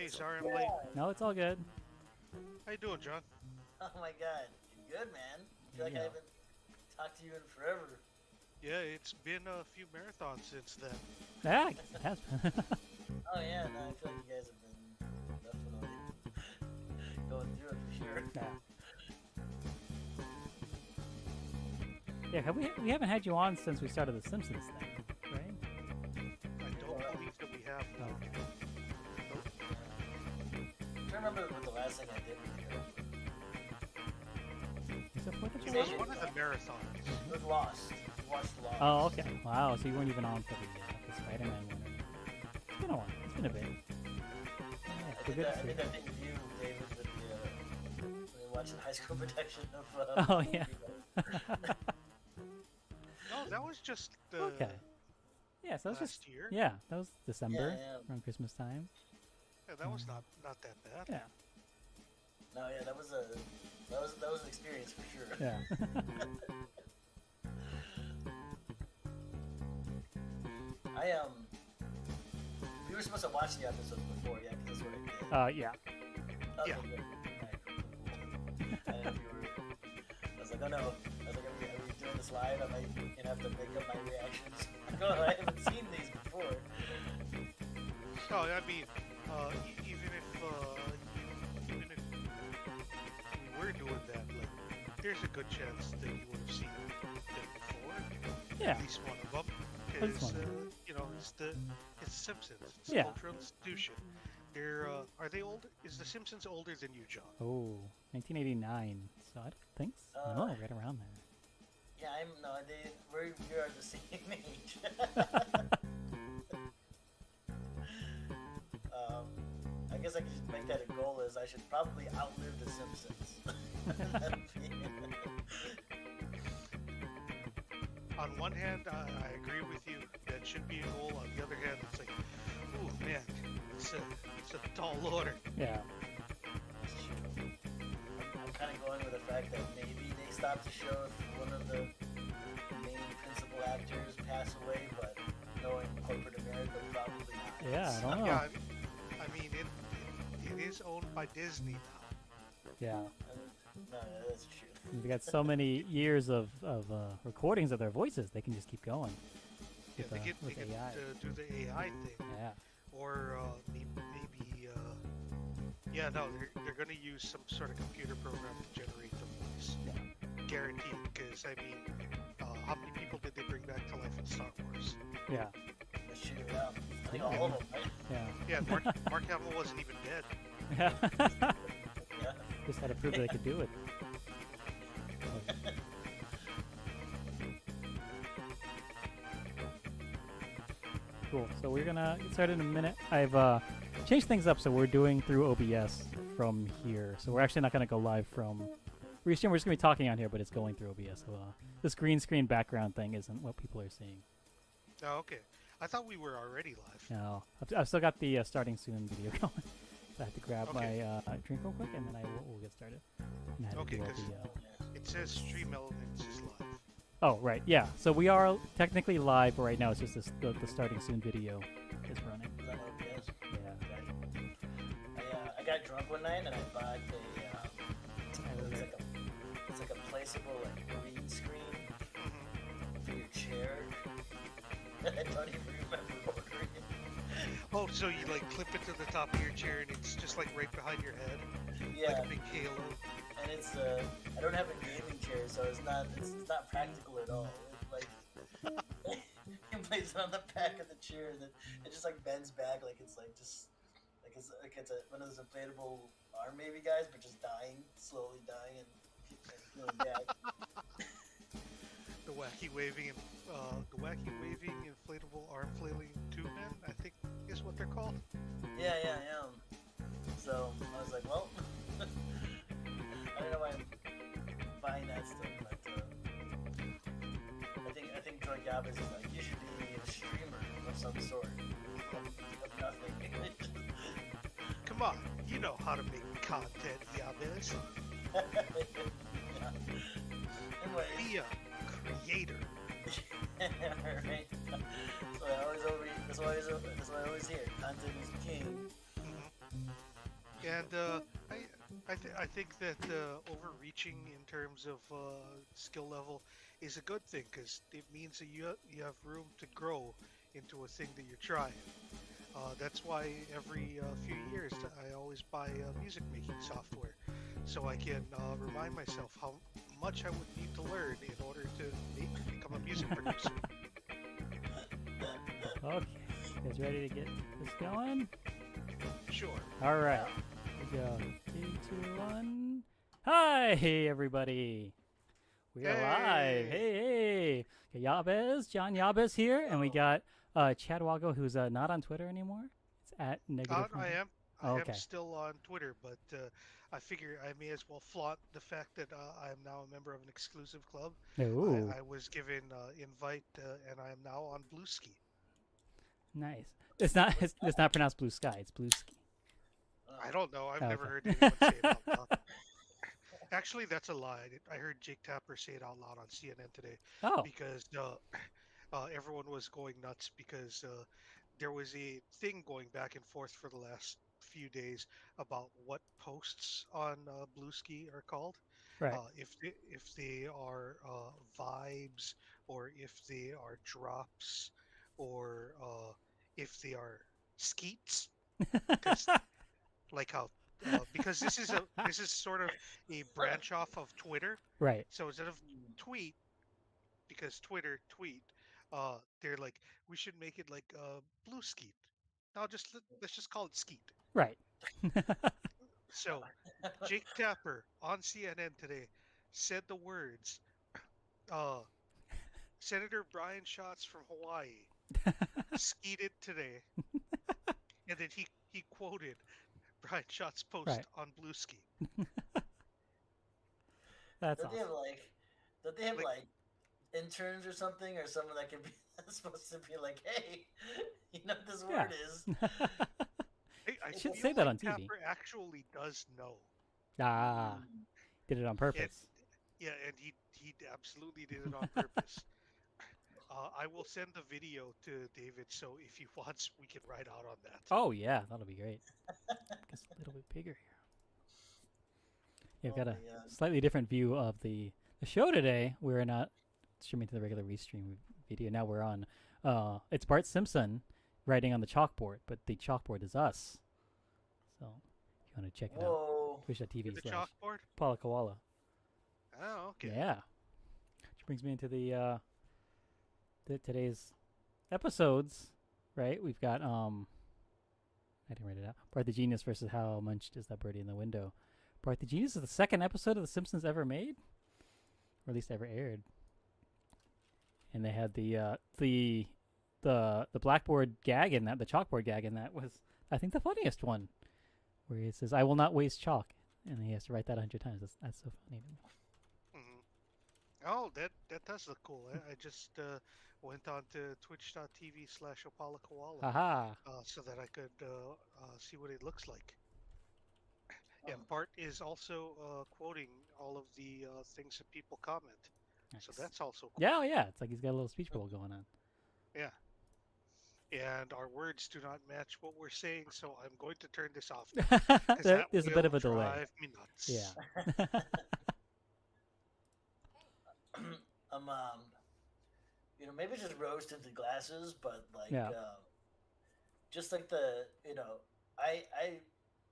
sorry I'm late. No, it's all good. How you doing, John? Oh my god, you good, man? I feel like Yeah. I haven't talked to you in forever. Yeah, it's been a few marathons since then. Yeah, it has been. Oh yeah, no, I feel like you guys have been definitely going through it for sure. Yeah. Yeah, we haven't had you on since we started the Simpsons thing, right? I don't believe that we have. Oh, okay. I don't remember what the last thing I did with you. Was it 4th of It July? was one of the marathons. It was Lost. We watched Lost. Oh, okay. Wow, so you weren't even on for the Spider-Man one. It's been a while. It's been a bit. Yeah, I we're did, good that, to I see did you. that thing with you, David, with the when we watched the high school production of. Oh, yeah. No, that was just Okay. Yeah, so that was last just... year. Yeah, that was December, Yeah. around Christmas time. Yeah, that was not that bad. Yeah. No, yeah, that was an experience for sure. Yeah. We were supposed to watch the episodes before, yeah, because that's what I did. Yeah. Okay, Yeah. good. Alright, cool. I didn't know if you were. I was like, oh no. I was like, are we doing this live? I might gonna have to make up my reactions. Like, oh, I haven't seen these before. No, I mean, even if we were doing that, like, there's a good chance that you would have seen them before. Yeah. At least one of them, At least because one. it's Simpsons. It's Yeah. a cultural institution. They're are they old? Is the Simpsons older than you, John? Oh, 1989. So I don't think so. No, right around there. Yeah, we are the same age. I guess I could just make that a goal. Is I should probably outlive the Simpsons. On one hand, I agree with you. That should be a goal. On the other hand, it's like, ooh, man, it's a tall order. Yeah. I'm kind of going with the fact that maybe they stopped the show if one of the main principal actors pass away, but knowing corporate America, probably not. Yeah, I don't know. Yeah, I mean, it is owned by Disney now. Yeah. No, that's true. They got so many years of recordings of their voices, they can just keep going. Yeah, With, they get with AI. do the AI thing, Yeah. or maybe yeah, no, they're gonna use some sort of computer program to generate the voice, Yeah. guaranteed. Because I mean, how many people did they bring back to life in Star Wars? Yeah. That's true, yeah. I think all of them, right? Yeah. Yeah, Mark Hamill wasn't even dead. Yeah. Yeah. Just had to prove that they could do it. Cool. So we're gonna get started in a minute. I've changed things up, so we're doing through OBS from here. So we're actually not gonna go live from Restream. We're just gonna be talking on here, but it's going through OBS. So this green screen background thing isn't what people are seeing. Oh, okay. I thought we were already live. No, I've still got the starting soon video going. So I have to grab Okay. my drink real quick, and then we'll get started. And I had to Okay, do all 'cause- the, It says Stream Elements is live. Oh, right, yeah. So we are technically live, but right now it's just the starting soon video is running. Is that OBS? Yeah. I got drunk one night and I bought it's like a placeable like green screen for your chair. I don't even remember ordering it. Oh, so you like clip it to the top of your chair and it's just like right behind your head, Yeah, like a big halo. and it's I don't have a gaming chair, so it's not practical at all. It's like you place it on the back of the chair and then it just like bends back like it's one of those inflatable arm maybe guys, but just slowly dying and feeling bad. The wacky waving inflatable arm flailing tube man, I think is what they're called. Yeah. So I was like, well, I don't know why I'm buying that stuff, but I think Troy Gabbis is like, you should be a streamer of some sort of nothing. Come on, you know how to make content, Yabez. Yeah. Anyways, Be a creator. right. That's what I always hear. Content is king. Mhm. And I think that overreaching in terms of skill level is a good thing because it means that you have room to grow into a thing that you're trying. That's why every few years I always buy music making software, so I can remind myself how much I would need to learn in order to become a music producer. Okay, you guys ready to get this going? Sure. All right, here we go. 3, 2, 1. Hi, everybody. We are live. Hey. Okay, John Yabez here, and we got Chad Wago, who's not on Twitter anymore. It's at negative. I am still on Twitter, but I figure I may as well flaunt the fact that I am now a member of an exclusive club. Ooh, I was given invite, and I am now on Blueski. nice. It's not pronounced Blue Sky. It's Blue Ski. I don't know. I've never Okay. heard anyone say it out loud. Actually, that's a lie. I heard Jake Tapper say it out loud on CNN today Oh, because everyone was going nuts because there was a thing going back and forth for the last few days about what posts on Blueski are called. right. If they are vibes, or if they are drops, or if they are skeets, because like how because this is sort of a branch off of Twitter. Right. So instead of tweet, because Twitter tweet, they're like, we should make it like blue skeet. Now let's just call it skeet. Right. So Jake Tapper on CNN today said the words, uh, Senator Brian Schatz from Hawaii skeeted today, and then he quoted Brian Schatz's post Right. on Blueski. That's Don't they awesome. have don't they have Like- like interns or something, or someone that can be that's supposed to be like, hey, you know what this Yeah. word is? I Should feel say that like on TV. Tapper actually does know. Ah, Mm. did it on purpose. Yeah, and he absolutely did it on purpose. I will send the video to David, so if he wants, we can ride out on that. Oh yeah, that'll be great. It's a little bit bigger here. Yeah, we've got Oh a my God. slightly different view of the show today. We're not streaming to the regular restream video. Now we're on. It's Bart Simpson writing on the chalkboard, but the chalkboard is us. So if you want to check it out, Whoa. twitch.tv The slash chalkboard? Paula Koala. Oh, okay. Yeah. Which brings me into the today's episodes, right? We've got I didn't write it out. Bart the Genius versus How Munched is That Birdie in the Window. Bart the Genius is the second episode of The Simpsons ever made, or at least ever aired. And they had the blackboard gag in that, the chalkboard gag in that was, I think, the funniest one, where he says, "I will not waste chalk," and he has to write that 100 times. That's so funny to me. Oh, that does look cool. I just went on to twitch.tv/opalakoala Haha. so that I could see what it looks like. And Bart is also quoting all of the things that people comment. So Nice. that's also cool. Yeah, oh yeah. It's like he's got a little speech bubble going on. Yeah. And our words do not match what we're saying, so I'm going to turn this off now, 'cause that There's a bit of will a delay. drive me nuts. Yeah. Maybe just rose tinted glasses, but like, Yeah. just like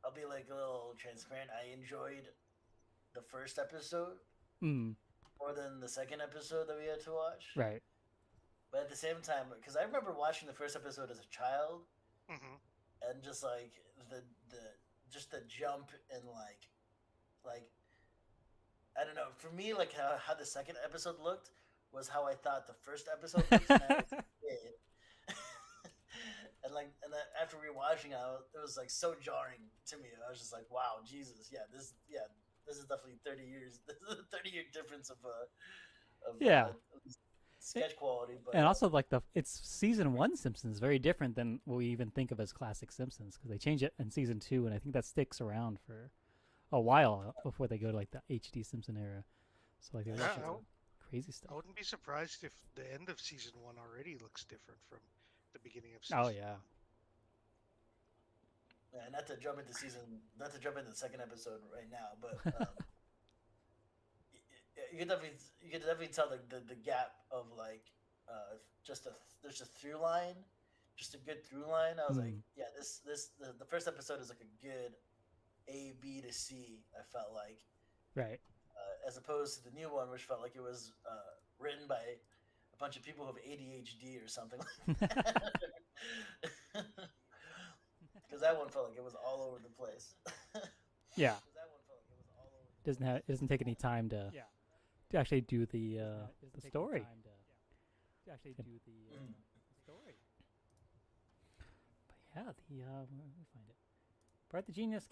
I'll be like a little transparent. I enjoyed the first episode Mm, more than the second episode that we had to watch. right. But at the same time, because I remember watching the first episode as a child, Hmm. and just like the jump and like I don't know. For me, like how the second episode looked was how I thought the first episode looked when I was a kid. and then after rewatching it was like so jarring to me. I was just like, wow, Jesus, this is definitely 30 years. This is a 30-year difference of Yeah. sketch quality. But And also, like it's season 1 Simpsons is very different than what we even think of as classic Simpsons, because they change it in season 2, and I think that sticks around for a while before they go to like the HD Simpson era. So like there's Yeah, actually some crazy I stuff. wouldn't be surprised if the end of season 1 already looks different from the beginning of season Oh yeah. Yeah, not to jump into the second episode right now, but you could definitely tell the gap of like just there's a through line, just a good through line. I was like, Hmm. yeah, the first episode is like a good A B to C. I felt like, Right. as opposed to the new one, which felt like it was written by a bunch of people who have ADHD or something like that. Because that one felt like it was all over the place. Yeah. Doesn't take any time to actually do the story. Yep. Mm. But yeah, let me find it. Bart the Genius.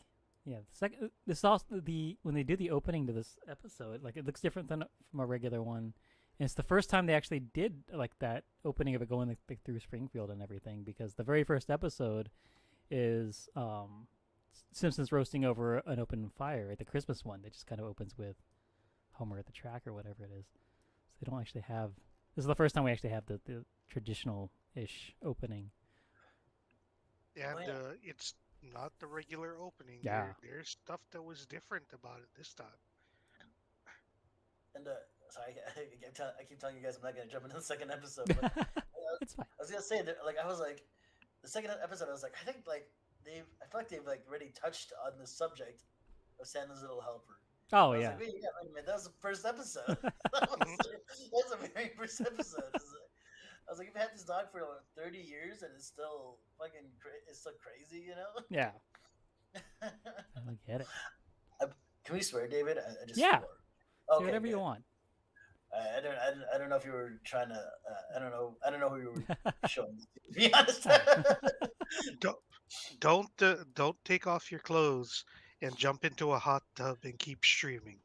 Yeah, the second. This is also the when they did the opening to this episode, like it looks different than from a regular one. And it's the first time they actually did like that opening of it going like, through Springfield and everything, because the very first episode is Simpsons roasting over an open fire, right? The Christmas one that just kind of opens with Homer at the track or whatever it is. So they don't actually have. This is the first time we actually have the traditional ish opening. And Oh, yeah. it's not the regular opening. Yeah. There's stuff that was different about it this time. And sorry, I keep telling you guys I'm not gonna jump into the second episode, but It's fine. I was gonna say that like I was like the second episode I was like I think like I feel like they've like already touched on the subject of Santa's Little Helper. Oh I was yeah. like, wait a minute, that was the first episode. That was the very first episode. I was like, you've had this dog for like 30 years and it's still fucking it's still crazy, you know? Yeah. I get it. Can we swear, David? I just Yeah. swore. Say Okay, whatever you good. want. I don't know if you were trying to. I don't know who you were showing. To be honest. Don't take off your clothes and jump into a hot tub and keep streaming.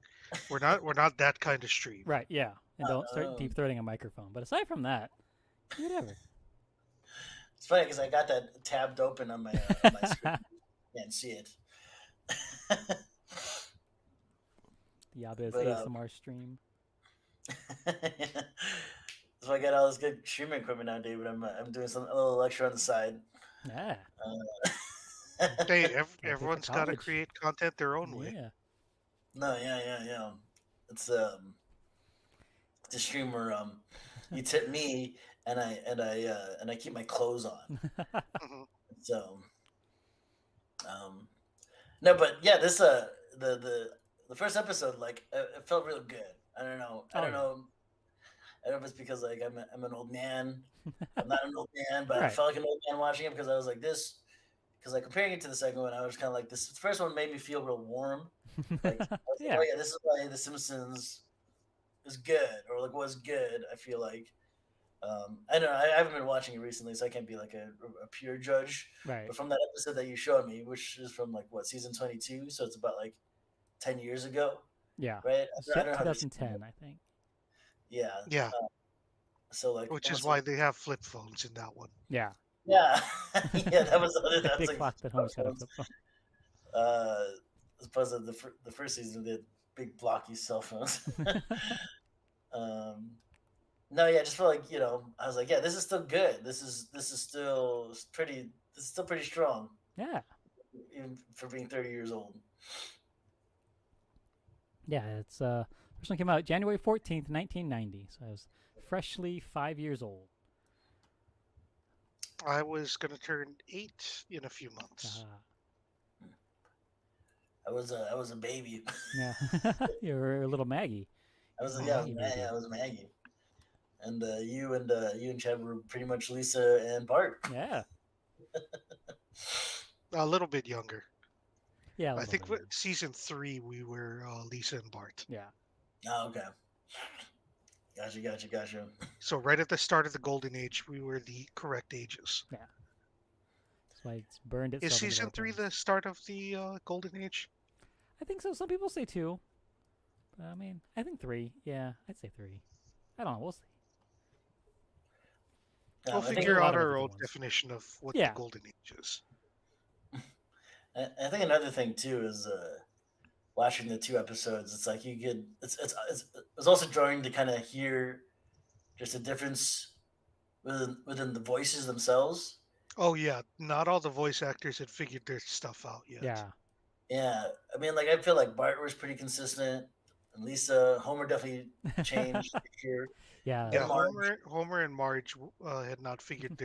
We're not that kind of stream. Right. Yeah. And don't start Um, deep throating a microphone. But aside from that, whatever. it's funny because I got that tabbed open on my screen. Can't see it. The Yabez But, ASMR stream. So I got all this good streaming equipment now, David. I'm doing a little lecture on the side. Yeah. Hey, Gotta pay for everyone's got to college. create content their own way. Yeah. No, yeah. It's the stream where you tip me and I keep my clothes on. Mhm. So no, but yeah, this the first episode like it felt real good. I don't know. I Oh, don't yeah. know. I don't know if it's because like I'm an old man. I'm not an old man, but I Right. felt like an old man watching it because I was like this. Because like comparing it to the second one, I was kind of like this. The first one made me feel real warm. Like I was like, Yeah. oh yeah, this is why The Simpsons is good or like was good. I feel like I don't know. I haven't been watching it recently, so I can't be like a pure judge. Right. But from that episode that you showed me, which is from like what season 22, so it's about like 10 years ago, Yeah. right? It's I don't know how these- 2010, I think. Yeah. Yeah, So like, which is almost why like- they have flip phones in that one. Yeah. yeah, yeah, that was the Big like, clock that Homer's got a flip phone. as opposed to the first season, they had big blocky cell phones. No, yeah, I just feel like I was like, yeah, this is still good. This is still pretty. This is still pretty strong, Yeah. even for being 30 years old. Yeah. It's first one came out January 14th, 1990. So I was freshly 5 years old. I was gonna turn 8 in a few months. I was a baby. Yeah. You were a little Maggie. I was Maggie baby. I was Maggie, and you and Chad were pretty much Lisa and Bart. Yeah. A little bit younger. Yeah. a I little think bit. with season 3 we were Lisa and Bart. Yeah. Oh, okay. Gotcha. So right at the start of the golden age, we were the correct ages. That's why it's burned itself. Is into season our 3 brains. the start of the golden age? I think so. Some people say 2. But I mean, I think 3. Yeah, I'd say 3. I don't know. We'll see. No, We'll I think figure a lot out of our different own ones. definition of what Yeah. the golden age is. I think another thing too is watching the 2 episodes. It's like you get it's also jarring to kind of hear just a difference within the voices themselves. Oh yeah, not all the voice actors had figured their stuff out yet. Yeah. Yeah, I mean, like I feel like Bart was pretty consistent. And Lisa, Homer definitely changed here, Yeah. and Yeah, Marge. Homer and Marge had not figured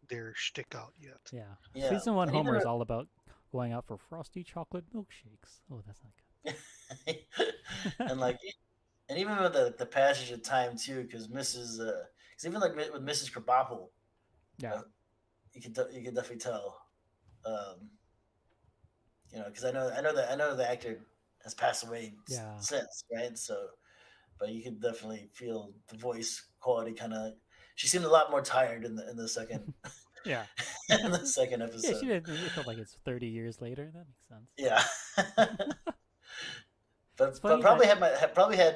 their shtick out yet. Yeah. Yeah, Season 1 and even Homer is all about going out for frosty chocolate milkshakes. Oh, that's not and good. like and even with the passage of time too, because because even like with Mrs. Krabappel, Yeah. uh, you could definitely tell, um, because I know the actor has passed away Yeah. since, right? So, but you could definitely feel the voice quality kind of. She seemed a lot more tired in the second Yeah. in the second Yeah, she episode. did. It felt like it's 30 years later. That makes sense. Yeah, It's but funny that. probably had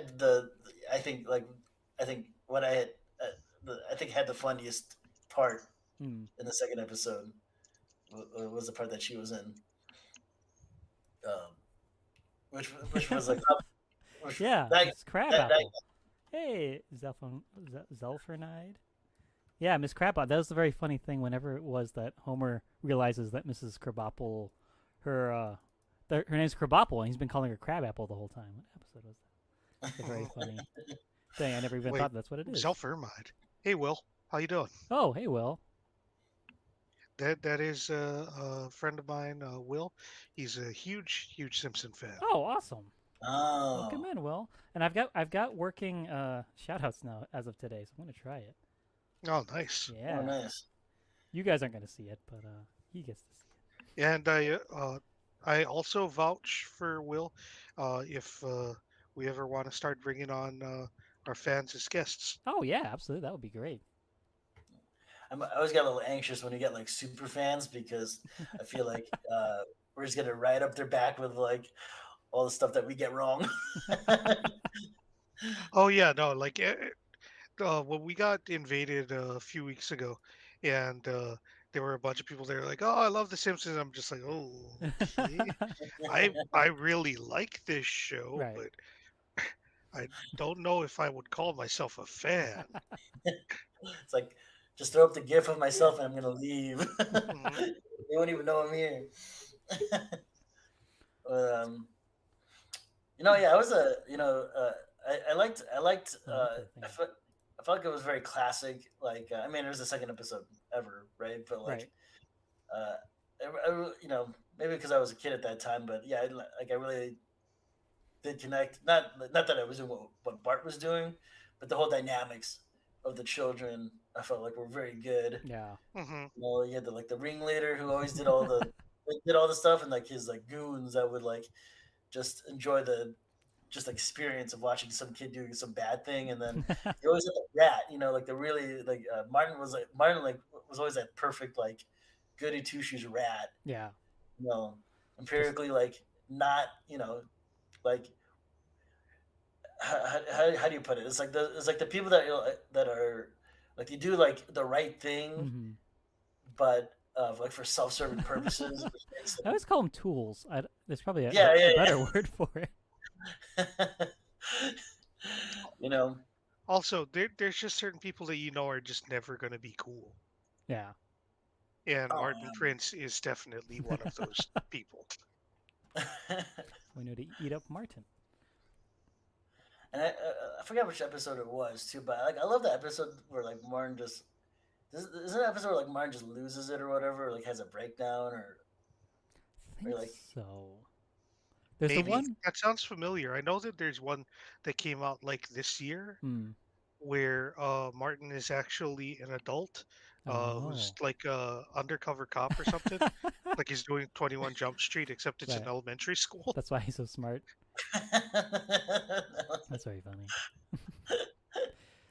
I think what I had I think had the funniest part Hmm. in the second episode was the part that she was in, um, which was like which Yeah, that Miss that Crabapple. Hey, Zelfernide. Yeah, Miss Crabapple. That was the very funny thing. Whenever it was that Homer realizes that Mrs. Crabapple, her her name's Crabapple, and he's been calling her Crabapple the whole time. What episode was that? It's a very funny thing. I never even Wait, thought that's what it is. Zelfirmide. Hey, Will, how you doing? Oh, hey, Will. That is a friend of mine, Will. He's a huge Simpson fan. Oh, awesome. Welcome oh in, Will. And I've got working shout outs now as of today, so I'm gonna try it. Oh, nice. oh Yeah. nice. You guys aren't gonna see it, but he gets to see And I also vouch for Will, if we ever want to start bringing on our fans as guests. it. Oh yeah, absolutely. That would be great. I always get a little anxious when you get like super fans because I feel like we're just gonna ride up their back with like all the stuff that we get wrong. Oh yeah, no, like when we got invaded a few weeks ago, and there were a bunch of people there like, "Oh, I love The Simpsons." I'm just like, "Oh, okay." I really like this show, Right. but I don't know if I would call myself a fan. It's like just throw up the gif of myself and I'm gonna leave. Mhm. They won't even know I'm here. But, yeah, I was a I liked Oh, okay. Thank you. I felt like it was very classic. Like I mean, it was the second episode ever, right? But like Right. uh, maybe because I was a kid at that time, but yeah, I really did connect. Not that I was doing what Bart was doing, but the whole dynamics of the children I felt like were very good. Yeah. Mhm. You had the ringleader who always did all the stuff, and like his like goons that would like just enjoy the just experience of watching some kid doing some bad thing, and then you always had the rat, like the really like Martin like was always that perfect like goody two shoes rat, Yeah. you know, Just empirically like not like how do you put it? It's like the people that are like you do like the right thing, hmm but like for self-serving purposes, which makes I always call them tools. There's probably yeah, a better word for it. yeah. you know, Also, there's just certain people that you know are just never going to be cool, Yeah. and oh Martin Prince is definitely one of those people. man. We know to eat up Martin. And I forgot which episode it was too, but like I love that episode where like Martin just isn't an episode where like Martin just loses it or whatever, or, like has a breakdown I think or like so. There's the Maybe one. that sounds familiar. I know that there's one that came out like this year Hmm. where Martin is actually an adult who's Oh. like a undercover cop or something. Like he's doing 21 Jump Street, except it's in Right. elementary school. That's why he's so smart. That's very funny.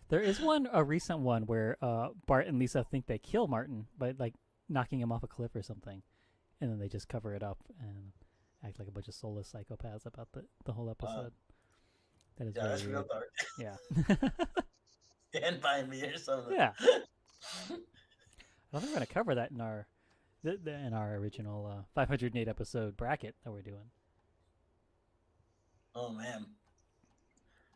There is a recent one where Bart and Lisa think they kill Martin by like knocking him off a cliff or something, and then they just cover it up and act like a bunch of soulless psychopaths about the whole uh, episode. That is yeah, very that's real weird. dark. Yeah. Stand by me or something. Yeah. I don't think we're gonna cover that in our original 508 episode bracket that we're doing. Oh man,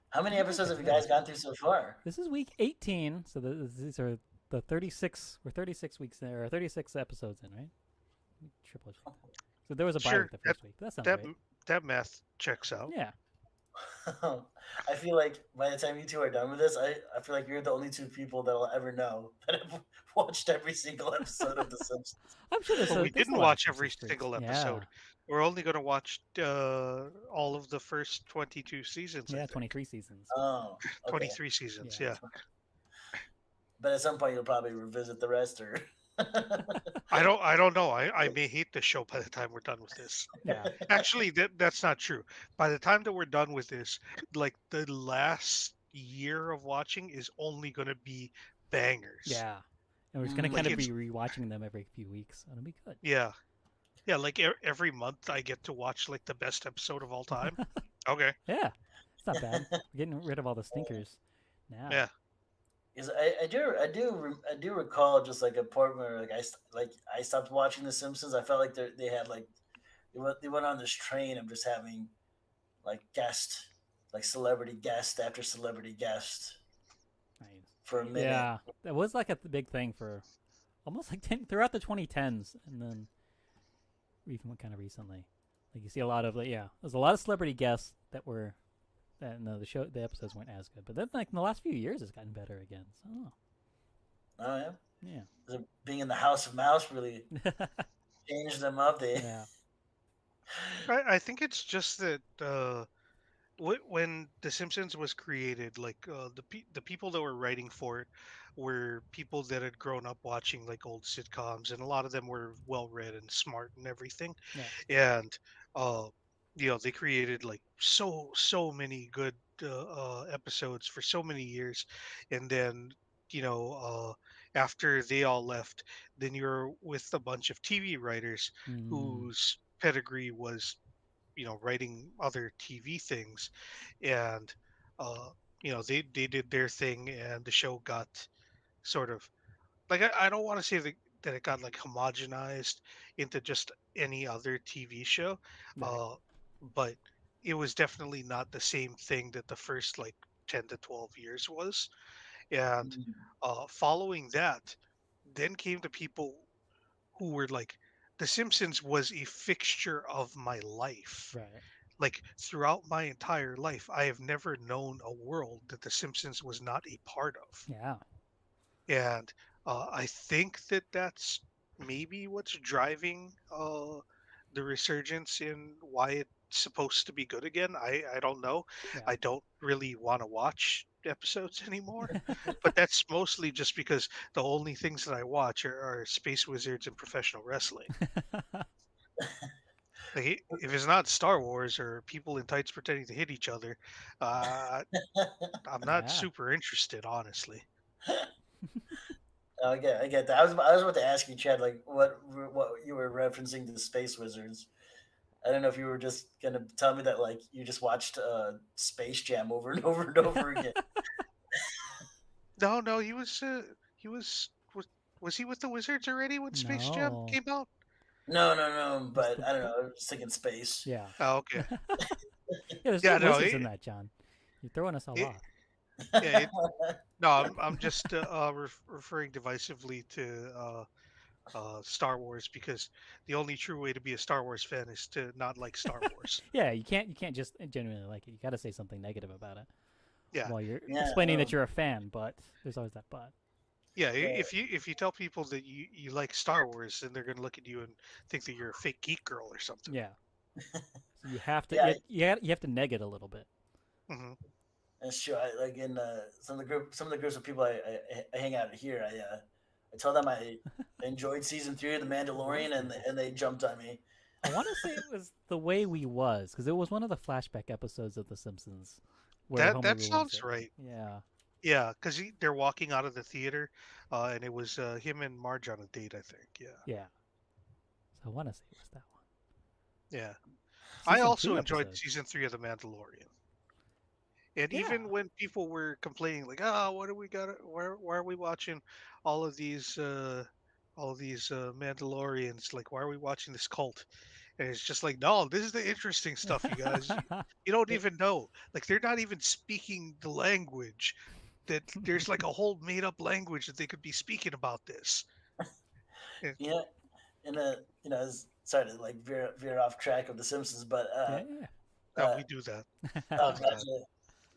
how many Not episodes have you bad. guys gone through so far? This is week 18, so these are the 36. We're 36 weeks there, or 36 episodes in, right? Triple check that. So there was a bye Sure, week the first week. That sounds that right. that math checks out. Yeah. I feel like by the time you two are done with this, I feel like you're the only two people that I'll ever know that have watched every single episode of The Simpsons. I'm sure there's But we there's a didn't lot of watch every Simpsons freaks. single Yeah. episode. We're only going to watch all of the first 22 seasons. I Yeah, think. 23 seasons. Oh, okay. 23 seasons. Yeah. Yeah. But at some point, you'll probably revisit the rest, or I don't know. I may hate the show by the time we're done with this. Yeah. Actually, that's not true. By the time that we're done with this, like the last year of watching is only going to be bangers. Yeah. And we're just gonna Mm. kind of Like be rewatching them every few weeks. It'll be good. Yeah. Yeah, like every month I get to watch like the best episode of all time. Okay. Yeah. It's not bad. We're getting rid of all the stinkers now. Yeah. because I do recall just like a point where I stopped watching The Simpsons. I felt like they had like they went on this train of just having like celebrity guest after celebrity guest Nice. for a minute. Yeah. That was like a big thing for almost like throughout the 2010s, and then even kind of recently. Like you see a lot of there's a lot of celebrity guests that were that no the episodes weren't as good, but then like in the last few years it's gotten better again. So Oh yeah. yeah. Is it being in the House of Mouse really changed them up? They Yeah. I think it's just that when The Simpsons was created, like the people that were writing for it were people that had grown up watching like old sitcoms, and a lot of them were well read and smart and everything. And uh, they created like so many good episodes for so many years, and then after they all left, then you're with a bunch of TV writers Mm. whose pedigree was writing other TV things, and they did their thing, and the show got sort of like I don't want to say that it got like homogenized into just any other TV show, Right. but it was definitely not the same thing that the first like 10 to 12 years was, and following that, then came the people who were like, The Simpsons was a fixture of my life. Right. Like throughout my entire life, I have never known a world that The Simpsons was not a part of. Yeah. And I think that that's maybe what's driving the resurgence in why it's supposed to be good again. I don't know. Yeah. I don't really want to watch episodes anymore, but that's mostly just because the only things that I watch are Space Wizards and professional wrestling. Like, if it's not Star Wars or people in tights pretending to hit each other, I'm not Yeah. super interested, honestly. I get that. I was about to ask you, Chad, like what you were referencing to the Space Wizards. I don't know if you were just gonna tell me that like you just watched Space Jam over and over and over again. No, he was was he with the Wizards already when Space Jam No. came out? No. But I don't know. I was just thinking space. Yeah. Oh, okay. There's Yeah, no no, wizards in that, John. You're throwing us all it- off. Yeah, no, I'm just referring divisively to Star Wars because the only true way to be a Star Wars fan is to not like Star Wars. Yeah, you can't just genuinely like it. You got to say something negative about it. Yeah. While you're Yeah, explaining that um, you're a fan, but there's always that but. Yeah, if you tell people that you like Star Wars, then they're gonna look at you and think that you're a fake geek girl or something. Yeah. So you have to Yeah, you have to neg it a little bit. Hmm. That's true. Like in some of the groups of people I hang out here, I told them I enjoyed season 3 of The Mandalorian, and they jumped on me. I want to say it was The Way We Was because it was one of the flashback episodes of The Simpsons. Where Homer That ruins sounds it. right. Yeah. Yeah, because they're walking out of the theater, and it was him and Marge on a date, I think. Yeah. Yeah. So I want to say it was that one. Yeah. I Season also 2 enjoyed episode. season 3 of The Mandalorian. And Yeah. even when people were complaining, like, "Oh, what do we got? Why are we watching all of these Mandalorians? Like, why are we watching this cult?" And it's just like, no, this is the interesting stuff, you guys. You don't even know. Like, they're not even speaking the language that there's like a whole made up language that they could be speaking about this. Yeah. Yeah, and sorry to like veer off track of the Simpsons, but Yeah, yeah. No, uh, we do that. oh All the time. gotcha.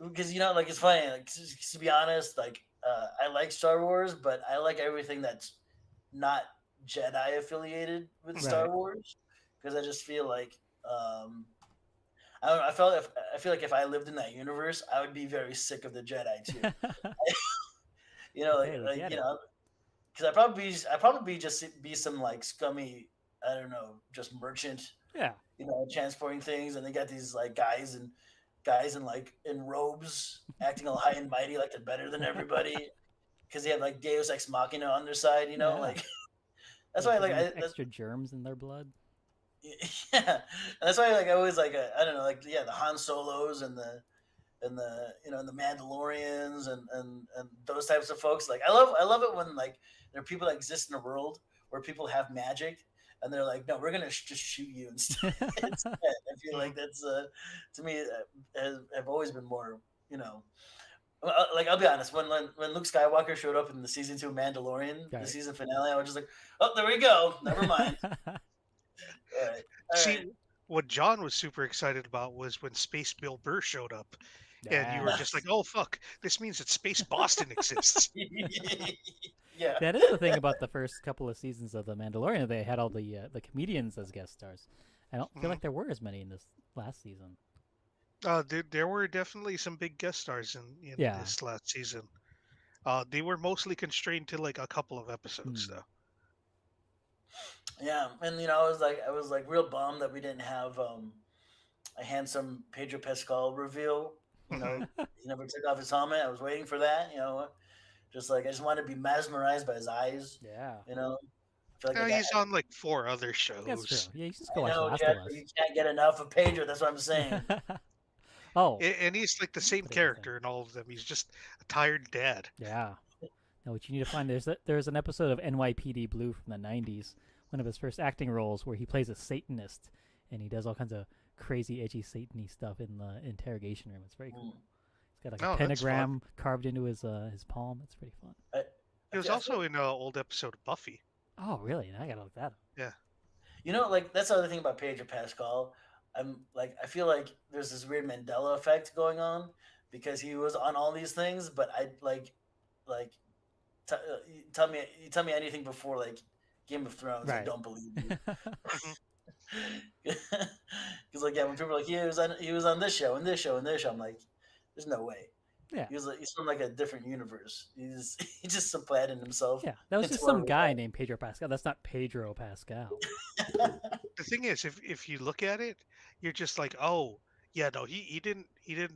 Because like it's funny. Like to be honest, like I like Star Wars, but I like everything that's not Jedi affiliated with Right. Star Wars because I just feel like I don't know. I feel like if I lived in that universe, I would be very sick of the Jedi too. Hey, we get it. Because I probably just be some like scummy, I don't know, just merchant, Yeah. transporting things, and they got these like guys in like in robes, acting all high and mighty, like they're better than everybody, because they have like Deus Ex Machina on their side, Yeah. like that's Like, why giving them extra germs in their blood. yeah, and that's why like I always like I don't know, like yeah, the Han Solos and and the Mandalorians and those types of folks. Like I love it when like there are people that exist in a world where people have magic and they're like, no, we're gonna just shoot you instead. I feel like that's to me have always been more, like I'll be honest, when Luke Skywalker showed up in the season 2 Mandalorian, the Right. season finale, I was just like, oh, there we go. Never mind. All right. See, what John was super excited about was when Space Bill Burr showed up, and you were just like, "Oh fuck, this means that Space Boston exists." Yeah. That is the thing about the first couple of seasons of The Mandalorian. They had all the comedians as guest stars. I don't feel like there were as many in this last season. There were definitely some big guest stars in Yeah. this last season. They were mostly constrained to like a couple of episodes, though. Yeah, and I was like real bummed that we didn't have a handsome Pedro Pascal reveal. He never took off his helmet. I was waiting for that. Just like I just wanted to be mesmerized by his eyes. Yeah. I feel like He's on like 4 other shows. That's true. Yeah, you just go I watch know, Last of Jeff, Us. you can't get enough of Pedro. That's what I'm saying. Oh. And he's like the same character in all of them. He's just a tired dad. Yeah. Now, what you need to find there's an episode of NYPD Blue from the '90s, one of his first acting roles, where he plays a Satanist, and he does all kinds of crazy, edgy Satan-y stuff in the interrogation room. It's very cool. He's got like a pentagram carved into his palm. It's pretty fun. He was also in an old episode of Buffy. Oh, really? Now I gotta look that up. Yeah. Like that's the other thing about Pedro Pascal. I feel like there's this weird Mandela effect going on because he was on all these things, but I like you tell me anything before like Game of Thrones, right. I don't believe you. Because like when people are like he was on this show and this show and this show, I'm like, there's no way. Yeah. He's from like a different universe. He just supplanted himself. Yeah, that was just some guy named Pedro Pascal. That's not Pedro Pascal. The thing is, if you look at it, you're just like, oh yeah, no, he didn't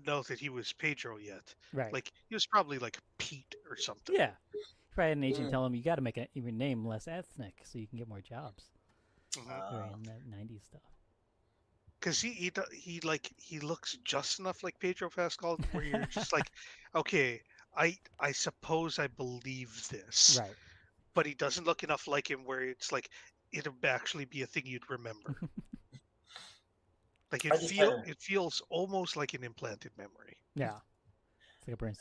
know that he was Pedro yet. Right. Like he was probably like Pete or something. Yeah. He probably had an agent tell him you got to make your name less ethnic so you can get more jobs. In that '90s stuff. Because he looks just enough like Pedro Pascal where you're just like, okay, I suppose I believe this, right? But he doesn't look enough like him where it's like it'll actually be a thing you'd remember. Like it feels almost like an implanted memory. Yeah, it's like a brain.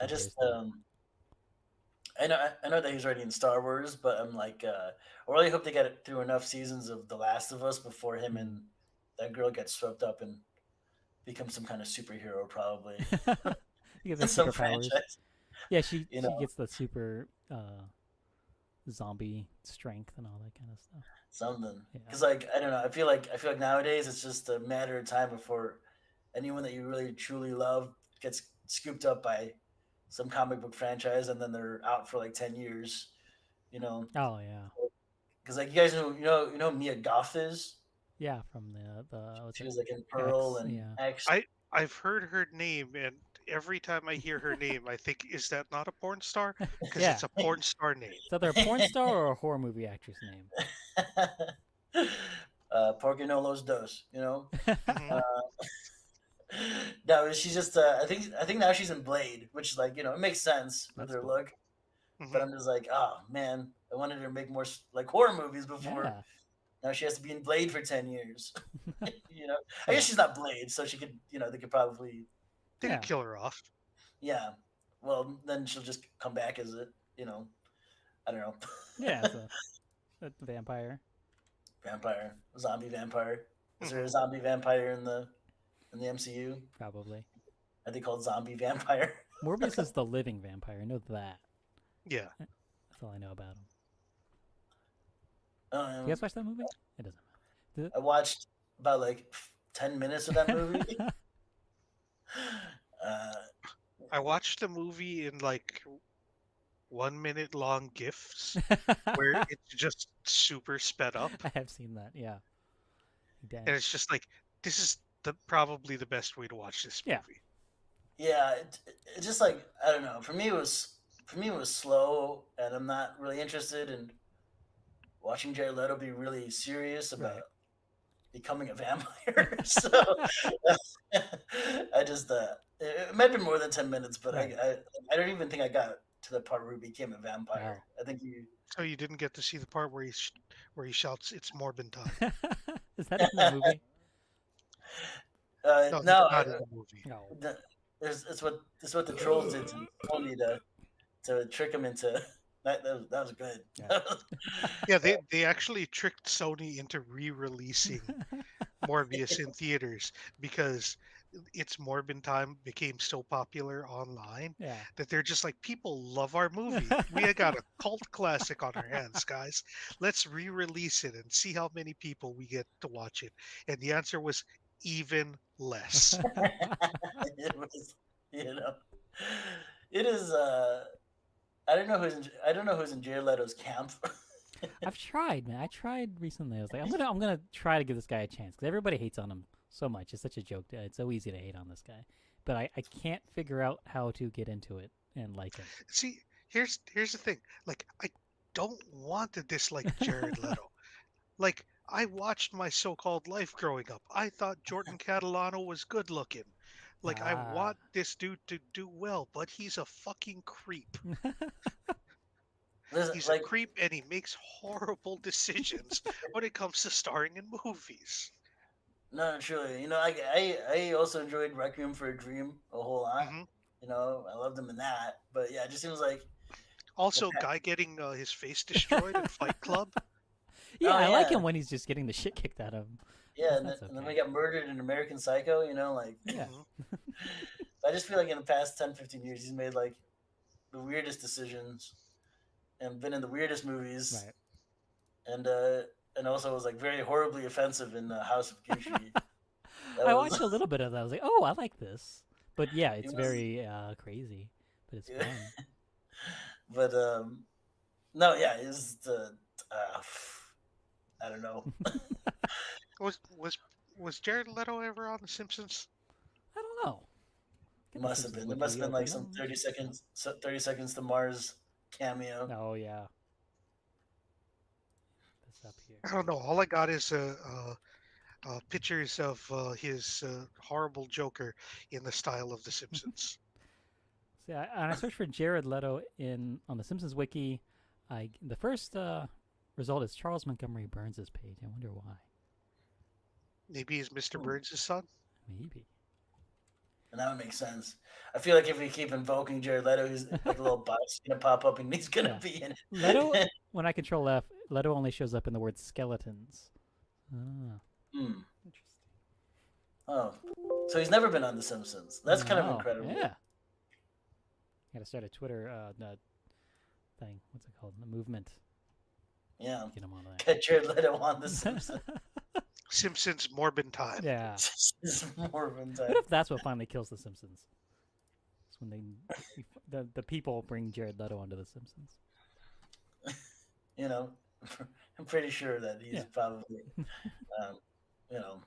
I know that he's already in Star Wars, but I'm like, I really hope they get it through enough seasons of The Last of Us before him and that girl gets swept up and becomes some kind of superhero, probably. He gets some superpowers. Yeah, she gets the super zombie strength and all that kind of stuff. Something, because like I don't know, I feel like nowadays it's just a matter of time before anyone that you really truly love gets scooped up by some comic book franchise, and then they're out for like 10 years. Oh yeah. Because like you guys know Mia Goth is. Yeah, from the she was like in Pearl and X. I've heard her name, and every time I hear her name, I think, is that not a porn star? Because it's a porn star name. Is that a porn star or a horror movie actress name? Porque no los dos, no, she's just. I think now she's in Blade, which like it makes sense with her look. But I'm just like, oh man, I wanted her to make more like horror movies before. Yeah. Now she has to be in Blade for 10 years. I guess she's not Blade, so she could. They could probably. They could kill her off. Yeah, well, then she'll just come back as a, I don't know, Yeah, it's a vampire. vampire, zombie vampire. Is there a Mhm. zombie vampire in the MCU? Probably. Are they called zombie vampire? Morbius is the living vampire. I know that. Yeah. That's all I know about him. You Um, guys watch that movie? It doesn't matter. I watched about like 10 minutes of that movie. Uh, I watched the movie in like 1 minute long gifs where it's just super sped up, I have seen that. Yeah. Damn. and it's just like this is probably the best way to watch this Yeah. movie. yeah, it just like I don't know. For me it was slow, and I'm not really interested in watching Jared Leto be really serious about Right. becoming a vampire. So I just it might be more than 10 minutes, but Right. I don't even think I got to the part where he became a vampire. Wow. I think you. So you didn't get to see the part where he shouts, "It's Morbin time." Is that in the movie? No, that's No, not in the movie. No. it's what the trolls did to Tony to trick him into that was good. Yeah. Yeah, they actually tricked Sony into re-releasing Morbius in theaters because It's Morbin Time became so popular online Yeah. that they're just like, people love our movie. We got a cult classic on our hands, guys. Let's re-release it and see how many people we get to watch it. And the answer was even less. It was, you know, it is. I don't know who's in Jared Leto's camp. I've tried, man. I tried recently. I was like, I'm gonna try to give this guy a chance because everybody hates on him so much. It's such a joke. It's so easy to hate on this guy, but I can't figure out how to get into it and like him. See, here's the thing. Like, I don't want to dislike Jared Leto. Like, I watched My So-Called Life growing up. I thought Jordan Catalano was good looking. Like, I Ah. want this dude to do well, but he's a fucking creep. Listen, He's a like, creep and he makes horrible decisions when it comes to starring in movies. no, truly, I also enjoyed Requiem for a Dream a whole lot. Hmm. I loved him in that. But yeah, it just seems like the Also, guy getting his face destroyed in Fight Club. Yeah, Oh I like yeah, him when he's just getting the shit kicked out of him. yeah, and then, That's and then okay. we got murdered in American Psycho. Like Yeah. Mhm. I just feel like in the past 10, 15 years, he's made like the weirdest decisions and been in the weirdest movies, Right. and also was like very horribly offensive in House of Gucci. That I was watched a little bit of that. I was like, oh, I like this. But yeah, it it's was, very crazy, but it's fun. but no, yeah, it's the uh, I don't know. Was was was Jared Leto ever on The Simpsons? I don't know. Get the Must have Simpsons been. There must wiki have been like open. some 30 seconds to Mars cameo. Oh yeah, this up here. I don't know. All I got is pictures of his horrible Joker in the style of The Simpsons. See, and I searched for Jared Leto on the Simpsons wiki. The first result is Charles Montgomery Burns' page. I wonder why. Maybe he's Mr. Hmm. Burns' son. Maybe. And that would make sense. I feel like if we keep invoking Jared Leto, he's like a little box gonna pop up and he's gonna Yeah. be in it. Leto, when I control F, Leto only shows up in the word skeletons. Ah, Hmm. interesting. Oh, so he's never been on The Simpsons. That's kind of No, incredible. Yeah. Gotta start a Twitter thing. What's it called? A movement. Yeah. Get him on that. Get Jared Leto on The Simpsons. Simpsons Morbin time. Yeah. It's more of a time. What if that's what finally kills the Simpsons? It's when the people bring Jared Leto onto the Simpsons. I'm pretty sure that he's Yeah. probably, um,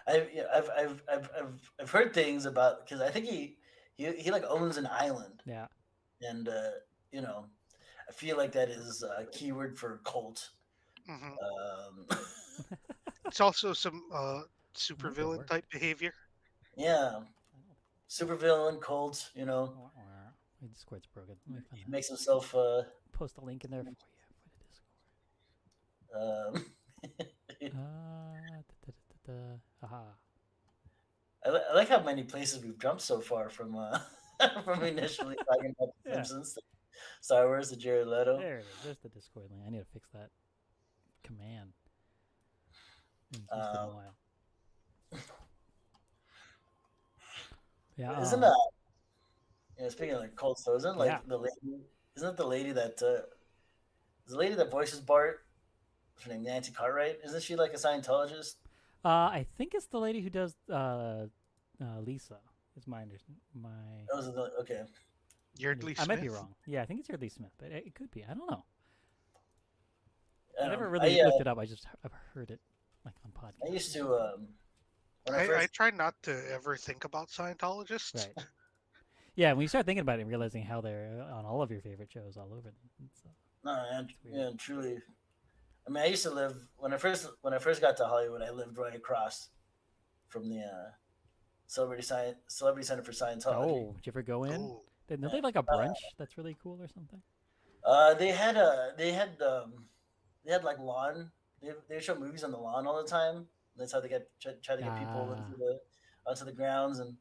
I've heard things about because I think he like owns an island, Yeah. and I feel like that is a keyword for cult. Hmm. Um, It's also some Might supervillain work. type behavior. yeah, supervillain cult. My Discord's broken. Let me He find that. makes himself. Post a link in there for you for the Um, Discord. Haha. I like how many places we've jumped so far from from initially talking about The Yeah. Simpsons, to Star Wars, to Jared Leto. There it is. There's the Discord link. I need to fix that command. Haven't used it in a Um, while. Yeah. isn't speaking of like cold frozen, like Yeah. the lady, isn't it the lady that is the lady that voices Bart? What's her name? Nancy Cartwright. Isn't she like a Scientologist? I think it's the lady who does Lisa. Is my understanding. Oh, is it okay. Yeardley I Smith. might be wrong. Yeah, I think it's Yeardley Smith, but it could be. I don't know. I I don't never know. really looked it up. I've heard it like on podcasts. I used to when I I first try not to ever think about Scientologists. Right. Yeah, when you start thinking about it and realizing how they're on all of your favorite shows all over them. It's, no, and, weird. yeah, truly. I mean, I used to live when I first got to Hollywood. I lived right across from the Celebrity Center for Scientology. Oh, did you ever go in? Ooh. Don't they have like a brunch that's really cool or something? They had like lawn. They show movies on the lawn all the time. That's how they try to get people onto the grounds, and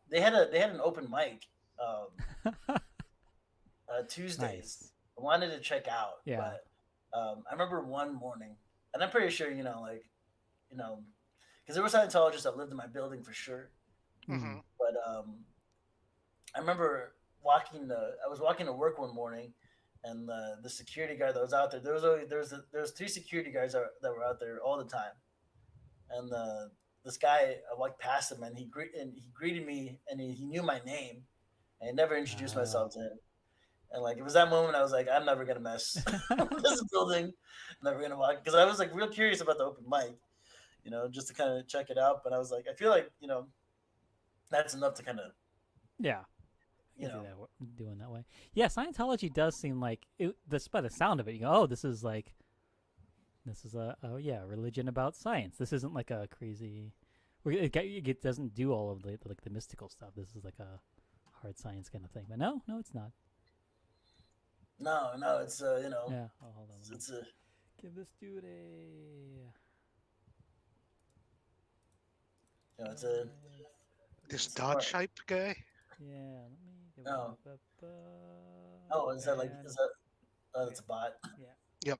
they had an open mic Tuesdays. Nice. I wanted to check out, Yeah. but I remember one morning, and I'm pretty sure because there were Scientologists that lived in my building for sure. Mm-hmm. But I remember I was walking to work one morning, and the security guard that was out there. There was 3 security guards that were out there all the time, and this guy, I walked past him, and he greeted me, and he knew my name, and I never introduced myself to him. And like it was that moment I was like, I'm never gonna mess with this building. I'm never gonna walk, because I was like real curious about the open mic, just to kind of check it out. But I was like, I feel like that's enough to kind of Yeah. you can know see that doing that way. Yeah, Scientology does seem like this by the sound of it. You go, oh, this is a religion about science. This isn't like a crazy. It doesn't do all of the mystical stuff. This is like a hard science kind of thing. But no, it's not. no, it's Yeah. Oh, hold on. it's Give this dude a. it's a This It's smart. Dodge hype guy. Yeah. Let me. Give Oh. is that's a bot. Yeah. Yep.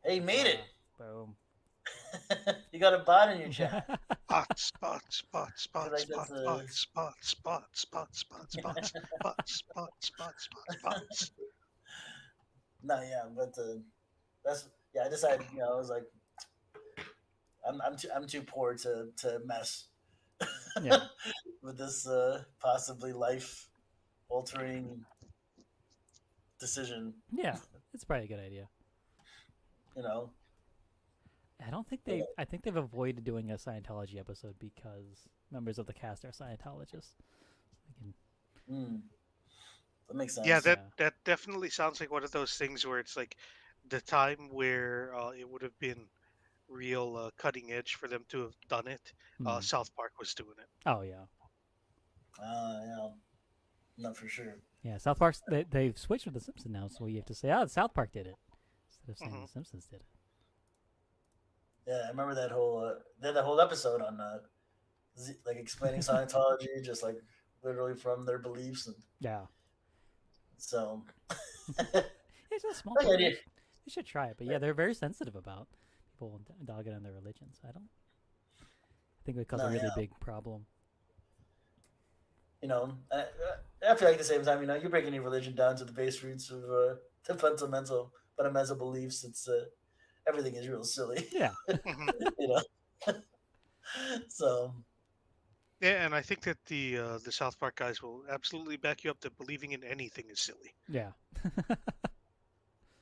Hey, you made it. Boom. You got a bot in your chat. Spots. like Spots. No, yeah, but I decided, I was like, I'm too poor to mess Yeah. with this possibly life altering decision. Yeah. It's probably a good idea. I don't think they. I think they've avoided doing a Scientology episode because members of the cast are Scientologists. That makes sense. Yeah, that definitely sounds like one of those things where it's like the time where it would have been real cutting edge for them to have done it. South Park was doing it. Oh yeah. Yeah, not for sure. Yeah, South Park's they've switched with the Simpsons now, so you have to say, "Oh, South Park did it," instead of saying the Simpsons did it. Yeah, I remember that whole episode on like explaining Scientology, just like literally from their beliefs, and Yeah. so It's a small. Good thing. idea. You should try it, but yeah, they're very sensitive about people dogging on their religions. I think it would cause a really big problem. I feel like at the same time, you break any religion down to the base roots of the fundamental beliefs. It's everything is real silly. Yeah. So. Yeah, and I think that the South Park guys will absolutely back you up that believing in anything is silly. Yeah.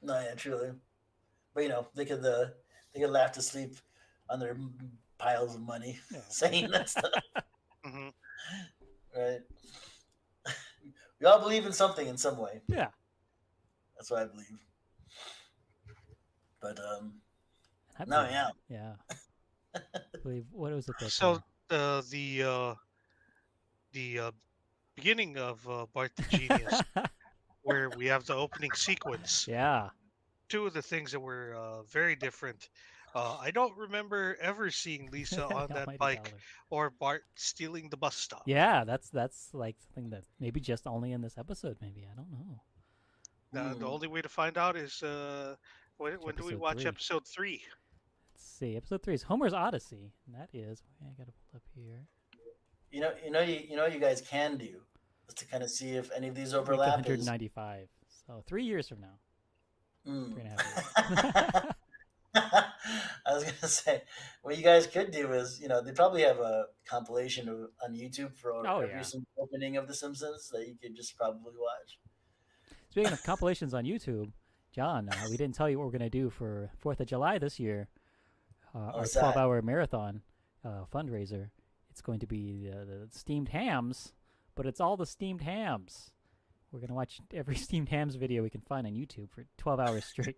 No, yeah, truly. But they could laugh to sleep on their piles of money, saying that stuff. Mm-hmm. Right? We all believe in something in some way. Yeah. That's what I believe. But Yeah. I believe what was it? That, So the beginning of Bart the Genius, where we have the opening sequence. Yeah. two of the things that were very different. I don't remember ever seeing Lisa on The that almighty bike dollar. or Bart stealing the bus stop. Yeah, that's like something that maybe just only in this episode. Maybe I don't know. The Hmm. only way to find out is Watch when do we episode watch 3. episode 3? Let's see. Episode 3 is Homer's Odyssey, and that is. I gotta pull up here. You guys can do is to kind of see if any of these Week overlap is. 195. So 3 years from now. Hmm. 3.5 years. I was gonna say, what you guys could do is, they probably have a compilation on YouTube for Oh, every yeah. single opening of The Simpsons that you could just probably watch. Speaking of compilations on YouTube, John, we didn't tell you what we're gonna do for 4th of July this year. Our What's that? 12-hour marathon fundraiser. It's going to be the steamed hams, but it's all the steamed hams. We're gonna watch every steamed hams video we can find on YouTube for 12 hours straight.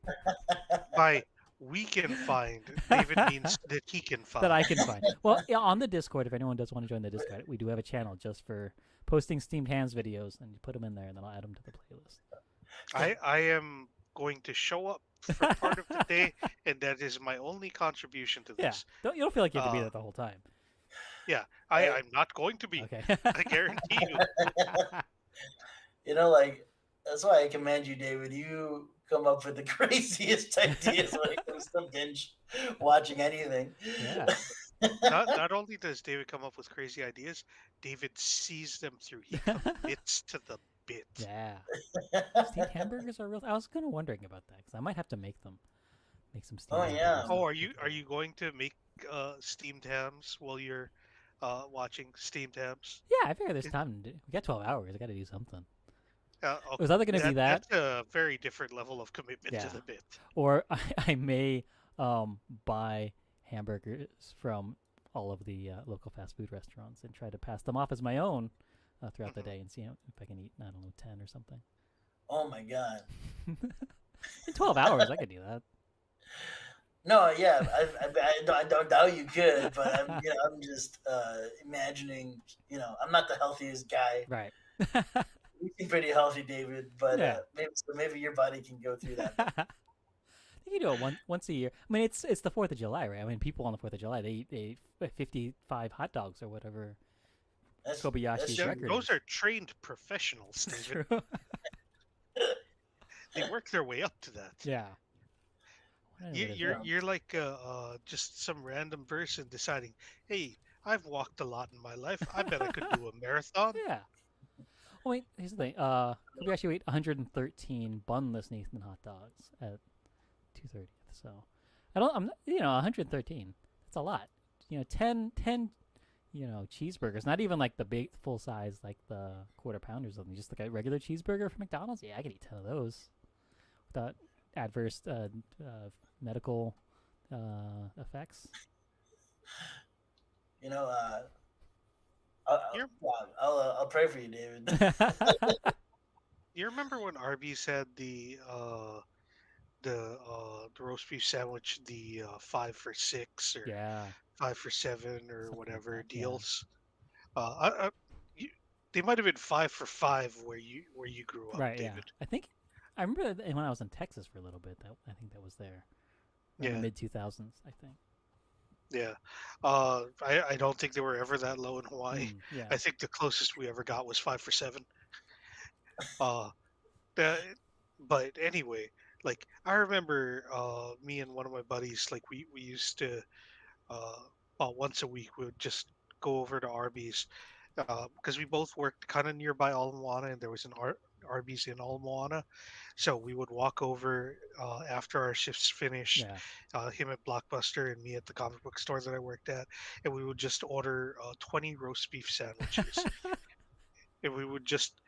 By we can find, David means that he can find. That I can find. Well, yeah, on the Discord, if anyone does want to join the Discord, we do have a channel just for posting steamed hams videos, and you put them in there, and then I'll add them to the playlist. I am going to show up for part of the day, and that is my only contribution to Yeah, this. you don't feel like you have to be Uh, there the whole time. Yeah, I'm not going to be. Okay. I guarantee you. Like, that's why I commend you, David. You come up with the craziest ideas when it comes to binge watching anything. Yeah. Not only does David come up with crazy ideas, David sees them through. He commits to the bit. Yeah. Steamed hamburgers are real. I was kind of wondering about that because I might have to make them. Make some steamed Oh, yeah. hamburgers. Oh, are you going to make steamed hams while you're watching steamed hams? Yeah, I figure there's time. We got 12 hours. I got to do something. Okay. It was either going to be that, That's a very different level of commitment Yeah. to the bit. or I may buy hamburgers from all of the local fast food restaurants and try to pass them off as my own throughout the Mhm. day and see if I can eat, I don't know, 10 or something. Oh my god. In 12 hours, I could do that. No, yeah, I don't doubt you could, but I'm just imagining. I'm not the healthiest guy. Right. You seem pretty healthy, David, but Yeah. maybe your body can go through that. You do it once a year. I mean, it's the 4th of July, right? I mean, people on the 4th of July, they eat 55 hot dogs or whatever. That's Kobayashi's true. record. Those are trained professionals, That's David. true. They work their way up to that. Yeah. I don't know what it is. You're like just some random person deciding, hey, I've walked a lot in my life. I bet I could do a marathon. Yeah. Oh wait, here's the thing. Kobayashi ate 113 bunless Nathan hot dogs at 2:30. So I'm not, 113. That's a lot. 10 cheeseburgers. Not even like the big full size, like the quarter pounders of them. Just like a regular cheeseburger from McDonald's. Yeah, I could eat 10 of those without adverse medical effects. I'll pray for you, David. You remember when Arby's had the roast beef sandwich, the 5 for 6 or Yeah. 5 for 7 or Something like whatever that, yeah. deals? They might have been 5 for 5 where you grew up, Right. David. Yeah. I remember that when I was in Texas for a little bit. I think that was there. In Yeah. the mid 2000s, I think. Yeah. I don't think they were ever that low in Hawaii. Yeah. I think the closest we ever got was 5 for 7. Uh, but anyway, like I remember me and one of my buddies, like we used to about once a week we would just go over to Arby's because we both worked kind of nearby Ala Moana, and there was an Arby's in Ala Moana, so we would walk over after our shifts finished. Yeah. Him at Blockbuster and me at the comic book store that I worked at, and we would just order 20 roast beef sandwiches, and we would just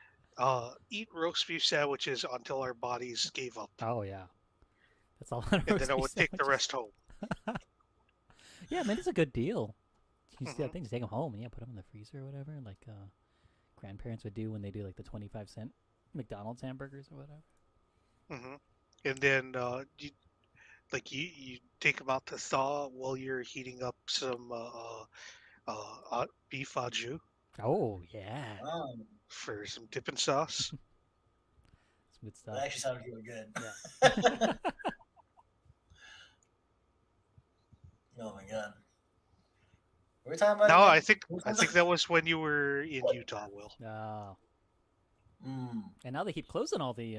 eat roast beef sandwiches until our bodies gave up, Oh yeah. That's a lot of and then I roast would beef take the sandwiches. rest home. Yeah, man, it's a good deal. You just, I Mhm. think just take them home and put them in the freezer or whatever, like grandparents would do when they do like the 25-cent McDonald's hamburgers or whatever. hmm And then you take them out to thaw while you're heating up some beef au jus Oh yeah, Oh, for some dipping sauce. it's good that stuff. actually sounds really good. Yeah. god. Were we talking about No, again? I think that was when you were in Utah, Will. Oh. Mm. And now they keep closing all the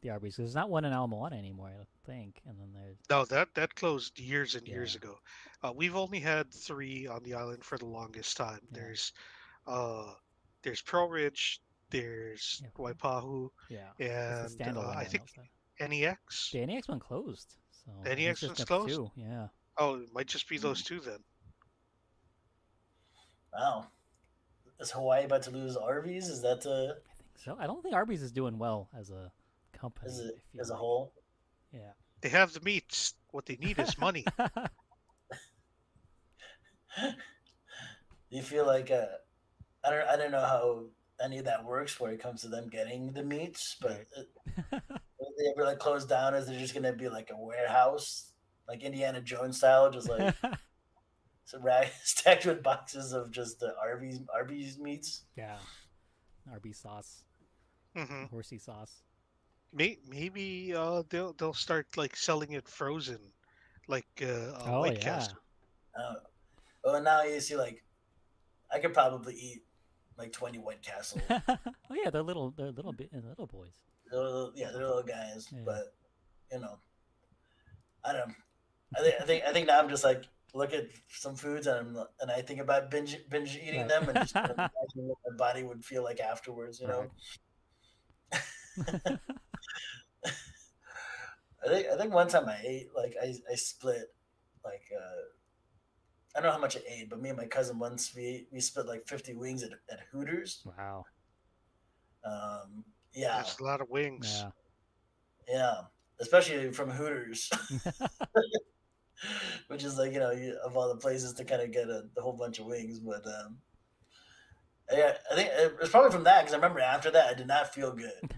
Arby's. There's not one in Ala Moana anymore, I don't think. And then there's No, that closed years and years Yeah. ago. We've only had 3 on the island for the longest time. Yeah. Uh, there's Pearl Ridge, there's Yeah. Waipahu, yeah. It's the and standalone I one think outside. NEX. The NEX one closed. So The I think it's NEX just one's up closed. 2. Yeah. Oh, it might just be those 2 then. Wow. Is Hawaii about to lose Arby's? Is that I think so. I don't think Arby's is doing well as a company. is it I feel as a like. whole? Yeah. They have the meats. What they need is money. Do you feel like I don't know how any of that works where it comes to them getting the meats, but will they ever like close down? Is there just gonna be like a warehouse, like Indiana Jones style, just like some rag stacked with boxes of just the Arby's meats? yeah. Arby's sauce, Hmm horsey sauce. Maybe they'll start like selling it frozen, like Oh White yeah. Castle. Oh, and now you see like I could probably eat like 20 White Castle. Oh yeah, they're little boys. They're little guys, Yeah. but you know, I don't know. I think now I'm just like look at some foods and I think about binge eating Right. them and just imagine what my body would feel like afterwards. You know, I think one time I ate like I split like I don't know how much I ate, but me and my cousin once we split like 50 wings at Hooters. Wow. Yeah, That's a lot of wings. Yeah. yeah, especially from Hooters. Which is like of all the places to kind of get a whole bunch of wings, but yeah, I think it was probably from that because I remember after that I did not feel good.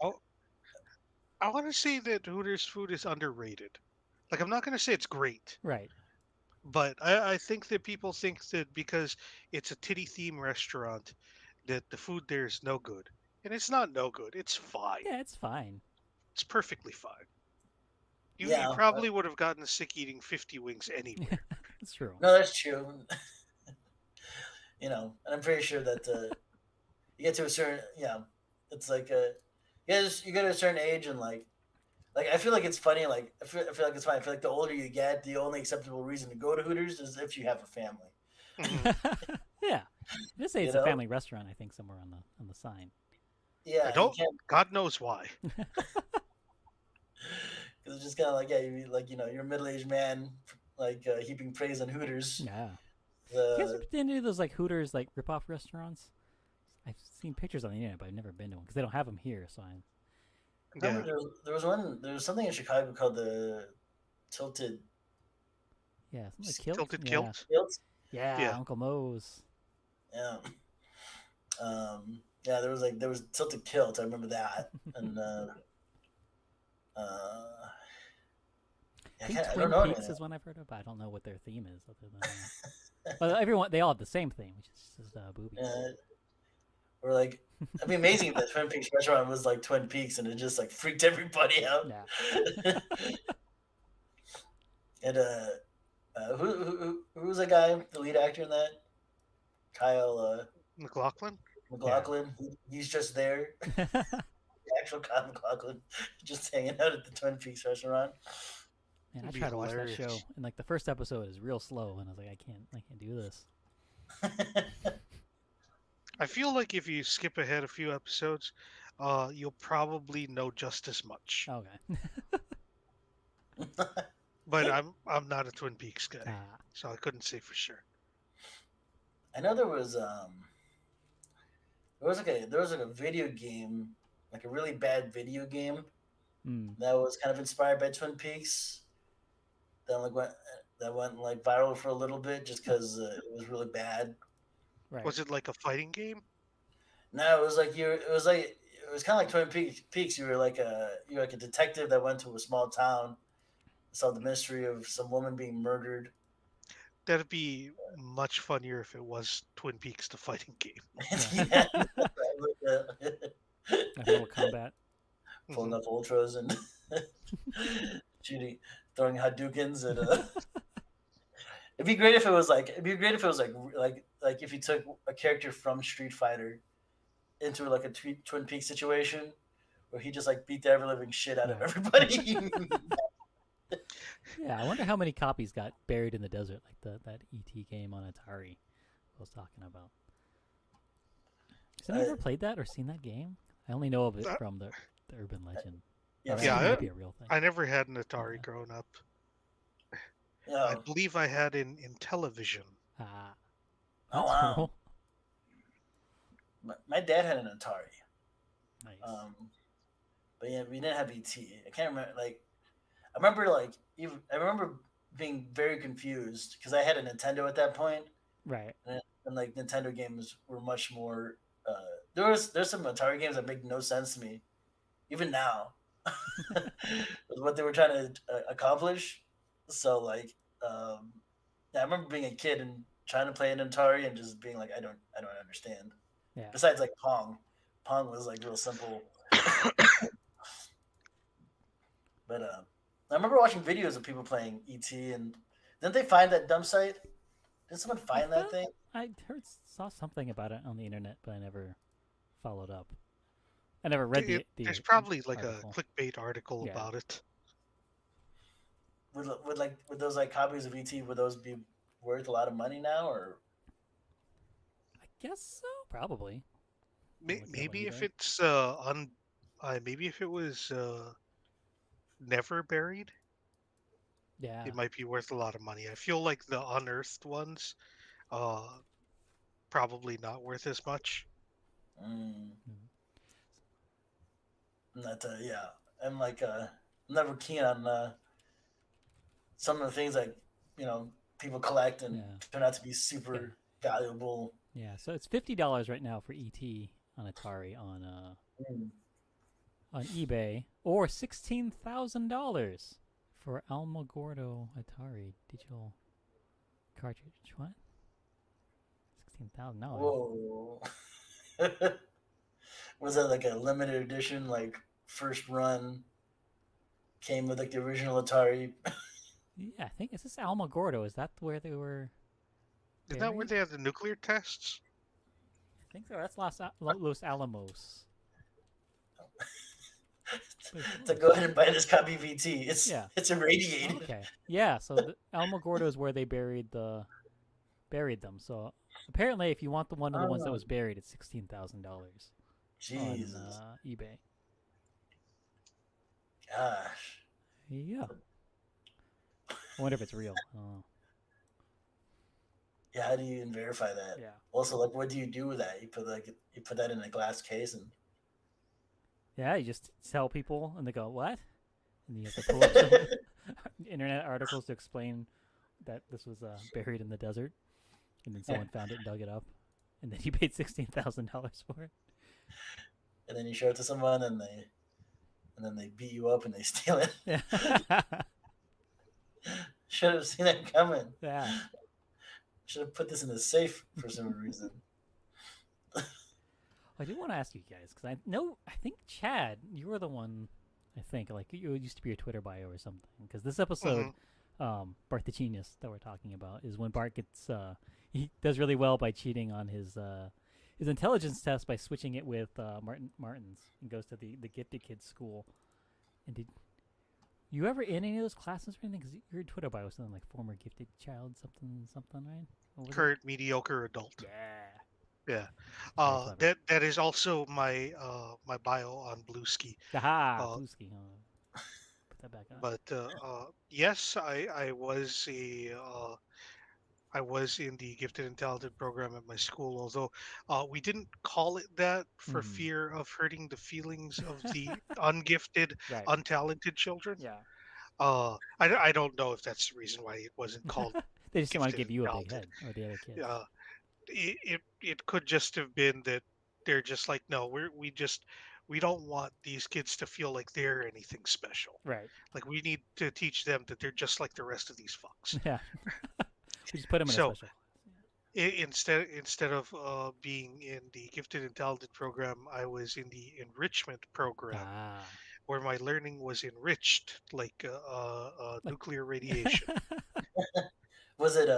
Oh, I want to say that Hooters food is underrated. Like I'm not going to say it's great, Right. but I think that people think that because it's a titty theme restaurant, that the food there is no good, and it's not no good. It's fine. Yeah, it's fine. It's perfectly fine. You Yeah, probably would have gotten sick eating 50 wings anywhere. It's true. no, that's true. And I'm pretty sure that you get to a certain it's like you get to a certain age and like I feel like it's funny. Like I feel like it's fine. I feel like the older you get, the only acceptable reason to go to Hooters is if you have a family. Mhm. Yeah. Just say it's You a know? family restaurant. I think somewhere on the sign. Yeah, I you don't. can't God knows why. because it's just kind of like you're a middle-aged man like heaping praise on Hooters. Yeah. You guys The ever been to any of those like Hooters like rip-off restaurants? I've seen pictures on the internet, but I've never been to one because they don't have them here. So I. remember Yeah. there was something in Chicago called the Tilted Yeah, something like kilt. Tilted yeah. kilt. Kilt. Yeah, Yeah. Uncle Moe's. Yeah. Yeah, there was Tilted Kilt. I remember that, and I think I Twin don't know. Peaks is one I've heard of, but I don't know what their theme is other than. Well, they all have the same theme, which is just boobies. Or like, it'd be amazing if the Twin Peaks restaurant was like Twin Peaks, and it just like freaked everybody out. Yeah. And who was the guy, the lead actor in that? Kyle McLaughlin. McLaughlin. He's just there. The actual Kyle McLaughlin, just hanging out at the Twin Peaks restaurant. Man, I It'd be tried to watch that show, hilarious. and like the first episode is real slow, and I was like, I can't do this. I feel like if you skip ahead a few episodes, you'll probably know just as much. Okay. But I'm not a Twin Peaks guy, Ah, so I couldn't say for sure. I know there was a video game, like a really bad video game that was kind of inspired by Twin Peaks. That went like viral for a little bit just because it was really bad. right. Was it like a fighting game? No, it was like it was kind of like Twin Peaks. You were like a detective that went to a small town, solved the mystery of some woman being murdered. That'd be much funnier if it was Twin Peaks, the fighting game. Yeah. Like Mortal Kombat. Pulling Mhm. up ultras and shooting, throwing Hadoukens at It'd be great if it was like. It'd be great if it was like if you took a character from Street Fighter into like a Twin Peaks situation where he just like beat the ever living shit out of Right. everybody. Yeah, I wonder how many copies got buried in the desert, like that ET game on Atari I was talking about. Has anyone ever played that or seen that game? I only know of it from the urban legend. Yeah, Or yeah, it might be a real thing. I never had an Atari growing up. I oh, believe I had in television. Ah, oh that's wow. cool. My dad had an Atari. Nice. But yeah, we didn't have ET. I can't remember. Like, I remember I remember being very confused because I had a Nintendo at that point, Right. and like Nintendo games were much more. There's some Atari games that make no sense to me, even now, with what they were trying to accomplish. So like, yeah, I remember being a kid and trying to play an Atari and just being like, I don't understand. Yeah. Besides like Pong was like real simple. But I remember watching videos of people playing ET, and didn't they find that dump site? Did someone find that thing? I saw something about it on the internet, but I never followed up. I never read the There's probably like article. a clickbait article Yeah. about it. Would those like copies of ET, would those be worth a lot of money now, or I guess so, probably. Maybe if it's maybe if it was never buried, Yeah. it might be worth a lot of money. I feel like the unearthed ones, uh, probably not worth as much. not? Yeah, I'm like I'm never keen on some of the things like people collect and turn out to be super valuable. Yeah. So it's $50 right now for ET on Atari on eBay, or $16,000 for Alamogordo Atari digital cartridge. What? $16,000. Whoa. Was that like a limited edition, like first run? Came with like the original Atari. Yeah, I think is this Alamogordo? Is that where they were? Is that where they had the nuclear tests? I think so. That's Los Alamos. To go ahead and buy this copy of ET. It's irradiated. Okay. Yeah. So the Alamogordo is where they buried them. So apparently, if you want one of the ones that was buried, it's $16,000. Jesus. On eBay. Gosh. Yeah. I wonder if it's real. Yeah, how do you even verify that? Yeah. Also, like, what do you do with that? You put that in a glass case and. Yeah, you just tell people, and they go, "What?" And you have to pull up some internet articles to explain that this was buried in the desert, and then someone found it and dug it up, and then you paid $16,000 for it. And then you show it to someone, and then they beat you up and they steal it. Yeah. Should have seen that coming. Yeah. Should have put this in the safe for some reason. I do want to ask you guys, because I think Chad, you were the one, I think, like, you used to be your Twitter bio or something, because this episode, Bart the Genius that we're talking about, is when Bart gets, he does really well by cheating on his intelligence test by switching it with Martin's, and goes to the gifted kids school. And did you ever in any of those classes or anything? Because your Twitter bio was something like former gifted child, something, right? Current mediocre adult. Yeah. Yeah. That is also my my bio on Blueski. Aha, Blueski. Put that back on. But yes, I was I was in the gifted and talented program at my school, although we didn't call it that for fear of hurting the feelings of the ungifted, untalented children. Yeah. I don't know if that's the reason why it wasn't called. They just didn't want to give you a big head, or the other kids. It could just have been that they're just like, no, we don't want these kids to feel like they're anything special. Right. Like, we need to teach them that they're just like the rest of these fucks. Yeah. We just put them in a special class. Instead of being in the gifted and talented program, I was in the enrichment program, where my learning was enriched like nuclear radiation. was it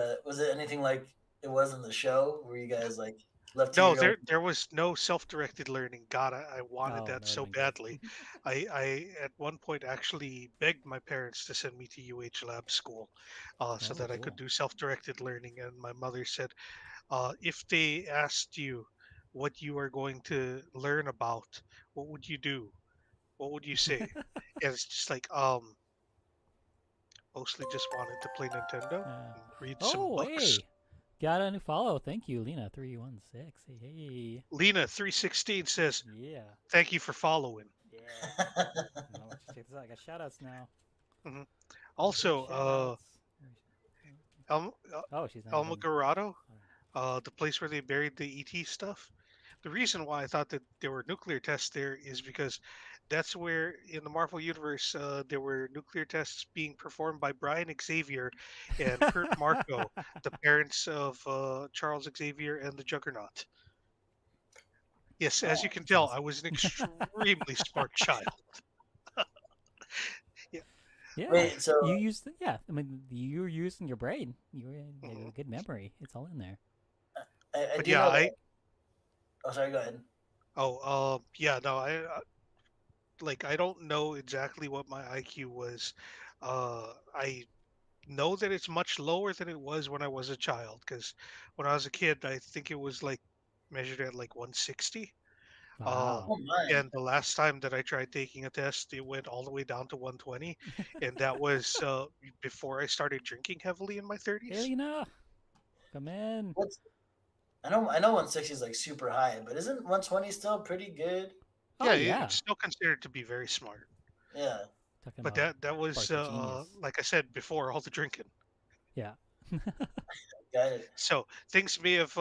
anything like it was in the show where you guys like left to No, your own? there was no self-directed learning. God, I wanted Oh, that that would so have been good. badly. I at one point actually begged my parents to send me to UH Lab school, so Oh, that I could cool. do self-directed learning. And my mother said, if they asked you what you are going to learn about, what would you do? What would you say? And it's just like, mostly just wanted to play Nintendo Uh, and read some oh, books. hey. Got a new follow. Thank you, Lena316. Hey, hey. Lena316 says, Yeah. thank you for following. Yeah. No, check this out. I got shout outs now. hmm Big Also, shout outs. Oh, she's not even. Almagarado, the place where they buried the ET stuff. The reason why I thought that there were nuclear tests there is because that's where in the Marvel universe there were nuclear tests being performed by Brian Xavier and Kurt Marco, the parents of Charles Xavier and the Juggernaut. Yes, as you Oh, can That's tell, I awesome. was an extremely smart child. Yeah. Yeah. wait, so You used, yeah. I mean, you were using your brain. You had hmm a good memory. It's all in there. I But do yeah, know I that. Oh, sorry. Go ahead. yeah, no, I don't know exactly what my IQ was. I know that it's much lower than it was when I was a child because when I was a kid, I think it was like measured at like 160. Um, Wow. Oh my. and the last time that I tried taking a test, it went all the way down to 120, and that was before I started drinking heavily in my Hey, 30s. Lena. Come in. What's I know 160 is like super high, but isn't 120 still pretty good? Oh, Yeah, yeah. it's still considered to be very smart, Yeah. Talking but about that was spark the genius. like I said before all the drinking. Yeah. Got it. So things may have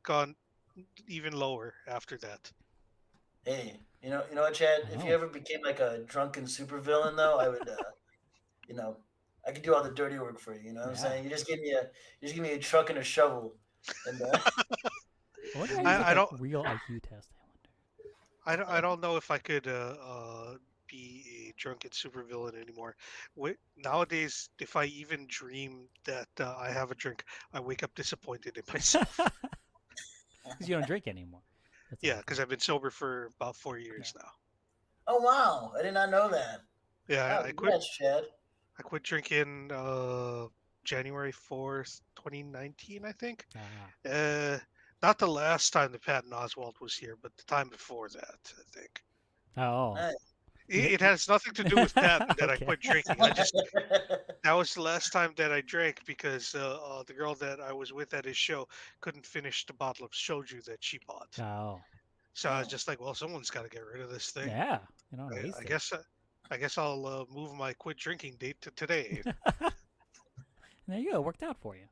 gone even lower after that. Hey, you know what, Chad? I If you know. ever became like a drunken supervillain, though, I would, you know, I could do all the dirty work for you. You know what I'm Yeah. saying? You just give me a truck and a shovel, and I wonder how you take I a don't real IQ test. I wonder. I don't know if I could be a drunken supervillain anymore. Nowadays, if I even dream that I have a drink, I wake up disappointed in myself. Because you don't drink anymore. That's Yeah, awesome. because I've been sober for about four Yeah. years now. oh wow, I did not know that. Yeah, Oh, congrats, Chad. I quit drinking January 4th, 2019, I think. Ah. Uh, Not the last time that Patton Oswalt was here, but the time before that, I think. Oh. Nice. You, It has nothing to do with Patton that I okay. quit drinking. I just That was the last time that I drank because the girl that I was with at his show couldn't finish the bottle of shoju that she bought. Oh. So I was oh, just like, well, someone's got to get rid of this thing. Yeah. You don't want to I, I waste it. guess I guess I'll move my quit drinking date to today. There you go. It worked out for you.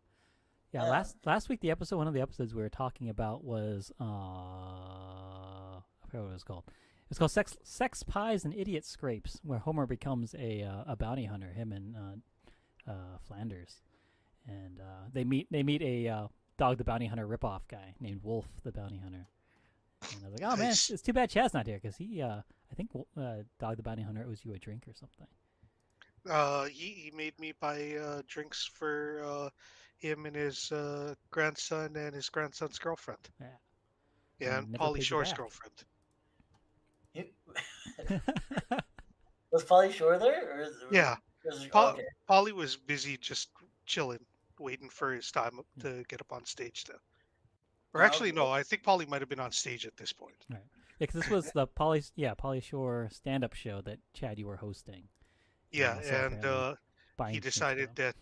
Yeah. yeah. Last week, one of the episodes we were talking about was I forgot what it was called. It's called Sex Pies and Idiot Scrapes, where Homer becomes a bounty hunter. Him and Flanders, and they meet a Dog the Bounty Hunter ripoff guy named Wolf the Bounty Hunter. And I was like, oh man, Nice. it's too bad Chad's not here because he I think Dog the Bounty Hunter owes you a drink or something. He made me buy drinks for him and his grandson and his grandson's girlfriend. Yeah, Yeah, and and never Pauly paid you Shore's back. girlfriend. You, was Polly Shore there, Yeah, oh, Pa- okay? Pauly was busy just chilling, waiting for his time to get up on stage. Or Oh, actually, okay. no, I think Pauly might have been on stage at this point. Right. Yeah, because this was the Polly Shore stand-up show that Chad you were hosting. Yeah, So and apparently he buying drinks for decided him. that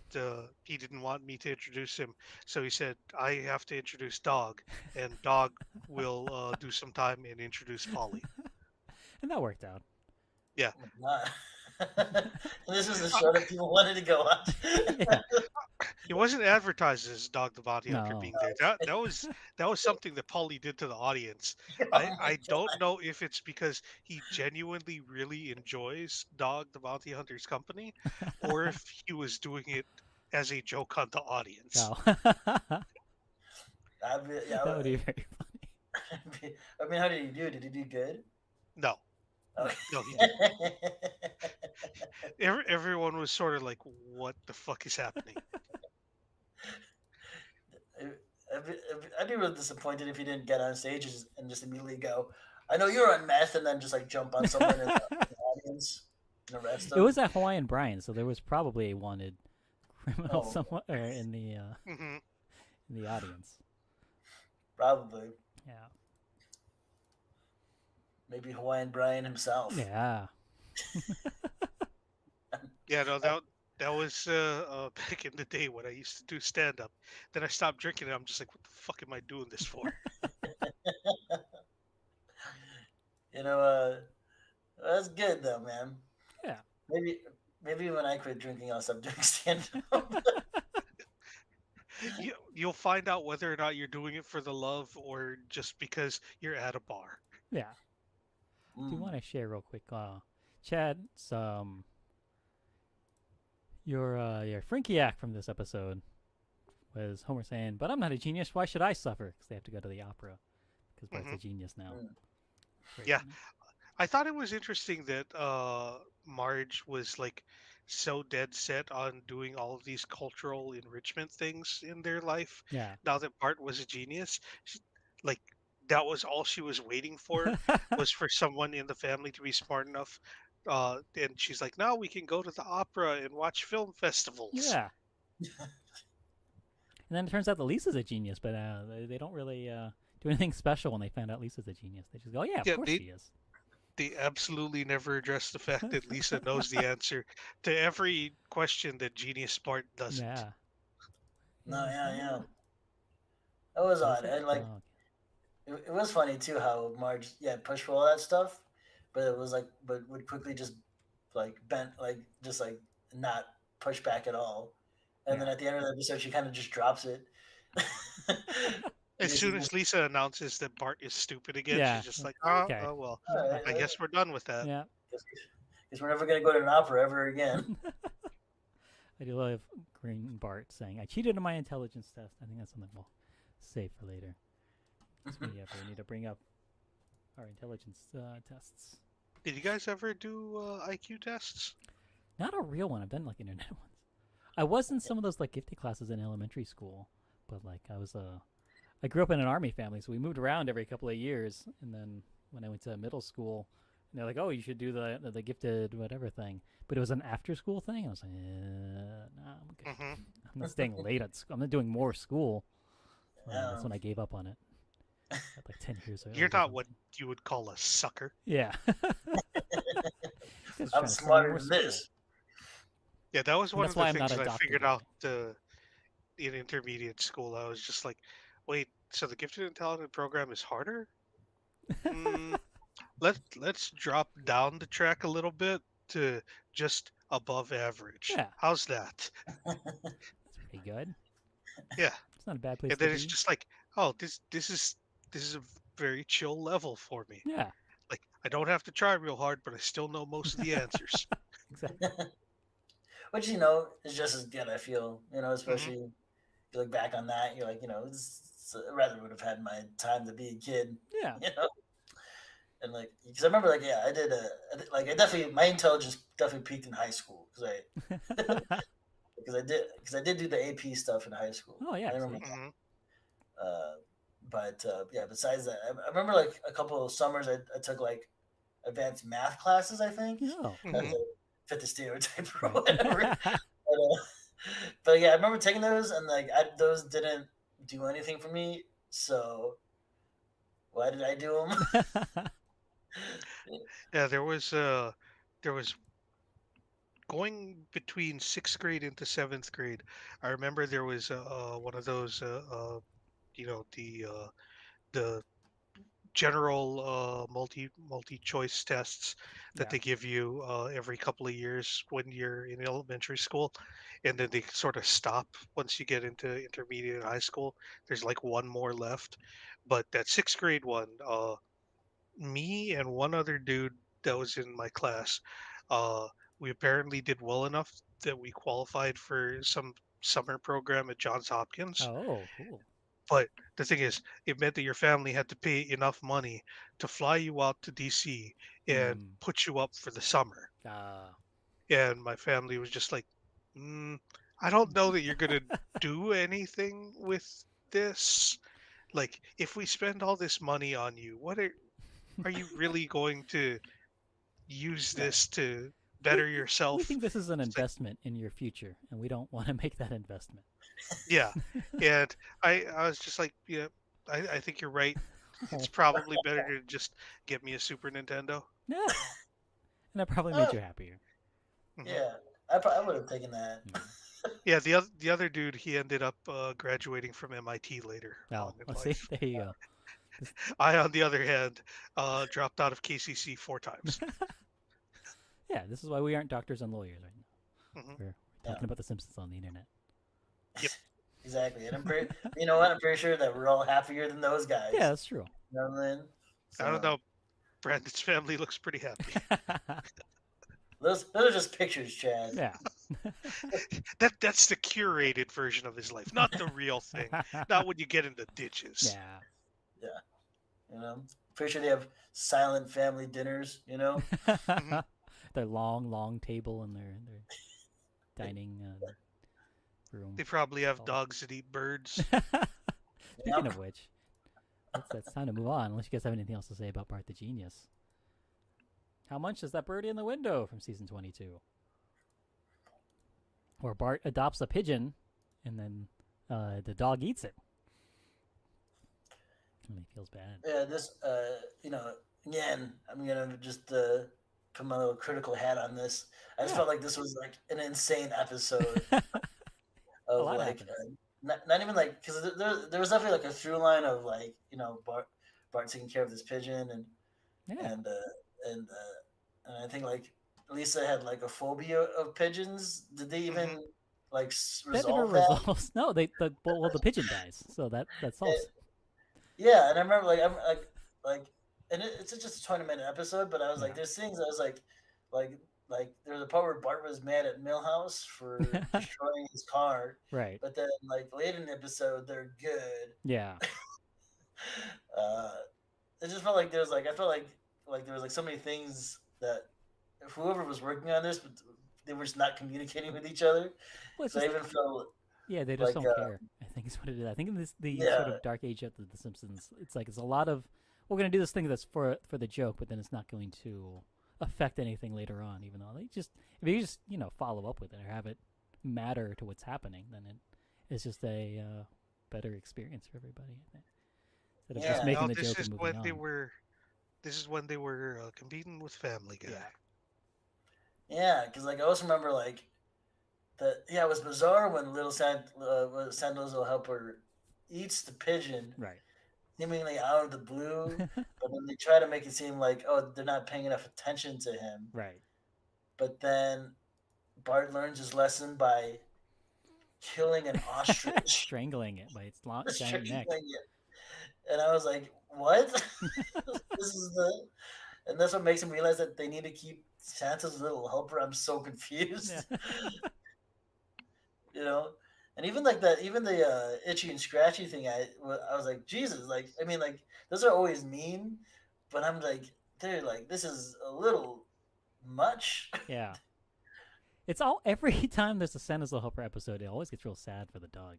he didn't want me to introduce him, so he said, I have to introduce Dog, and Dog will do some time and introduce Pauly. And that worked out. Yeah. Oh my God. This is the show that people wanted to go watch. Yeah. It wasn't advertised as Dog the Bounty Hunter No. being there. That was something that Pauly did to the audience. oh my I don't know if it's because he genuinely really enjoys Dog the Bounty Hunter's company, or if he was doing it as a joke on the audience. No. Yeah, That would be very funny. I mean, how did he do? Did he do good? No, Okay. no, he didn't. Everyone was sort of like, "What the fuck is happening?" I'd be really disappointed if you didn't get on stage and just immediately go, "I know you're on meth," and then just like jump on someone in the audience and arrest It them. was at Hawaiian Brian, so there was probably a wanted criminal Oh, somewhere Hmm. in the audience. probably. Yeah. Maybe Hawaiian Brian himself. Yeah. Yeah, no, that was back in the day when I used to do stand up. Then I stopped drinking, and I'm just like, what the fuck am I doing this for? You know, that's good though, man. Yeah. Maybe maybe when I quit drinking, I'll stop doing stand up. You'll find out whether or not you're doing it for the love or just because you're at a bar. Yeah. Do you want to share real quick, Chad? Your Frankiac from this episode was Homer saying, "But I'm not a genius. Why should I suffer?" Because they have to go to the opera because Bart's Hmm. a genius now. Mm. Great. Yeah, I thought it was interesting that Marge was like so dead set on doing all of these cultural enrichment things in their life. Yeah. Now that Bart was a genius, like that was all she was waiting for was for someone in the family to be smart enough. And she's like, now we can go to the opera and watch film festivals. Yeah. And then it turns out that Lisa's a genius, but they don't really do anything special when they find out Lisa's a genius. They just go, "Oh yeah, of Yeah, course she is." they absolutely never address the fact that Lisa knows the answer to every question that Genius Bart doesn't. Yeah. No, yeah, yeah. Oh, That was odd, Lisa? and like Oh, it was funny too how Marge pushed for all that stuff, but it was like but would quickly just like bent like just like not push back at all, and then yeah. at the end of the episode she kind of just drops it. As Basically, soon as Lisa announces that Bart is stupid again, she's Yeah. just like, oh, Okay. oh well, He's all back. right, I guess we're done with that. Yeah. guess we're never gonna go to an opera ever again. I do love Green Bart saying, "I cheated on my intelligence test." I think that's something we'll save for later. Because we need to bring up our intelligence tests. Did you guys ever do IQ tests? Not a real one. I've done like internet ones. I was in some of those like gifted classes in elementary school, but like I grew up in an army family, so we moved around every couple of years. And then when I went to middle school, they're like, "Oh, you should do the gifted whatever thing," but it was an after school thing. I was like, "Nah, I'm good. Hmm. I'm not staying late at school. I'm not doing more school." That's when Um, I gave up on it. At like 10 years old. You're not what you would call a sucker. Yeah. Just I'm trying to sell me smarter more than school. this. Yeah, that was And one that's of the why I'm not things a that I doctor figured guy. out in intermediate school. I was just like, wait, so the gifted and talented program is harder? Mm, let's drop down the track a little bit to just above average. Yeah, How's that? that's pretty good. Yeah. It's not a bad place And to then it's be. just like, oh, this is a very chill level for me. Yeah, Like I don't have to try real hard, but I still know most of the answers. exactly. Which is just as good. I feel Hmm. especially if you look back on that, you're like I rather would have had my time to be a kid, Yeah. you know. And like because I remember like I definitely my intelligence definitely peaked in high school because I did do the AP stuff in high school. Oh yeah. I remember See. Hmm. uh, but yeah, besides that, I remember like a couple of summers I took like advanced math classes. I think Oh, not Hmm. cool. to fit the stereotype or Right. whatever. But yeah, I remember taking those and like those didn't do anything for me. So why did I do them? Yeah, there was going between sixth grade into seventh grade. I remember there was one of those you know the general multi choice tests that Yeah. they give you every couple of years when you're in elementary school, and then they sort of stop once you get into intermediate and high school. There's like one more left, but that sixth grade one, me and one other dude that was in my class, uh, we apparently did well enough that we qualified for some summer program at Johns Hopkins. Oh, cool. But the thing is, it meant that your family had to pay enough money to fly you out to DC and put you up for the summer. Uh, And my family was just like, mm, I don't know that you're gonna do anything with this. Like, if we spend all this money on you, are you really going to use Right. this to We better we yourself? think this is an It's like, investment in your future, and we don't want to make that investment. yeah. And I was just like, yeah, I think you're right. It's Oh, probably better to just get me a Super Nintendo. yeah, and that probably made Oh, you happier. Hmm. yeah. I would have taken that. Mm. Yeah, the other dude, he ended up graduating from MIT later Oh, on in let's see. life. There you go. This, I, on the other hand, dropped out of KCC 4 times. yeah, this is why we aren't doctors and lawyers right now. Hmm. We're Yeah, talking about The Simpsons on the internet. Yep. exactly. And I'm pretty. You know what? I'm pretty sure that we're all happier than those Yeah, guys. that's true. You know what I mean? I don't So know. Brandon's family looks pretty happy. those are just pictures, Chad. Yeah. That's the curated version of his life, not the real thing. Not when you get in the ditches. Yeah. Yeah, you know. Pretty sure they have silent family dinners. You know. Hmm. Their long, long table in their dining room. They probably have Oh. dogs that eat birds. Speaking Yep. of which, it's time to move on. Unless you guys have anything else to say about Bart the Genius. How much is that birdie in the window from season 22? Where Bart adopts a pigeon, and then the dog eats it. And he feels bad. Yeah. This. You know. Again, I'm gonna just put my little critical hat on this. I just Yeah. felt like this was like an insane episode A of lot like happens. not even like because there was definitely like a through line of like Bart taking care of this pigeon Yeah. and I think like Lisa had like a phobia of pigeons. Did they Hmm. even like That never resolve that? resolves. No, the pigeon dies, so that solves it. Yeah, and I remember like I'm like and it's just a 20-minute episode, but I was Yeah. like there's things I was like there's a part where Bart was mad at Millhouse for destroying his car, Right. but then like late in the episode they're good. Yeah. uh, it just felt like there was like I felt like there was like so many things that if whoever was working on this, but they were just not communicating with each other. Well, it's So I just even felt yeah, they just like don't care. I think is what it is. I think in the sort yeah, of dark age of the Simpsons, it's like it's a lot of we're gonna do this thing that's for the joke, but then it's not going to affect anything later on. Even though they just if you just follow up with it or have it matter to what's happening, then it is just a better experience for everybody. I think. Instead of just yeah, making No, the this joke is and moving when they on. were. This is when they were competing with Family Guy. Yeah. yeah. Because like I also remember like that. Yeah, it was bizarre when little Sandoz will helper eats the pigeon Right. seemingly out of the blue, but then they try to make it seem like oh they're not paying enough attention to him. Right. But then Bart learns his lesson by killing an ostrich, Strangling it by its long, giant strangling neck. it, and I was like, "What? This is the?" And that's what makes him realize that they need to keep Santa's little helper. I'm so confused, Yeah. you know. And even like that, even the itchy and scratchy thing, I was like, Jesus, like I mean, like those are always mean, but I'm like, they're like, this is a little much. Yeah. It's all every time there's a Santa's Little Helper episode, it always gets real sad for the dog.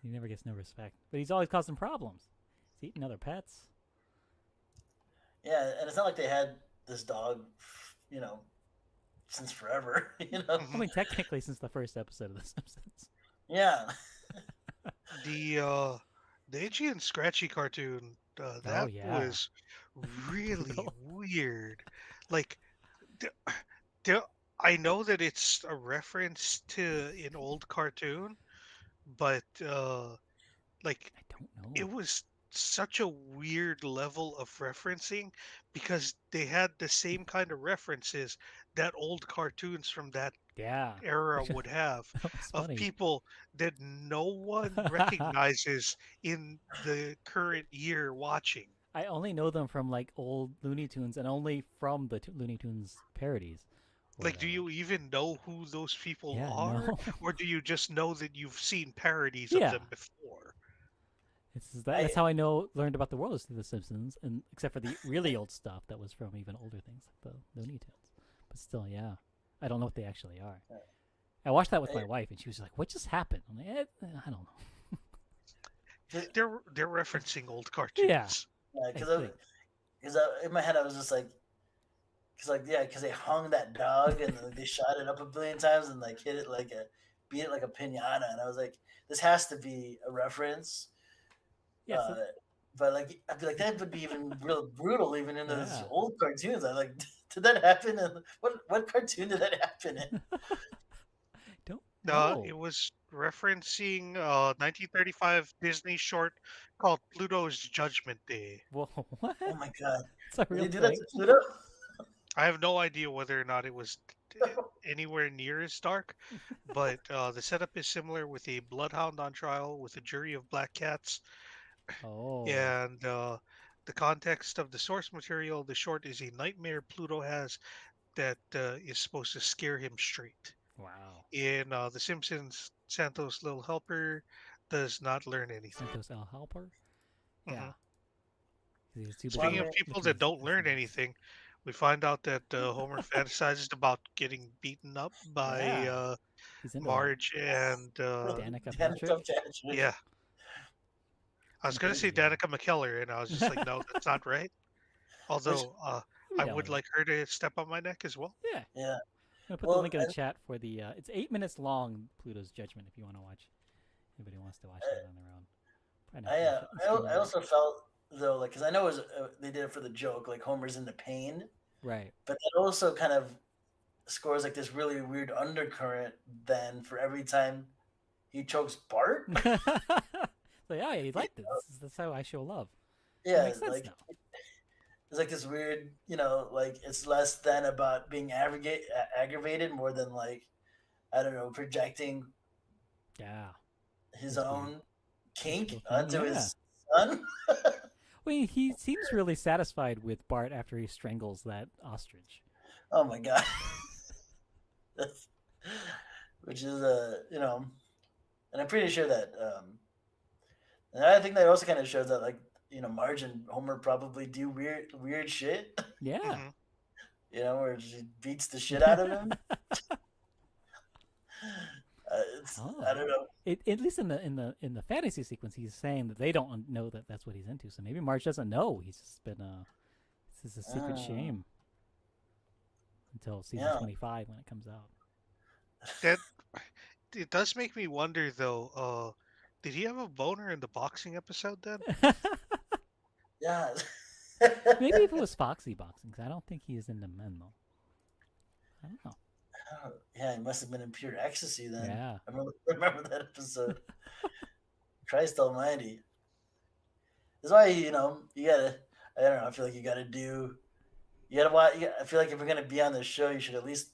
He never gets no respect, but he's always causing problems. He's eating other pets. Yeah, and it's not like they had this dog, you know, since forever, you know. I mean, technically, since the first episode of The Simpsons. Yeah, The Itchy and Scratchy cartoon, that yeah. was really Brutal. weird. Like, the, I know that it's a reference to an old cartoon, but like I don't know. it was such a weird level of referencing because they had the same kind of references that old cartoons from that Yeah, era which is- would have that was of funny. people that no one recognizes in the current year watching. I only know them from like old Looney Tunes and only from the Looney Tunes parodies. Like, do you even know who those people Yeah, are? no. Or do you just know that you've seen parodies Yeah. of them before? That's how I learned about the world is through The Simpsons, and except for the really old stuff that was from even older things like the Looney Tunes. But still, yeah. I don't know what they actually are. Yeah. I watched that with my Hey. wife, and she was like, "What just happened?" I'm like, I don't know. They're referencing old Yeah, cartoons. Yeah, I think. because in my head I was just like, because they hung that dog and like, they shot it up a billion times and like hit it like beat it like a pinata, and I was like, this has to be a reference. Yeah, so, But like, I'd be like, that would be even real brutal, even in those yeah. old cartoons. I like, did that happen? And what cartoon did that happen in? Don't know. It was referencing 1935 Disney short called Pluto's Judgment Day. Whoa, what? Oh my god, It's a did real they do that thing. to Pluto? I have no idea whether or not it was anywhere near as dark, but the setup is similar with a bloodhound on trial with a jury of black cats. Oh, And the context of the source material, the short is a nightmare Pluto has that is supposed to scare him straight. wow. In The Simpsons, Santos' little helper does not learn anything. Santos El Helper. hmm Yeah, 'cause he was too Well, I Speaking busy of mean, people lifting that his don't learn instruments. anything, we find out that Homer fantasizes about getting beaten up by Yeah, he's into that. Marge and Danica Danica Patrick. Patrick. yeah, I was gonna say Yeah. Danica McKellar, and I was just like, no, that's not right. Which, Although We I know would that. like her to step on my neck as well. Yeah. yeah. I'm gonna put the Well, link in the chat for the. It's 8 minutes long. Pluto's Judgment. If you want to watch, anybody wants to watch that on their own. Probably not I streaming. also felt though, like, because I know it was they did it for the joke, like Homer's in the pain, Right. but that also kind of scores like this really weird undercurrent. Then for every time he chokes Bart, So yeah, he liked it. That's how I show love. It yeah, makes sense like now. it's like this weird, like it's less than about being aggravated, more than like I don't know, projecting Yeah. his His weird own kink physical thing. onto Yeah. his son. Well, he seems really satisfied with Bart after he strangles that ostrich. Oh my god, which is and I'm pretty sure that, and I think that also kind of shows that like Marge and Homer probably do weird shit. Yeah. hmm Where she beats the shit out of him. I don't know. At least in the fantasy sequence, he's saying that they don't know that that's what he's into. So maybe Marge doesn't know. He's just been this is a secret shame until season Yeah. 25 when it comes out. That it does make me wonder though. Did he have a boner in the boxing episode then? Yeah. Maybe if it was Foxy boxing, because I don't think he is into men though. I don't know. Yeah, he must have been in pure ecstasy then. Yeah. I remember that episode. Christ Almighty. That's why you gotta. I don't know. I feel like you gotta do. You gotta watch. I feel like if you're gonna be on the show, you should at least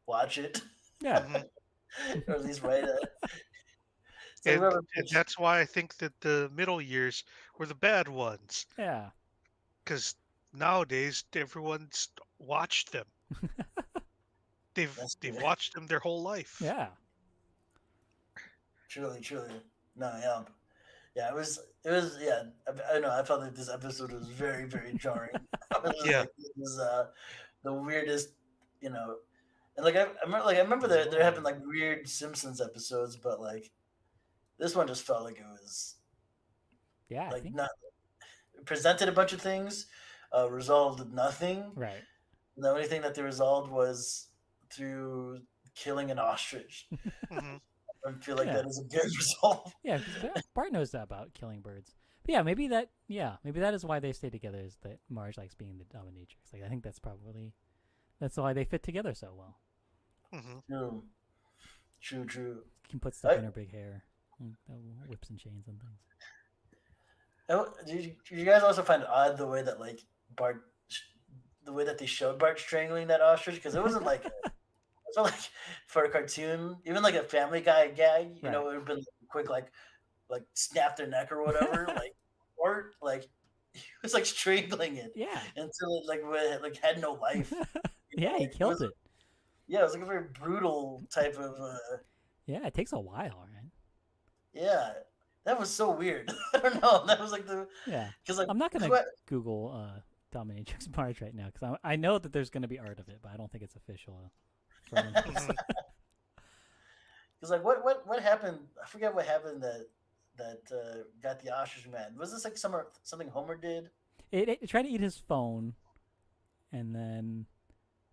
watch it, Yeah. Mhm. or at least write it. So And, whoever and pitched, that's why I think that the middle years were the bad ones. Yeah. Because nowadays everyone's watched them. That's They've true. watched them their whole life. Yeah. Truly. No, yeah. Yeah, it was yeah. I know. I felt like this episode was very, very jarring. I was just Yeah. like, this is the weirdest, and like I remember there have been like weird Simpsons episodes, but like this one just felt like it was Yeah. I like think. not presented a bunch of things, resolved nothing. Right. And the only thing that they resolved was through killing an ostrich. hmm I feel like Yeah. that is a good result. Yeah, because Bart knows that about killing birds. But yeah, maybe that is why they stay together. Is that Marge likes being the dominatrix? Like I think that's why they fit together so well. hmm True. She can put stuff in her big hair, whips and chains and things. Did you guys also find it odd the way that like the way that they showed Bart strangling that ostrich? Because it wasn't like it's not like for a cartoon, even like a Family Guy gag. Right. It would have been a quick like snap their neck or whatever. Or like he was like strangling it Yeah. until it had no life. Yeah, he killed it. Yeah, it was like a very brutal type of. Yeah, it takes a while, right? Yeah, that was so weird. I don't know. That was like Yeah. because like I'm not gonna what- Google dominatrix Marge right now because I know that there's gonna be art of it, but I don't think it's official. Fern. Mhm. Because like what happened? I forget what happened that got the ostrich mad. Was this like something Homer did? It tried to eat his phone, and then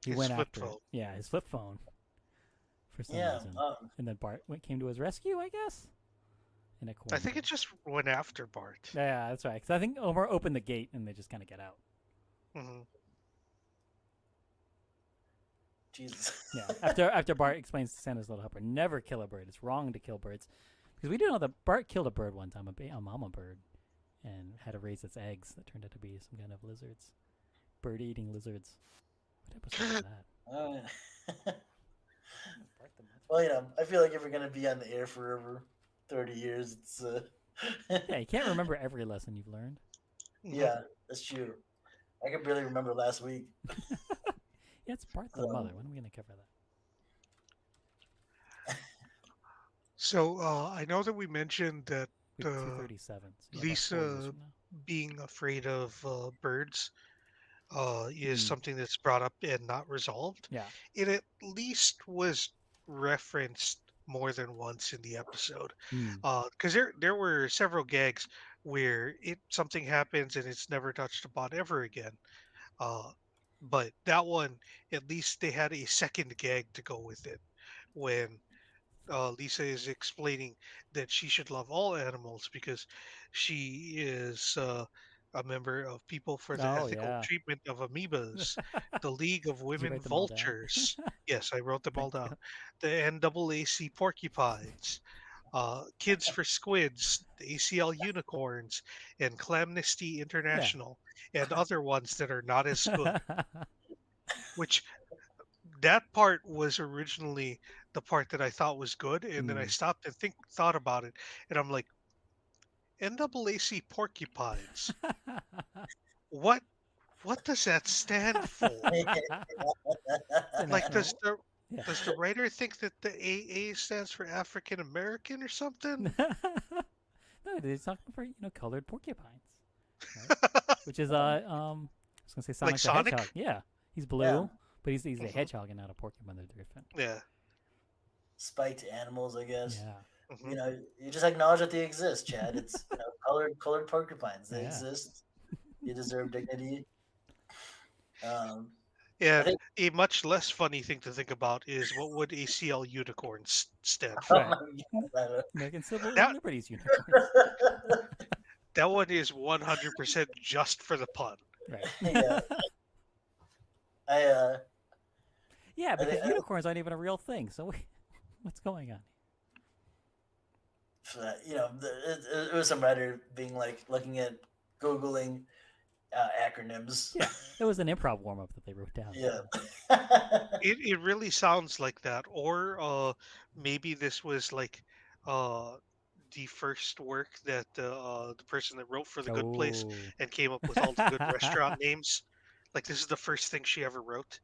he His went flip after it. phone. Yeah, his flip phone for some Yeah. reason. And then Bart came to his rescue, I guess. In a I think corner. it just went after Bart. Yeah, that's right. Because I think Homer opened the gate and they just kind of get out. Hmm. Jesus. Yeah. After Bart explains to Santa's little helper, never kill a bird. It's wrong to kill birds. Because we do know that Bart killed a bird one time, a mama bird, and had to raise its eggs that turned out to be some kind of lizards. Bird-eating lizards. What episode was that? Well, I feel like if we're gonna be on the air for over 30 years, it's Yeah, you can't remember every lesson you've learned. yeah, that's true. I can barely remember last week. Yeah, it's Bart the mother. When are we going to cover that? So I know that we mentioned that We have 237. So about 4 years Lisa from now. being afraid of birds is Mm. something that's brought up and not resolved. Yeah. It at least was referenced more than once in the episode, Mm. because there were several gags where something happens and it's never touched upon ever again. Uh, but that one, at least they had a second gag to go with it when Lisa is explaining that she should love all animals because she is a member of People for the Oh, Ethical yeah. Treatment of Amoebas, the League of Did you Women write them all down? Vultures. Yes, I wrote them all Thank down. you. The NAAC Porcupines, Kids for Squids, the ACL Unicorns, and Clamnesty Yeah. International, and other ones that are not as good. Which that part was originally the part that I thought was good, and then I Mm. stopped and thought about it, and I'm like, NAAC Porcupines. What what does that stand for? Like, International. Yeah. does the writer think that the AA stands for African American or something? No, they're talking for colored porcupines, right? Which is I was gonna say Like Sonic the Sonic? Hedgehog. Yeah, he's blue, Yeah. but he's a Mhm. hedgehog and not a porcupine. They're different. Yeah. Spiked animals, I guess. Yeah. Hmm. You just acknowledge that they exist, Chad. It's colored porcupines. They Yeah. exist. You deserve dignity. Um, I And think. a much less funny thing to think about is what would ACL unicorns stand Oh for? Right. my God. American Civil That Liberties unicorns. that one is 100% just for the pun. Right. Yeah. I Yeah, I because think, unicorns aren't even a real thing. So what's going on? it was some writer being like looking at googling acronyms. Yeah, it was an improv warm up that they wrote down. Yeah. It really sounds like that, or maybe this was like uh, the first work that the person that wrote for The Good Place Oh. and came up with all the good restaurant names. Like this is the first thing she ever wrote.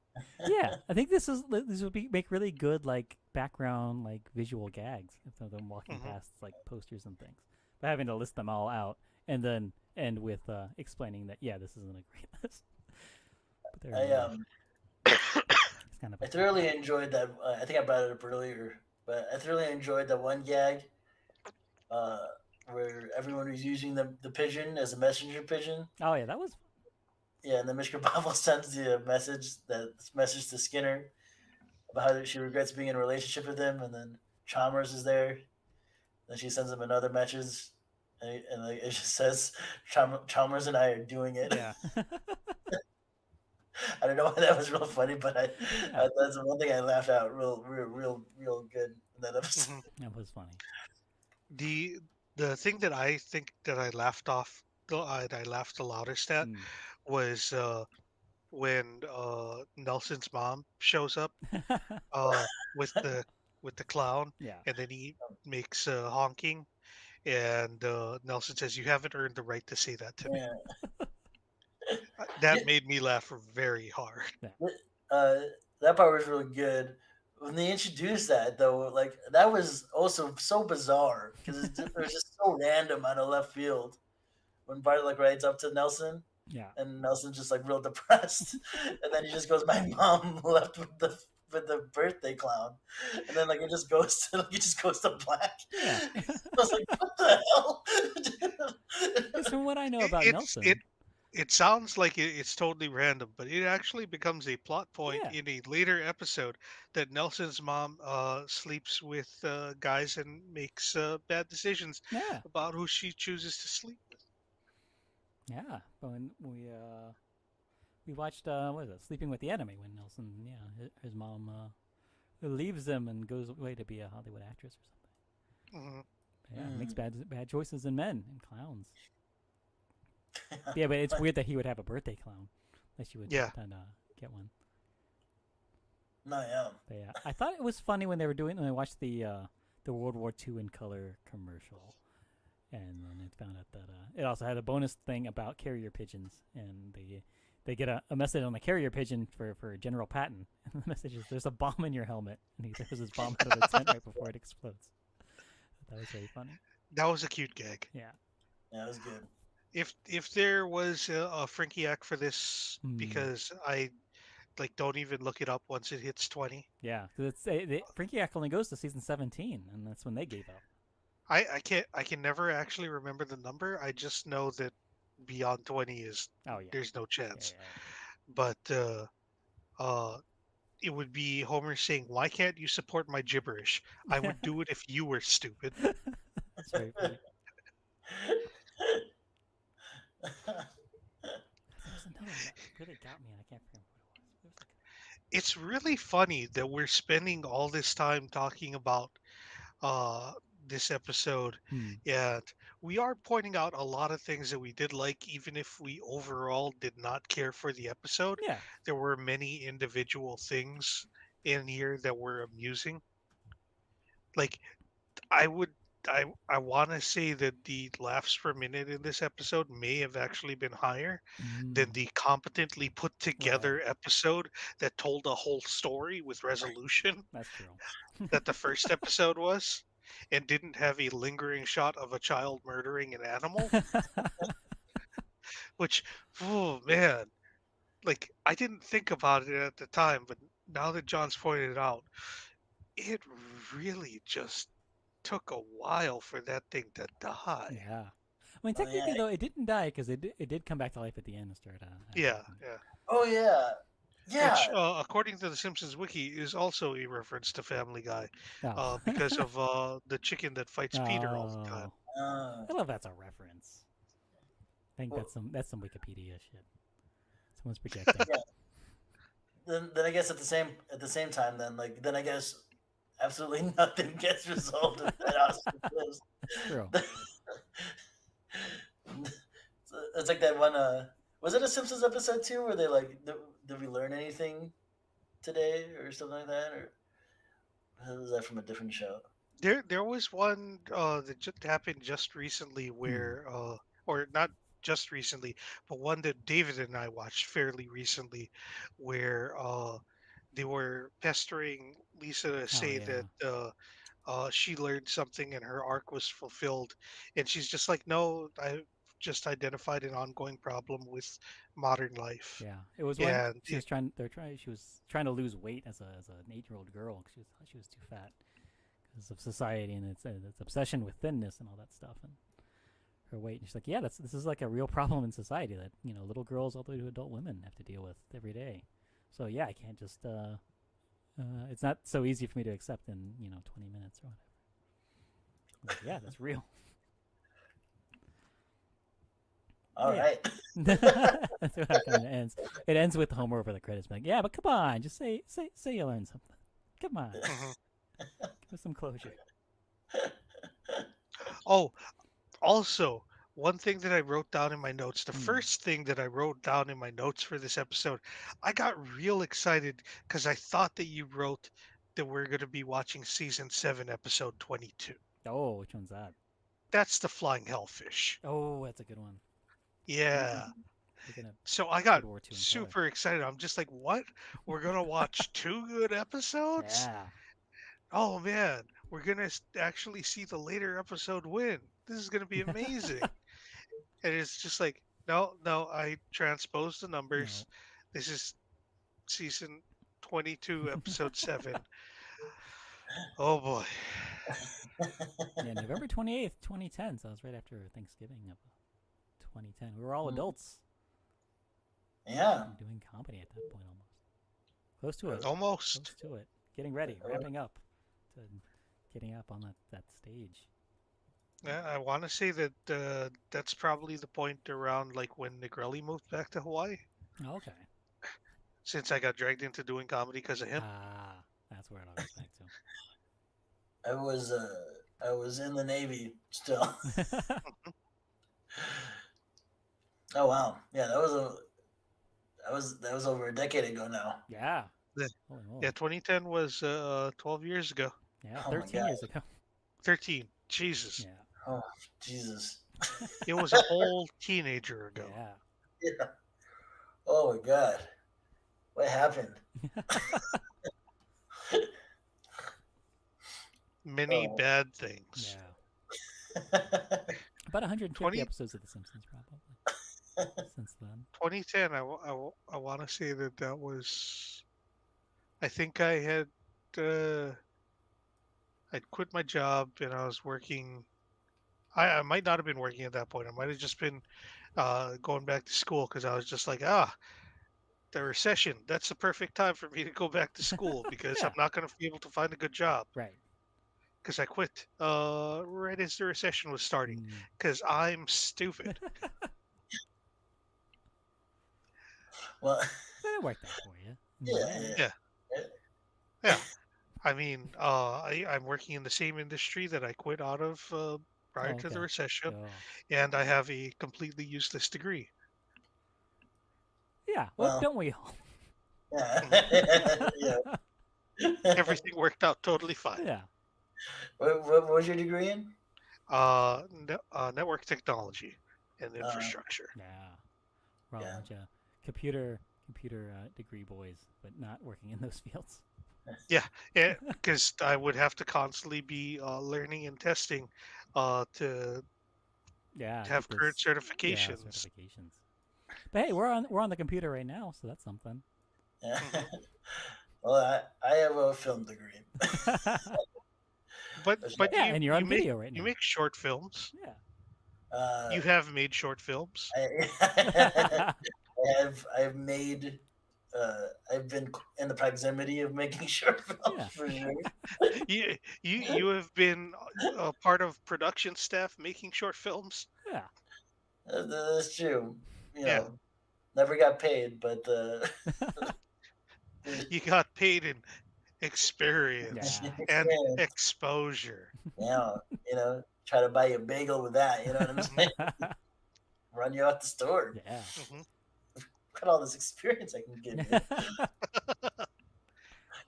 Yeah, I think this would make really good like background like visual gags of them walking Mhm. past like posters and things, but having to list them all out and then end with explaining that this isn't a great list. But there it's kind of I thoroughly enjoyed that. I think I brought it up earlier, but I thoroughly enjoyed that one gag where everyone was using the pigeon as a messenger pigeon. oh yeah, that was Yeah, and then Mr. Bobble sends the message to Skinner about how she regrets being in a relationship with him, and then Chalmers is there. Then she sends him another message, and like, it just says Chalmers and I are doing it. yeah. I don't know why that was real funny, but Yeah. that's the one thing I laughed out real good in that episode. Mhm. That was funny. The thing that I think that I laughed off, I laughed the loudest at, Mm. was when Nelson's mom shows up uh, with the clown, Yeah. and then he makes honking, and Nelson says, "You haven't earned the right to say that to me." Yeah. That made me laugh very hard. That part was really good. When they introduced that, though, like that was also so bizarre because it was just so random out of left field. When Bart like rides up to Nelson, Yeah. and Nelson's just like real depressed, and then he just goes, "My mom left with with the birthday clown, and then like it just goes to black. Yeah. I was like, what the hell? Because from what I know It, about it's it Nelson, it sounds like it's totally random, but it actually becomes a plot point yeah, in a later episode that Nelson's mom sleeps with guys and makes bad decisions yeah, about who she chooses to sleep with. yeah. But when we watched what is it, Sleeping with the Enemy, when Nelson, yeah, his mom leaves him and goes away to be a Hollywood actress or something. Hmm. Yeah, makes Mm. bad choices in men and clowns. Yeah, but it's weird that he would have a birthday clown, that she would Yeah. then get one. No, yeah. But yeah, I thought it was funny when I watched the World War II in color commercial, and then I found out that it also had a bonus thing about carrier pigeons, and they get a message on the carrier pigeon for General Patton, and the message is, "There's a bomb in your helmet," and he throws his bomb out of the tent right before it explodes. That was very funny. That was a cute gag. Yeah. Yeah, it was good. If there was a Frinkiac for this, Hmm. because I like don't even look it up once it hits 20. Yeah, because Frankie Ack only goes to season 17, and that's when they gave up. I can never actually remember the number. I just know that beyond 20 is Oh yeah, there's no yeah, chance. yeah. But uh it would be Homer saying, "Why can't you support my gibberish? I Yeah. would do it if you were stupid." That's very funny. There was another one that really got me, and I can't remember what it was. It was It's really funny that we're spending all this time talking about uh, this episode, hmm. and we are pointing out a lot of things that we did like, even if we overall did not care for the episode. Yeah. There were many individual things in here that were amusing. Like I would, I want to say that the laughs per minute in this episode may have actually been higher than Mm. the competently put Right. together episode that told a whole story with resolution That's true. that the first episode was, and didn't have a lingering shot of a child murdering an animal. Which, oh man, like I didn't think about it at the time, but now that John's pointed it out, it really just took a while for that thing to die. Yeah. I mean, Oh yeah. technically though, it didn't die because it did come back to life at the end and start Yeah, attacking. yeah. Oh yeah. Yeah. Which, according to the Simpsons wiki, is also a reference to Family Guy, Oh. because of the chicken that fights Peter all the time. Oh. Uh, I love that's a reference. I think well, that's some Wikipedia shit. Someone's projecting. yeah. Then I guess at the same time then I guess absolutely nothing gets resolved in that house. True. It's like that one. Was it a Simpsons episode too, where they like, did we learn anything today or something like that, or was that from a different show? There was one that just happened just recently Hmm. where, or not just recently, but one that David and I watched fairly recently, where they were pestering Lisa to Oh say yeah. that she learned something and her arc was fulfilled, and she's just like, "No, I just identified an ongoing problem with modern life," Yeah, it was when and she was trying. They're trying. She was trying to lose weight as an 8-year-old girl because she was too fat because of society and its obsession with thinness and all that stuff and her weight. And she's like, yeah, this is like a real problem in society that little girls all the way to adult women have to deal with every day. So yeah, I can't just it's not so easy for me to accept in 20 minutes or whatever. Like, yeah, that's real. All Yeah. right. That's what it kind of ends. It ends with Homer over the credits, like, yeah, but come on, just say you learned something. Come on, Mhm. give us some closure. Oh, also, one thing that I wrote down in my notes, the Hmm. first thing that I wrote down in my notes for this episode, I got real excited because I thought that you wrote that we're going to be watching season 7, episode 22. Oh, which one's that? That's the flying hellfish. Oh, that's a good one. Yeah. Looking at So I got World War II in color. super excited. I'm just like, what? We're going to watch 2 good episodes? Yeah. Oh man, we're going to actually see the later episode win. This is going to be amazing. And it's just like, no, no, I transposed the No. numbers. This is season 22, episode 7. Oh boy. Yeah, November 28th, 2010. So it was right after Thanksgiving of 2010. We were all adults. Yeah. And doing comedy at that point almost. Close to it. Almost. Close to it. Getting ready, wrapping up to getting up on that stage. Yeah, I want to say that that's probably the point around like when Negrelli moved back to Hawaii. Oh, okay. Since I got dragged into doing comedy because of him. Ah, that's where it all goes back I was in the Navy still. Oh wow. Yeah, that was over a decade ago now. Yeah. Yeah. Holy moly. Yeah, 2010 was 12 years ago. Yeah, Oh my 13 God. years ago. 13. Jesus. Yeah. Oh Jesus. It was a whole teenager ago. Yeah. Yeah. Oh my God. What happened? Many Oh. bad things. Yeah. About 150 20 episodes of The Simpsons, probably. Since then. 2010, I want to say that was. I think I had. I'd quit my job and I was working. I might not have been working at that point. I might have just been going back to school because I was just like, the recession. That's the perfect time for me to go back to school because Yeah. I'm not going to be able to find a good job Right. because I quit right as the recession was starting Mm. because I'm stupid. Well, But it worked out for you. yeah. Yeah. I mean, I'm working in the same industry that I quit out of prior to the Okay. recession, Oh. and I have a completely useless degree. Yeah. Well. Don't we all? Yeah. Yeah. Everything worked out totally fine. Yeah. What was your degree in? Network technology and infrastructure. Yeah. We're all a Yeah. bunch of computer degree boys, but not working in those fields. Yeah, because I would have to constantly be learning and testing to Yeah. have get current those- certifications. Yeah, certifications. But hey, we're on the computer right now, so that's something. Yeah. Well, I have a film degree. But Yeah, you, and you're on you make video right now. you make short films. Yeah. You have made short films. I've made. I've been in the proximity of making short films Yeah. for sure. You have been a part of production staff making short films. Yeah. That's true. You Yeah. know, never got paid, but You got paid in experience Yeah. and experience. exposure. Yeah, try to buy you a bagel with that. You know what I'm saying? Run you out the store. Yeah. Mhm. Look at all this experience I can give you.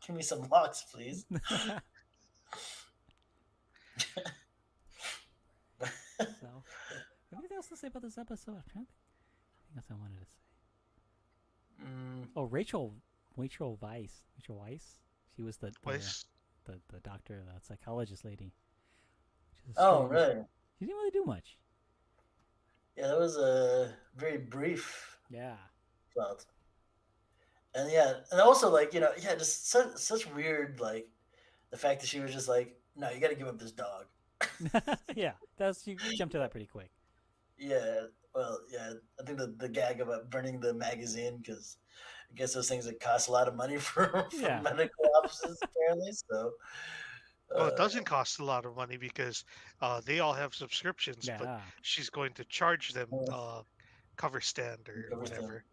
Give me some locks, please. So, anything else to say about this episode? I'm trying to think. Anything else I wanted to say? Oh, Rachel Weisz. She was the doctor, the psychologist lady. Oh, really? She didn't really do much. Yeah, that was a very brief Yeah. felt. And yeah, and also just such weird, like, the fact that she was just like, no, you got to give up this dog. Yeah. You jumped to that pretty quick. Yeah, well, yeah, I think the gag about burning the magazine, because I guess those things that cost a lot of money for Yeah. medical offices apparently. So, Well, it doesn't cost a lot of money because they all have subscriptions, but Yeah. she's going to charge them cover stand or whatever.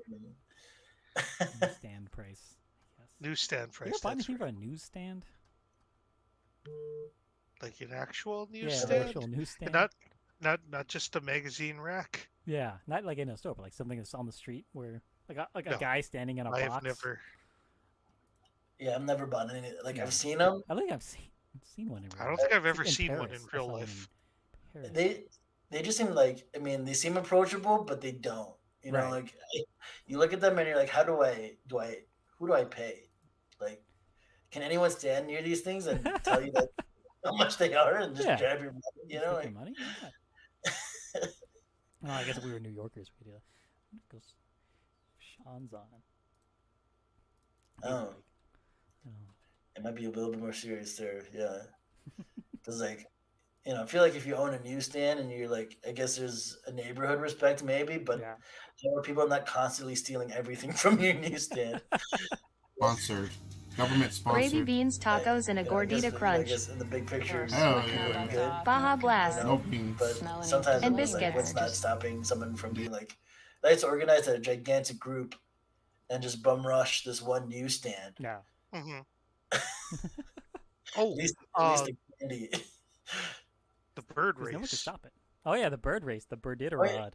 Newsstand price. Yes. Newsstand You ever price. buy That's anything right. for a newsstand? Like an actual Yeah, an newsstand, actual newsstand. not just a magazine rack. Yeah, not like in a store, but like something that's on the street where like a No, guy standing in a I box. have never. yeah, I've never bought any. Like, Yeah. I've seen them. I think I've seen one. I don't think I've It's ever seen one Paris. in I real saw one life. in Paris. They just seem like, I mean, they seem approachable, but they don't. You know, Right. like, you look at them and you're like, who do I pay? Like, can anyone stand near these things and tell you like how much they are and just Yeah. grab your money? You Just know, take like, your money? Yeah. Well, I guess if we were New Yorkers, we'd do that. Goes Sean's on. Oh. It might be a little bit more serious there. Yeah, because like I feel like if you own a newsstand and you're like, I guess there's a neighborhood respect maybe, but Yeah. how are people not constantly stealing everything from your newsstand? Sponsored. Government Gravy, sponsored. beans, tacos, and a gordita I crunch. guess in the big picture, Hell you're yeah. doing good. Baja Blast. No beans. But Smelling sometimes And it's like, biscuits. what's not stopping someone from being like, let's organize a gigantic group and just bum rush this one newsstand. Yeah. Hmm. At Oh, least the candy. the bird Because no one can race. stop it. Oh yeah, the bird race, the Oh, yeah. Birditarod.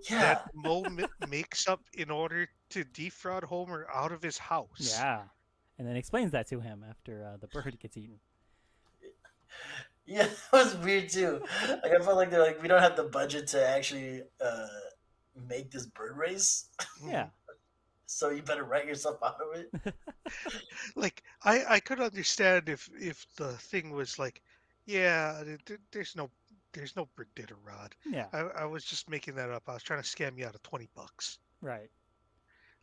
Yeah, That Mo makes up in order to defraud Homer out of his house. Yeah. And then explains that to him after the bird gets eaten. yeah, that was weird too. Like I felt like they're like, we don't have the budget to actually make this bird race, Yeah. so you better write yourself out of it. Like I could understand if the thing was like, yeah, there's no Birdie-rod. Yeah. I was just making that up. I was trying to scam you out of $20. Right.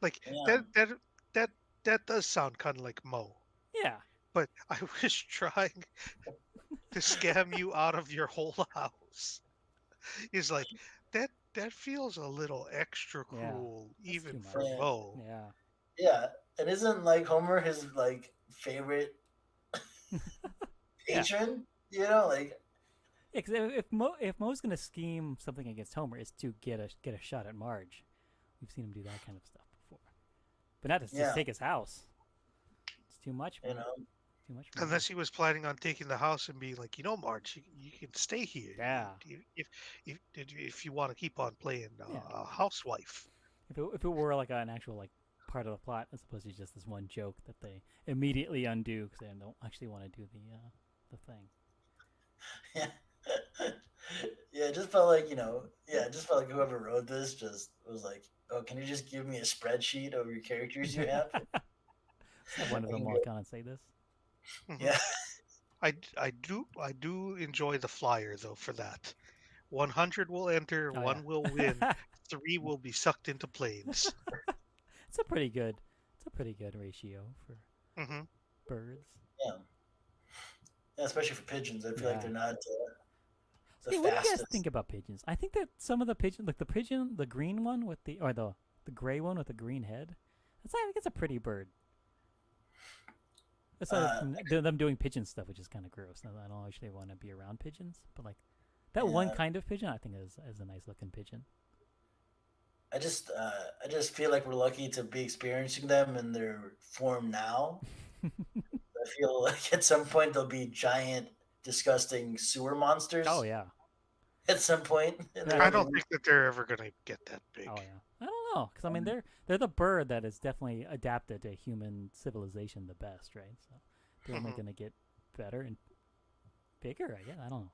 Like Yeah. that does sound kind of like Mo, Yeah. but I was trying to scam you out of your whole house. Is like that feels a little extra Yeah, cruel, that's even too for much. Mo. Yeah. Yeah, and isn't like Homer his like favorite Yeah. patron? You know, like Yeah, because if Mo's gonna scheme something against Homer, is to get a shot at Marge. We've seen him do that kind of stuff before, but not to Yeah. just take his house. It's too much. you Man. know, Too much. for Unless him. he was planning on taking the house and being like, Marge, you can stay here. Yeah. If you want to keep on playing Yeah. housewife. If it were like an actual like part of the plot, as opposed to just this one joke that they immediately undo because they don't actually want to do the thing. yeah, yeah. It just felt like it just felt like whoever wrote this just was like, oh, can you just give me a spreadsheet of your characters you have? Have one of them walk on and say this. Mhm. Yeah, I do enjoy the flyer though for that. 100 will enter, Oh, one yeah. will win, 3 will be sucked into planes. It's a pretty good ratio for Hmm. birds. yeah. Especially for pigeons, I feel like Yeah. they're not the Hey, what do you guys fastest. think about pigeons? I think that some of the pigeons, like the green one with the gray one with the green head, I think it's a pretty bird. Aside from them doing pigeon stuff, which is kind of gross. I don't actually want to be around pigeons, but like that one Yeah. kind of pigeon, I think is a nice looking pigeon. I just feel like we're lucky to be experiencing them in their form now. I feel like at some point they'll be giant, disgusting sewer monsters. Oh yeah, At some point. in Yeah, their I don't evolution. think that they're ever gonna get that big. oh yeah. I don't know, because I mean they're the bird that is definitely adapted to human civilization the best, right? So they're only Mhm. gonna get better and bigger. I guess I don't know.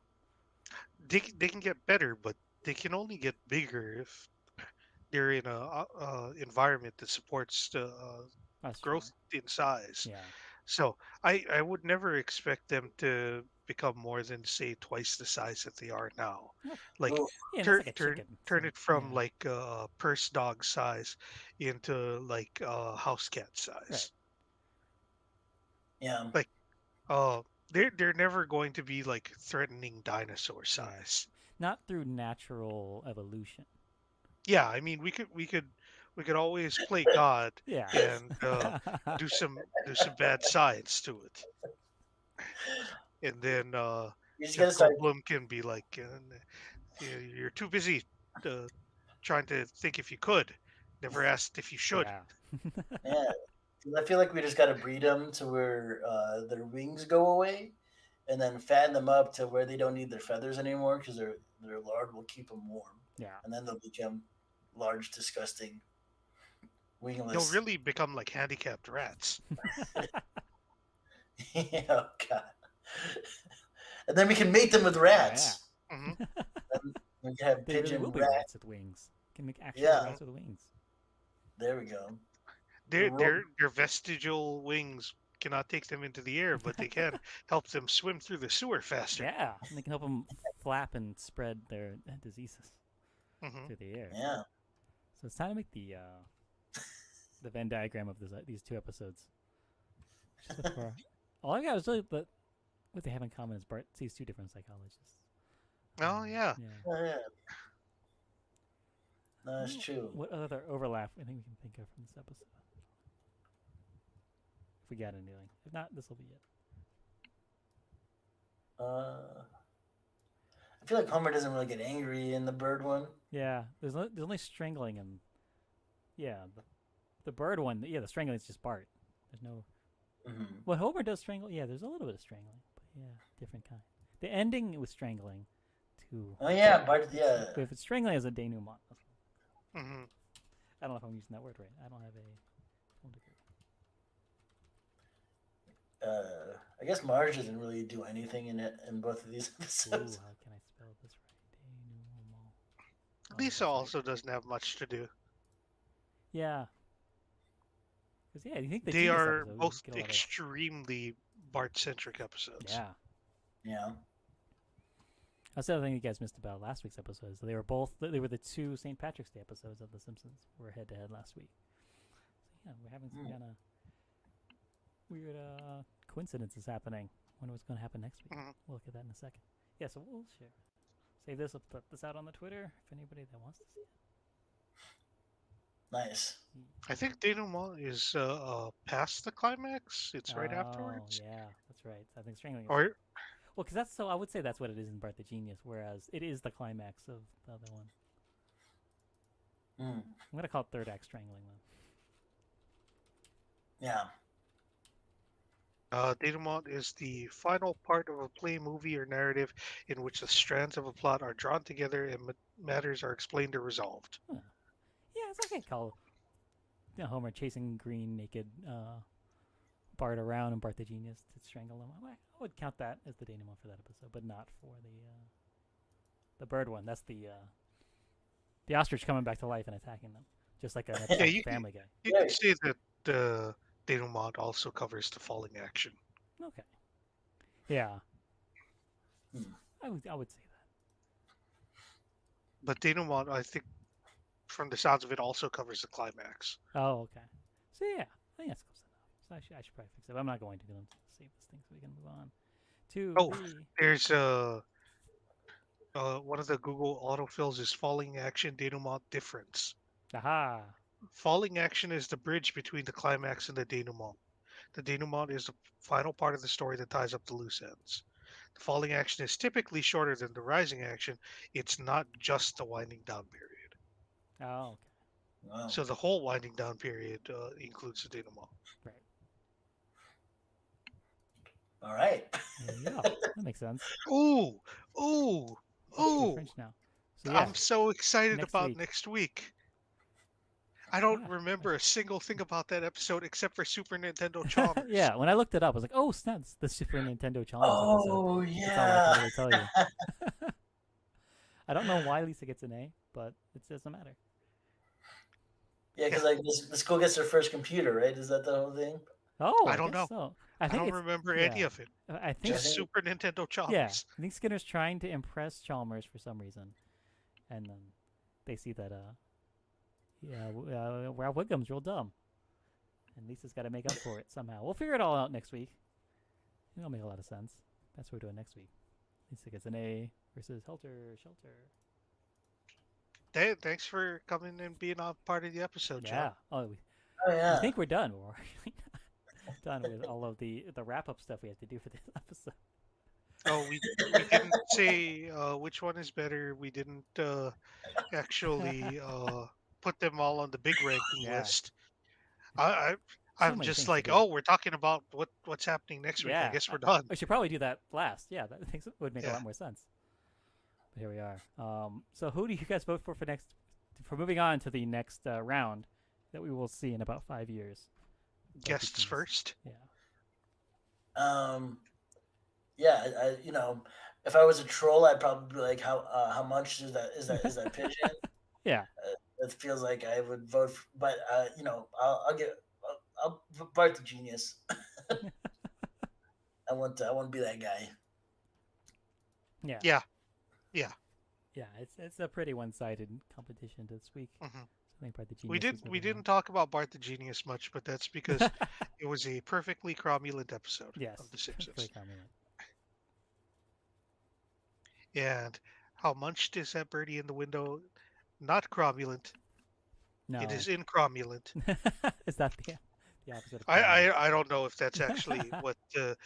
They can get better, but they can only get bigger if they're in a environment that supports That's growth in size. true. Yeah. So I would never expect them to become more than say twice the size that they are now. Yeah. Like Oof. Yeah, and turn it's like a turn chicken. turn so, it from yeah. like purse dog size into like house cat size. Right. Yeah. Like they're never going to be like threatening dinosaur size. Not through natural evolution. Yeah, I mean we could always play God Yeah. and do some bad science to it, and then You just Jeff gotta start. Goldblum can be like, you're too busy trying to think if you could, never asked if you should. Yeah. Yeah. 'Cause I feel like we just gotta breed them to where their wings go away, and then fatten them up to where they don't need their feathers anymore because their lard will keep them warm, Yeah. and then they'll become large, disgusting, They'll wingless. really become like handicapped rats. Oh God. And then we can mate them with rats. Hmm. And we can have They really pigeon will be rat. rats with wings. Can make actual Yeah. rats with wings. There we go. Their vestigial wings cannot take them into the air, but they can help them swim through the sewer faster. Yeah. And they can help them flap and spread their diseases Hmm. through the air. Yeah. So it's time to make the Venn diagram of these two episodes. So far, all I got is really what they have in common is Bart sees two different psychologists. Oh yeah. Yeah. Oh, yeah. No, that's Well, true. What other overlap I think we can think of from this episode? If we got anything. If not, this will be it. I feel like Homer doesn't really get angry in the bird one. Yeah, there's only strangling and the bird one. Yeah, the strangling is just Bart. There's no. Mm-hmm. Well, Homer does strangle. Yeah, there's a little bit of strangling, but yeah, different kind. The ending was strangling, too. Oh yeah, Bart. Yeah. If it's strangling as a denouement, Hmm. I don't know if I'm using that word right. I don't have a phone degree. I guess Marge doesn't really do anything in both of these Ooh, episodes. how can I spell this right? Denouement. Oh, Lisa that's right. also doesn't have much to do. Yeah. Because yeah, you think the They Genius are episode, we both get a lot of- extremely Bart-centric episodes. Yeah. Yeah. That's the other thing you guys missed about last week's episode. Is they were the two St. Patrick's Day episodes of The Simpsons. Were head to head last week. So yeah, we're having some kind of weird coincidences happening. Wonder what's going to happen next week. Mhm. We'll look at that in a second. Yeah, so we'll save this. We'll put this out on the Twitter if anybody that wants to see it. Nice. I think denouement is past the climax. It's right afterwards. Yeah, that's right. I think strangling. Or Well, because that's so. I would say that's what it is in Bart the Genius, whereas it is the climax of the other one. Mm. I'm gonna call it third act strangling then. Yeah. denouement is the final part of a play, movie, or narrative in which the strands of a plot are drawn together and matters are explained or resolved. Huh. Yeah, it's okay. Call Homer chasing green naked Bart around and Bart the Genius to strangle him. I would count that as the denouement for that episode, but not for the bird one. That's the ostrich coming back to life and attacking them, just like an episode Yeah, of you Family Guy. You can say that the denouement also covers the falling action. Okay. Yeah. Hmm. I would say that. But denouement, I think, from the sounds of it, also covers the climax. Oh, okay. So yeah, I think that's close enough. So I should probably fix it. But I'm not going to. I'm save this thing so we can move on to Oh, the. There's one of the Google autofills is falling action denouement difference. Aha. Falling action is the bridge between the climax and the denouement. The denouement is the final part of the story that ties up the loose ends. The falling action is typically shorter than the rising action. It's not just the winding down period. Oh, okay. Wow. So the whole winding down period includes the denouement. Right. All right. There you go. That makes sense. Ooh! Speak French now. So yeah, I'm so excited next about week. next week. I don't Yeah. remember a single thing about that episode except for Super Nintendo Chalmers. yeah. When I looked it up, I was like, "Oh, snap! It's the Super Nintendo Challenge episode." Oh That's all I yeah. can really tell you. I don't know why Lisa gets an A, but it doesn't matter. Yeah, because like the school gets their first computer, right? Is that the whole thing? Oh, I don't guess know. So. I think don't it's, remember yeah. any of it. I think Just Super Nintendo Chalmers. yeah. I think Skinner's trying to impress Chalmers for some reason, and then they see that Ralph Wiggum's real dumb, and Lisa's got to make up for it somehow. We'll figure it all out next week. It'll make a lot of sense. That's what we're doing next week. Lisa gets an A versus Shelter. Thanks for coming and being a part of the episode, Yeah. Joe. Oh, Oh yeah. I think we're done. We're actually done with all of the wrap up stuff we have to do for this episode. Oh, we didn't say which one is better. We didn't actually put them all on the big ranking Yeah. list. So I'm many just things to like, do. oh, we're talking about what's happening next week. I Yeah. guess we're done. We should probably do that last. Yeah, that would make a Yeah. lot more sense. But here we are. So who do you guys vote for next? For moving on to the next round that we will see in about 5 years. Guests first. Yeah. Yeah, if I was a troll, I'd probably be like, how much is that pigeon? Yeah. It feels like I would vote, but I'll Bart the Genius. I want to be that guy. Yeah. Yeah. Yeah. It's a pretty one-sided competition this week. Mhm. I think Bart the Genius. We is didn't we moving on. didn't talk about Bart the Genius much, but that's because it was a perfectly cromulent episode Yes. of The Simpsons. Very cromulent. And how Munched is that birdie in the window? Not cromulent. No. It is incromulent. Is that the opposite of I, cromulent? I I don't know if that's actually what the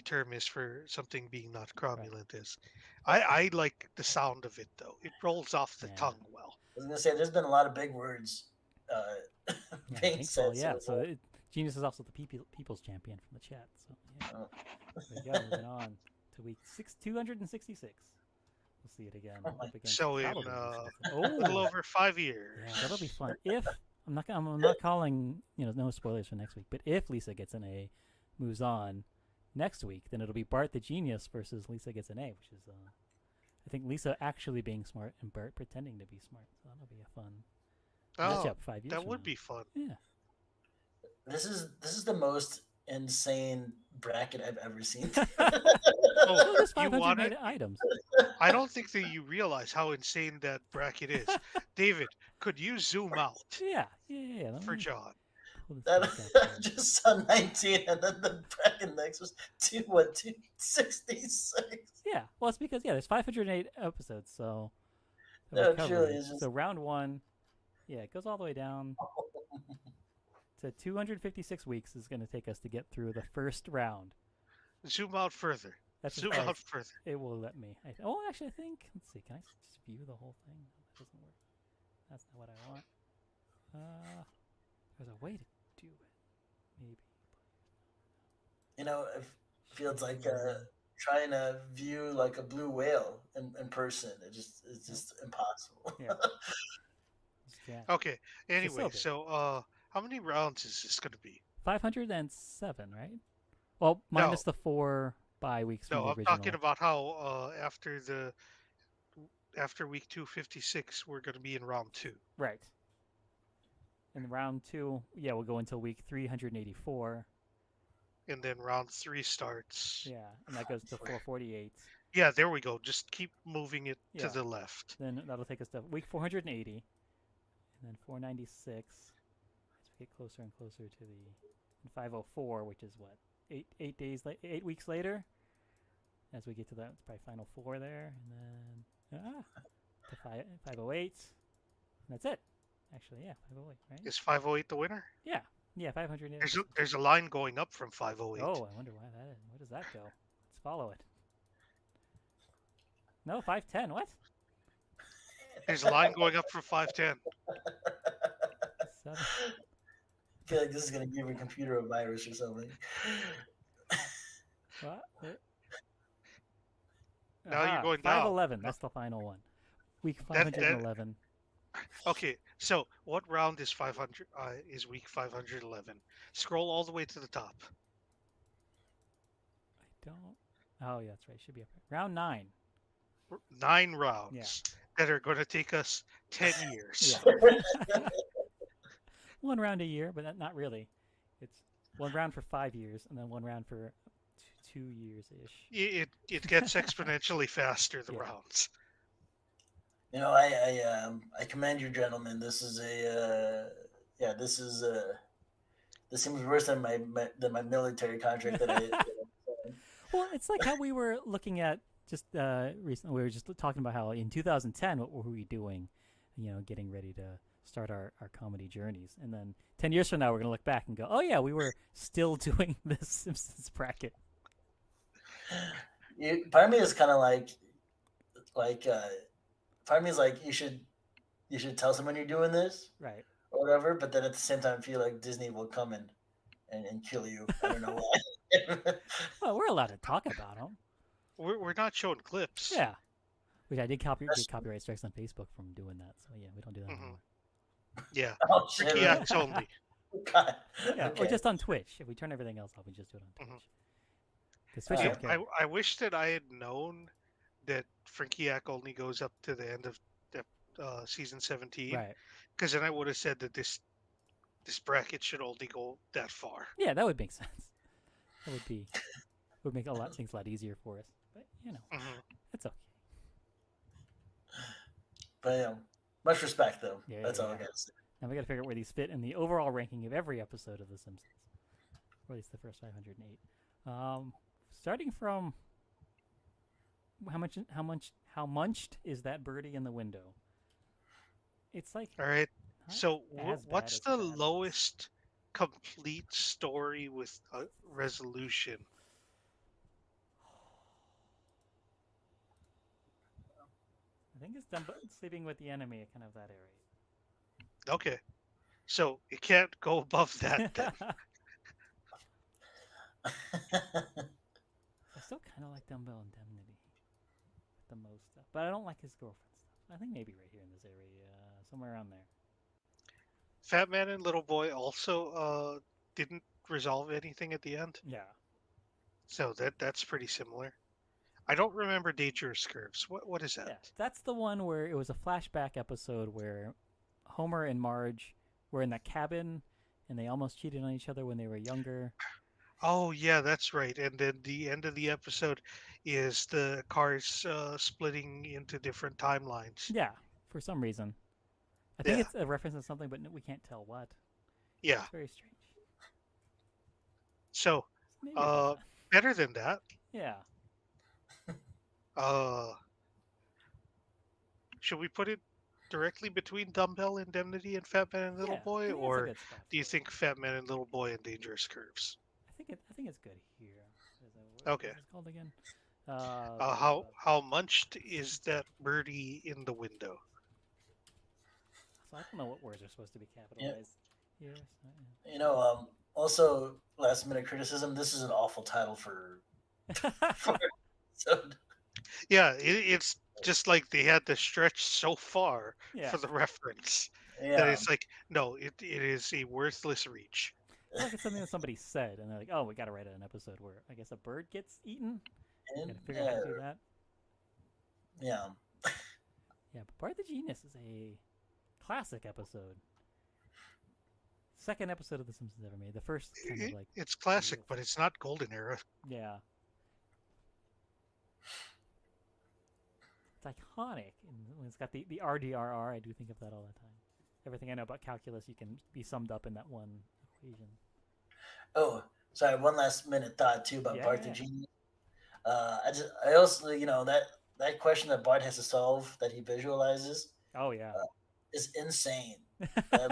term is for something being not cromulent is. I like the sound of it though. It rolls off the Yeah. tongue well. I was gonna say there's been a lot of big words Yeah, I being think so. said. Yeah. So Genius is also the people's champion from the chat. So yeah. Oh. There you go. Moving on to week 266. We'll see it again. Oh my- Up against So in probably Lisa. a little Oh, over 5 years. yeah, that'll be fun. If I'm not calling no spoilers for next week, but if Lisa gets an A, moves on next week, then it'll be Bart the Genius versus Lisa gets an A, which is I think Lisa actually being smart and Bart pretending to be smart. So that'll be a fun Oh, matchup 5 years. that from would now. be fun. Yeah. This is the most insane bracket I've ever seen. Well, there's You want 508 it? items. I don't think that you realize how insane that bracket is. David, could you zoom out Yeah. Let for me John? pull this That back up I here. just saw 19, and then the bracket next was 266. Yeah. Well, it's because there's 508 episodes, so that No, we're covering. truly, it's just- So round 1, it goes all the way down to 256 weeks is going to take us to get through the first round. Zoom out further. That's as Zoom far out as further. it will let me. Actually, I think. Let's see. Can I just view the whole thing? No, that doesn't work. That's not what I want. There's a way to do it. Maybe. You know, it feels like trying to view like a blue whale in person. It's just impossible. Yeah. Just chat. Okay. Anyway, still big. so how many rounds is this going to be? 507, right? Well, minus the 4 bye weeks from No, the I'm original. talking about how after week 256 we're going to be in round 2. Right. And round 2, we'll go until week 384. And then round 3 starts. Yeah, and that goes to 448. Yeah, there we go. Just keep moving it to Yeah. the left. Then that'll take us to week 480, and then 496. As we get closer and closer to the 504, which is what 8 weeks later. As we get to that, it's probably final 4 there, and then to 508. And that's it. Actually, 508, right? Is 508 the winner? Yeah, 500. There's a line going up from 508. Oh, I wonder why that is. Where does that go? Let's follow it. No, 510. What? There's a line going up from 510. 7. I feel like this is gonna give your computer a virus or something. What? Now you're going down. 511. That's the final one. Week That- 511. Okay, so what round is 500? Is week 511? Scroll all the way to the top. I don't. Oh, yeah, that's right. Should be up there. Round 9. 9 rounds that are going to take us 10 years. Yeah. One round a year, but not really. It's one round for 5 years, and then one round for 2 years ish. It gets exponentially faster, the Yeah. rounds. You know, I commend you, gentlemen. This is this seems worse than my military contract that I. Well, it's like how we were looking at just recently. We were just talking about how in 2010, what were we doing? Getting ready to start our comedy journeys. And then 10 years from now, we're going to look back and go, oh, yeah, we were still doing this Simpsons bracket. Part of me is kind of like part of me is like you should tell someone you're doing this Right. or whatever, but then at the same time feel like Disney will come and kill you. I don't know why. Well, we're allowed to talk about them. We're not showing clips. Yeah. Which I did get copyright strikes on Facebook from doing that. So, yeah, we don't do that anymore. Yeah. Oh, shit. Ricky acts only. God. Yeah, Okay. or just on Twitch. If we turn everything else off, we just do it on Twitch. Mhm. Because Twitch Alright. don't care. I wish that I had known that Frankiac only goes up to the end of season 17. Right. Because then I would have said that this bracket should only go that far. Yeah, that would make sense. That would make things a lot easier for us. But Mhm. it's okay. But Much respect, though. Yeah, That's yeah, all I yeah. gotta say. Now we got to figure out where these fit in the overall ranking of every episode of The Simpsons, or at least the first 508. Starting from how munched is that birdie in the window? It's like All right. not So as bad what's as the Fabulous. lowest complete story with a resolution? I think it's sleeping with the enemy, kind of that Okay. So it can't go above that then. area. I still kind of like Dumbbell Indemnity the most stuff, but I don't like his girlfriend stuff. I think maybe right here in this area, somewhere around there. Fat Man and Little Boy also didn't resolve anything at the end. Yeah. So that's pretty similar. I don't remember Dangerous Curves. What is that? Yeah, that's the one where it was a flashback episode where Homer and Marge were in that cabin and they almost cheated on each other when they were younger. Oh yeah, that's right. And then the end of the episode is the cars splitting into different timelines. Yeah, for some reason. I think Yeah. it's a reference to something, but we can't tell what. Yeah. It's very strange. So So maybe about that. better than that. Yeah. Should we put it directly between Dumbbell Indemnity and Fat Man and Little Yeah, I Boy, think that's a or good spot do you for it. think Fat Man and Little Boy and Dangerous Curves? I think it's good here. What Okay. is it called again? How munched is that birdie in the window? So I don't know what words are supposed to be capitalized here. So, Also, last minute criticism. This is an awful title for episode. Yeah, it's just like they had to stretch so far yeah. for the reference that Yeah, it's like, no, it is a worthless reach. I feel like it's something that somebody said, and they're like, "Oh, we got to write an episode where I guess a bird gets eaten." and, Got to figure out how to do that. yeah. Yeah, but Bart the Genius is a classic episode. Second episode of The Simpsons ever made. The first kind of like It's classic, real but it's not golden era. yeah. It's iconic, and when it's got the RDRR, I do think of that all the time. Everything I know about calculus, you can be summed up in that one equation. Oh, sorry. One last minute thought too about Yeah, Bart the yeah. Genius. I also, that question that Bart has to solve that he visualizes Oh yeah. is insane. Yeah, I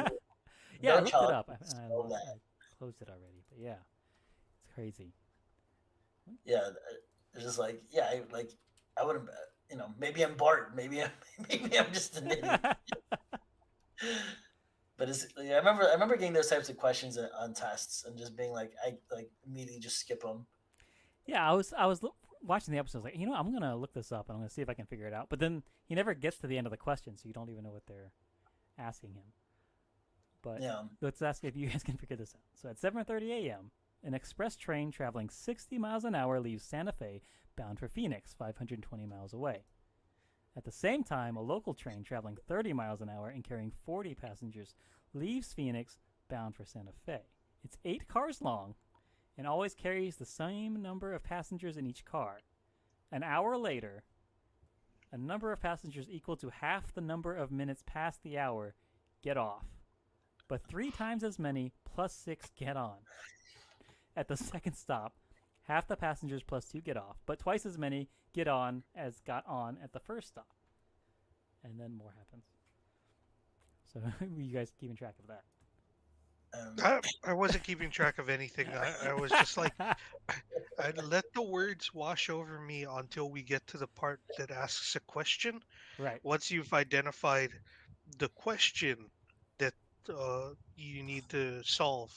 No looked it child up. can I solve that. closed it already, but yeah, it's crazy. Yeah, it's just like, I wouldn't, maybe I'm Bart, maybe I'm just an idiot. But I remember getting those types of questions on tests and just being like, I like immediately just skip them. Yeah, I was watching the episode. I was like, I'm gonna look this up and I'm gonna see if I can figure it out. But then he never gets to the end of the question, so you don't even know what they're asking him. But Yeah, let's ask if you guys can figure this out. So at 7:30 a.m., an express train traveling 60 miles an hour leaves Santa Fe bound for Phoenix, 520 miles away. At the same time, a local train traveling 30 miles an hour and carrying 40 passengers leaves Phoenix bound for Santa Fe. It's 8 cars long and always carries the same number of passengers in each car. An hour later, a number of passengers equal to half the number of minutes past the hour get off, but 3 times as many plus 6 get on. At the second stop, half the passengers plus 2 get off, but twice as many get on as got on at the first stop. And then more happens. So you guys keeping track of that? I wasn't keeping track of anything. I was just like, I'd let the words wash over me until we get to the part that asks a question. Right. Once you've identified the question that you need to solve,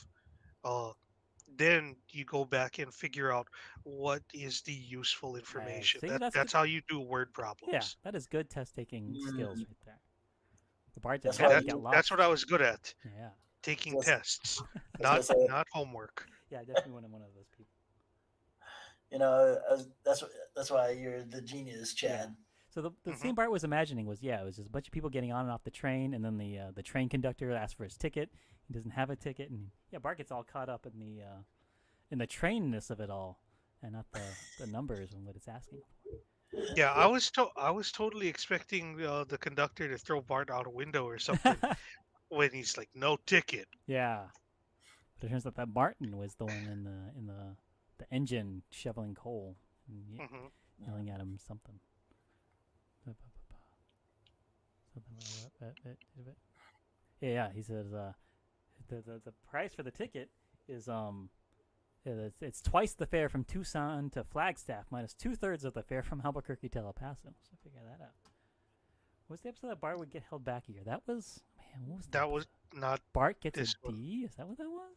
then you go back and figure out what is the useful information. See, that's That's good. how you do word problems. Yeah, that is good test taking skills right there. The Bart That's didn't why have got lost. That's what I was good at, Yeah. taking That's- tests, that's not what I say. not homework. Yeah, definitely one of those people. That's why you're the genius, Chad. So the scene Bart was imagining was it was just a bunch of people getting on and off the train, and then the train conductor asks for his ticket. He doesn't have a ticket, and Bart gets all caught up in the trainness of it all, and not the numbers and what it's asking for. Yeah, I was totally expecting the conductor to throw Bart out a window or something when he's like, "No ticket." Yeah, but it turns out that Martin was the one in the engine shoveling coal and Hmm. yelling at him something. Something yeah, yeah. He says the price for the ticket is it's twice the fare from Tucson to Flagstaff minus 2/3 of the fare from Albuquerque to El Paso. So figure that out. What's the episode that Bart would get held back a year? That was man. What was the That was episode? not Bart gets a this one. D. Is that what that was?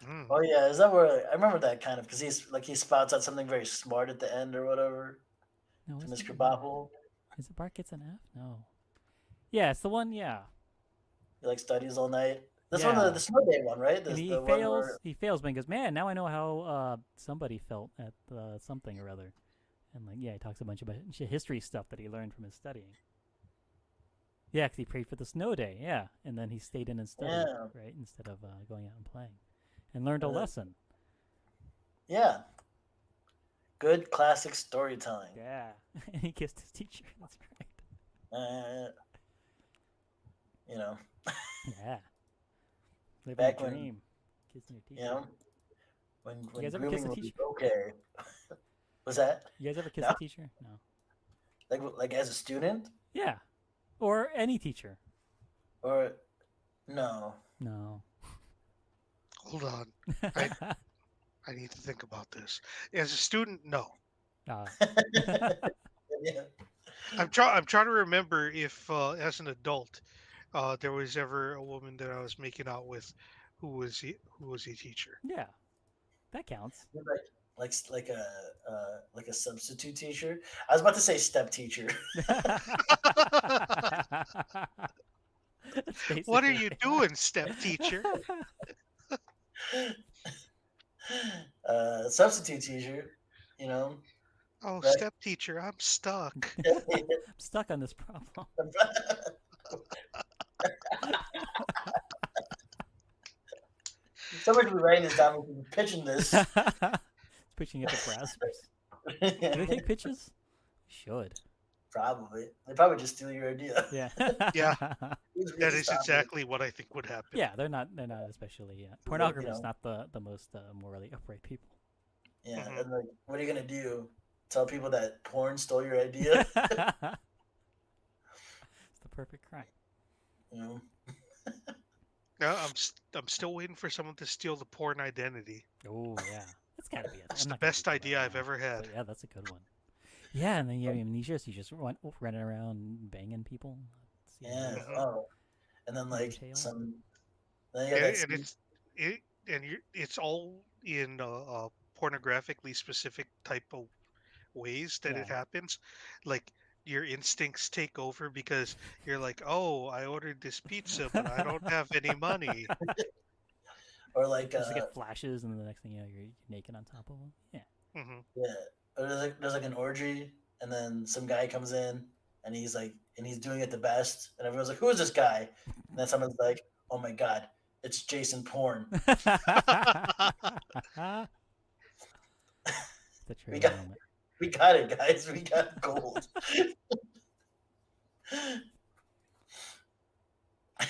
Mm. Oh yeah, is that where I remember that kind of because he spouts out something very smart at the end or whatever No, to is Miss it? Krabappel. Is it Bart gets an F? No. Yeah, it's the one. Yeah, He like studies all night. This one, yeah. the snow day one, right? And This he the one fails. where He fails, but he goes, "Man, now I know how somebody felt at something or other." And like, yeah, he talks a bunch about history stuff that he learned from his studying. Yeah, because he prayed for the snow day. Yeah, and then he stayed in and studied, yeah, right, instead of going out and playing, and learned a uh, lesson. yeah, good classic storytelling. Yeah, and he kissed his teacher. That's right. Uh, you know, Yeah, living back the when dream, kissing your you teacher. know when guys ever kiss grooming a was teacher? okay. Was that You guys ever kiss no? a teacher? No. Like as a student Yeah, or any teacher. or no? No. Hold on, I I need to think about this. As a student, no. uh, Yeah. I'm trying to remember if, as an adult, there was ever a woman that I was making out with, who was a teacher. yeah, that counts. Like a substitute teacher. I was about to say step teacher. That's What are basically. you doing, step teacher? Substitute teacher. You know, Oh, right? step teacher, I'm stuck. I'm stuck on this problem. Somebody should be writing this down. We should be pitching this. It's pitching it to browsers. Do they take pitches? Should. Probably. They probably just steal your idea. Yeah. Yeah, Who's that to is stop it? exactly what I think would happen. Yeah, they're not. They're not especially. Like, Pornographers not the most morally upright people. Yeah, Mhm. and like, what are you gonna do? Tell people that porn stole your idea? It's the perfect crime. You know? No, I'm still waiting for someone to steal the porn identity. Oh yeah, that's gotta be it. It's I'm the not gonna best do that idea right I've now, ever had. but yeah, that's a good one. Yeah, and then you have amnesia, so you just running around banging people. See Yeah. Mhm. Oh, and then like Tail. some. Then you got And, that and scene- it's all in pornographically specific type of ways that it Yeah. happens. Like your instincts take over because you're like, oh, I ordered this pizza, but I don't have any money. or like You just get flashes, and then the next thing you know, you're naked on top of them. Yeah. Hmm. yeah, or there's like an orgy, and then some guy comes in, and he's like, and he's doing it the best, and everyone's like, who is this guy? And then someone's like, oh my god, it's Jason Porn. The We trailer got- moment. We got it, guys. We got gold. Yeah, I'm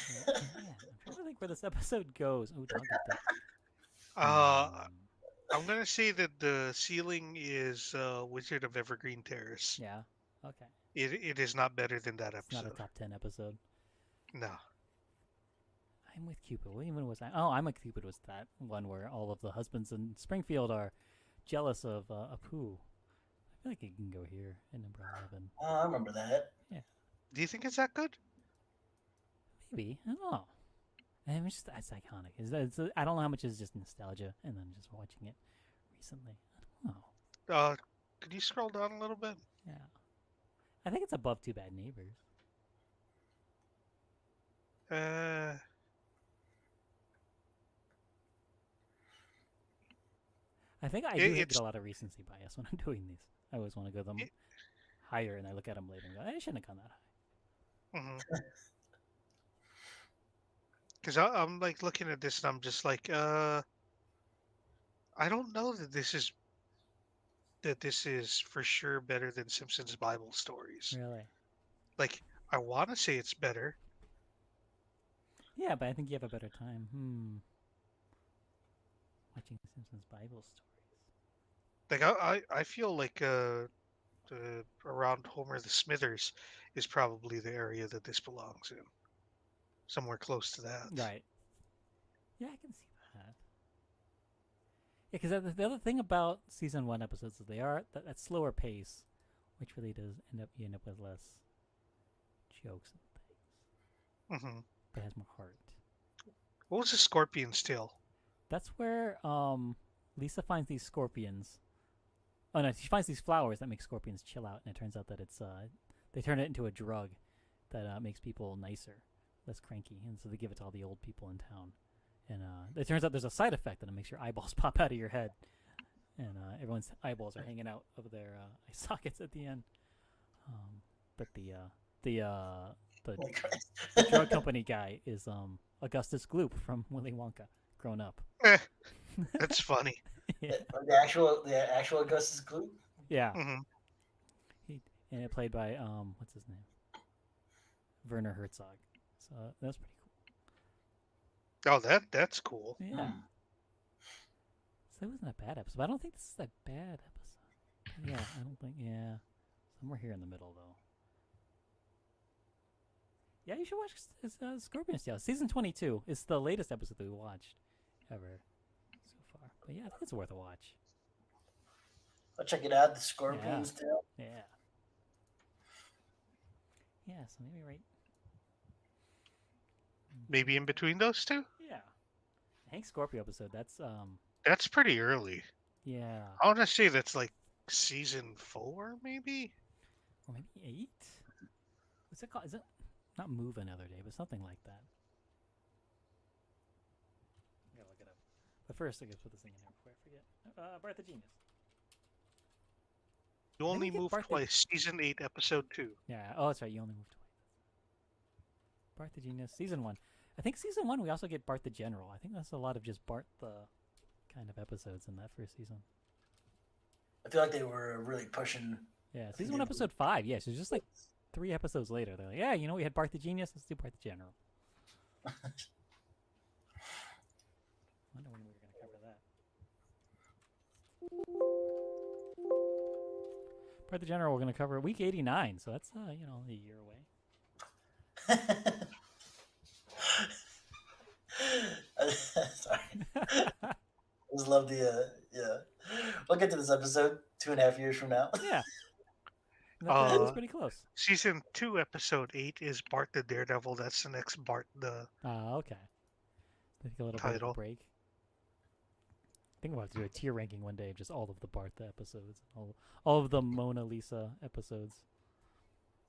trying to think where this episode goes. Oh, dog got that. I'm gonna say that the ceiling is Wizard of Evergreen Terrace. Yeah. Okay. It is not better than that It's not a episode. top 10 episode. No. I'm with Cupid. What even was I? Oh, I'm with Cupid was that one where all of the husbands in Springfield are jealous of Apu. I feel like it can go here in number 11. Oh, I remember that. Do you think it's that good? Maybe. I don't know. And it's iconic. I don't know how much is just nostalgia and then just watching it recently. I don't know. Could you scroll down a little bit? Yeah. I think it's above Two Bad Neighbors. I think I do get It's a lot of recency bias when I'm doing these. I always want to go them It- higher, and I look at them later and go, I shouldn't have gone that high. Because I'm like looking at this and I'm just like, I don't know that this is that this is for sure better than Simpsons Bible stories. Really? Like, I want to say it's better. Yeah, but I think you have a better time. Watching Simpsons Bible stories. Like, I feel like around Homer the Smithers is probably the area that this belongs in. Somewhere close to that. Right. Yeah, I can see that. Yeah, because the other thing about season 1 episodes is they are that slower pace, which really does you end up with less jokes and things, Hmm. but has more heart. What was the scorpion's tail? That's where Lisa finds these scorpions. Oh no, she finds these flowers that make scorpions chill out, and it turns out that it's they turn it into a drug that makes people nicer, less cranky, and so they give it to all the old people in town. And it turns out there's a side effect that it makes your eyeballs pop out of your head, and everyone's eyeballs are hanging out of their eye sockets at the end. But the Holy Christ. the drug company guy is Augustus Gloop from Willy Wonka, grown up. That's funny. Yeah. The actual Augustus Gloop. Yeah. Hmm. And it played by what's his name? Werner Herzog. So that's pretty Oh, that's cool. cool. Yeah. So it wasn't a bad episode. But I don't think this is a bad episode. Yeah, I don't think. Yeah, somewhere here in the middle though. Yeah, you should watch Scorpion's Tail. Season 22 is the latest episode that we watched ever so far. But yeah, I think it's worth a watch. I'll check it out. The Scorpion's Tail. Yeah. Yeah, so maybe right. Maybe in between those two? Yeah. Hank Scorpio episode. That's pretty early. Yeah. I want to say that's like season 4, maybe? Or maybe 8? What's it called? Is it not Move Another Day, but something like that? I gotta look it up. But first, I gotta put this thing in there before I forget. Bart the Genius. You Didn't only we get moved Bart the- twice. Season 8, episode 2. Yeah. Oh, that's right. You only moved twice. Bart the Genius, season 1. I think season 1 we also get Bart the General. I think that's a lot of just Bart the kind of episodes in that first season. I feel like they were really pushing. Yeah, think season 1, they- episode 5. Yeah, so it's just like 3 episodes later. They're like, yeah, you know, we had Bart the Genius. Let's do Bart the General. Wonder when we were going to cover that. Bart the General, we're going to cover week 89. So that's, a year away. Sorry. I just love the yeah. We'll get to this episode 2.5 years from now. Yeah. That's Uh, pretty close. Season 2, episode 8 is Bart the Daredevil. That's the next Bart the... Okay. Take a little bit of a Title. break. I think we'll have to do a tier ranking one day of just all of the Bart the episodes, all of the Mona Lisa episodes.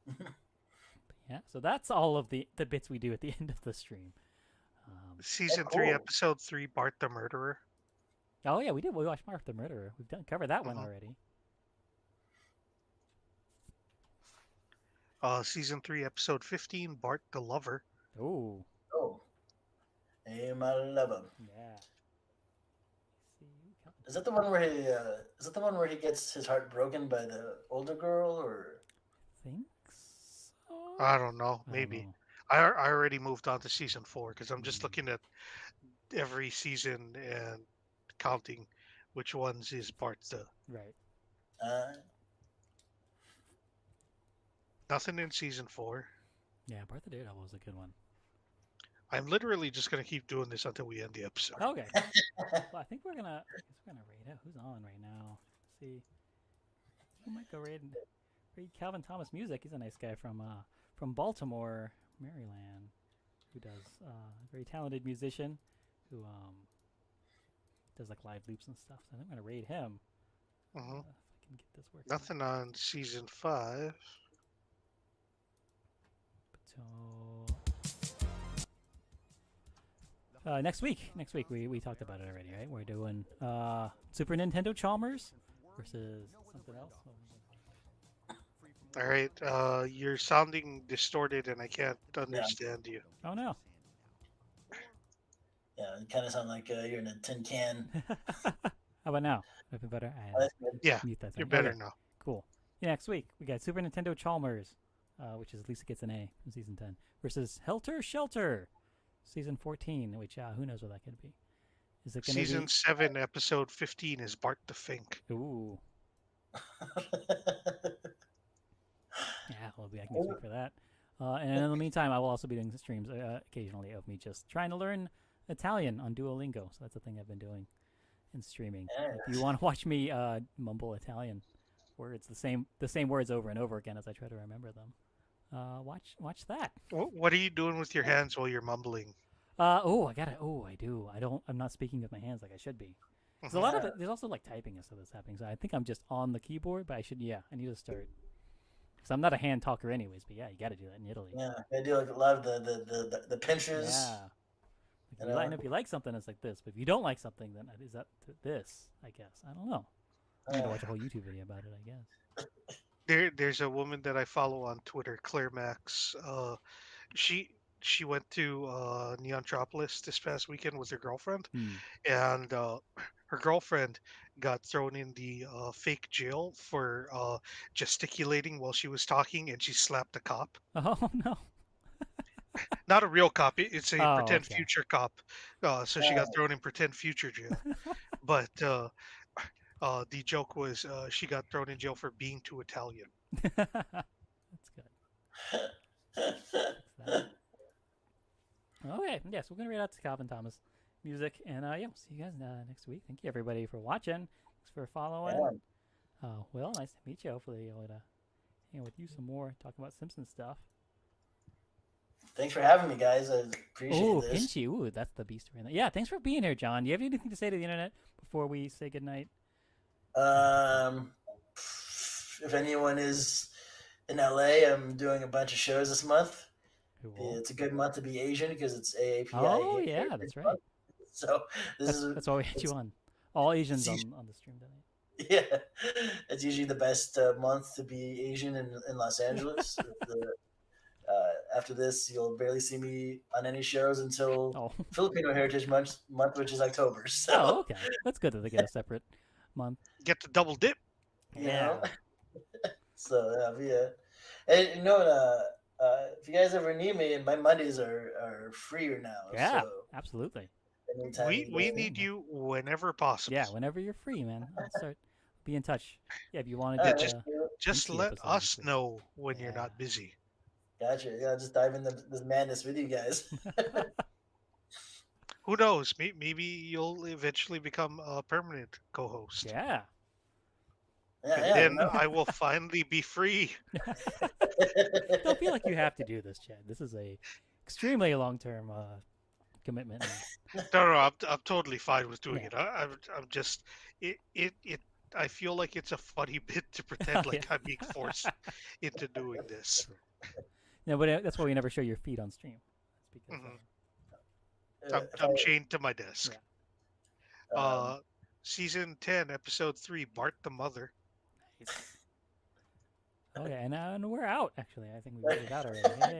But yeah, so that's all of the bits we do at the end of the stream. Season Oh, 3, cool. episode 3, Bart the Murderer. Oh yeah, we did. We watched Mark the Murderer. We've covered that one Mhm. already. Season 3, episode 15, Bart the Lover. Oh Oh. Hey, my lover. yeah. Is that the one where he? Is that the one where he gets his heart broken by the older girl, or? Think so. I don't know, I don't maybe. know. I already moved on to season 4 because I'm just looking at every season and counting which ones is Bart the... Right. Nothing in season 4. Yeah, Bart the Daredevil was a good one. I'm literally just going to keep doing this until we end the episode. Okay. Well, I think we're gonna rate out who's on right now. Let's see, we might go raid Calvin Thomas Music. He's a nice guy from Baltimore, Maryland, who does very talented musician who does like live loops and stuff. So I think I'm gonna raid him. Mhm. If I can get this working. Nothing on season 5. So next week we talked about it already, right? We're doing Super Nintendo Chalmers versus something else. All right, you're sounding distorted and I can't understand you. Oh no. Yeah, it kind of sounds like you're in a tin can. How about now? I've been better. Oh, that's good. Yeah, Mute that you're thing. better Okay, now. cool. Yeah, next week we got Super Nintendo Chalmers, which is at least it gets an A from season 10, versus Helter Shelter, season 14, which who knows what that could be. Is it going to be? Season 7, episode 15 is Bart the Fink. Ooh, yeah, we'll be back next week for that. And in the meantime, I will also be doing streams occasionally of me just trying to learn Italian on Duolingo. So that's the thing I've been doing in streaming. If you want to watch me mumble Italian words, the same words over and over again as I try to remember them, watch that. What are you doing with your hands while you're mumbling? I do. I'm not speaking with my hands like I should be. There's a lot of it. There's also like typing and stuff that's happening. So I think I'm just on the keyboard, but I need to start. Because I'm not a hand talker anyways, but yeah, you got to do that in Italy. Yeah, I do like a lot of the pinches. Yeah. Like, if you like something, it's like this. But if you don't like something, then is that this? I guess. I don't know. I need to watch a whole YouTube video about it, I guess. There's a woman that I follow on Twitter, Claire Max. She went to Neontropolis this past weekend with her girlfriend, and her girlfriend got thrown in the fake jail for gesticulating while she was talking, and she slapped a cop. Oh no. Not a real cop. It's a pretend okay. future cop. So she got thrown in pretend future jail. But the joke was she got thrown in jail for being too Italian. That's good. Okay, yes, we're gonna read out to Calvin Thomas music, and yeah, we'll see you guys next week. Thank you everybody for watching. Thanks for following. Will, nice to meet you. Hopefully, I'll hang out with you some more, talk about Simpsons stuff. Thanks for having me, guys. I appreciate this. Pinchy. Ooh, that's the beast right there. Yeah, thanks for being here, John. Do you have anything to say to the internet before we say goodnight? If anyone is in LA, I'm doing a bunch of shows this month. Cool. It's a good month to be Asian because it's AAPI. Oh, yeah, that's right. So that's why we had you on. All Asians on the stream tonight. Yeah, it's usually the best month to be Asian in Los Angeles. After this, you'll barely see me on any shows until Filipino Heritage Month, which is October. So. Oh, okay. That's good that they get a separate month. Get the double dip. Yeah. So, yeah. And, if you guys ever need me, my Mondays are freer now. Yeah, so absolutely. We need you whenever possible. Yeah, whenever you're free, man. Be in touch. Yeah, if you want to do just let us know when you're not busy. Gotcha. Yeah, I'll just dive into this madness with you guys. Who knows? Maybe you'll eventually become a permanent co-host. Yeah. Then I will finally be free. Don't feel like you have to do this, Chad. This is a extremely long-term commitment. No, I'm totally fine with doing it. I'm just I feel like it's a funny bit to pretend like I'm being forced into doing this. No, but that's why we never show your feet on stream. That's because I'm chained to my desk. Yeah. Season 10, episode 3, Bart the Mother. Nice. Okay, and we're out. Actually, I think we got it out already.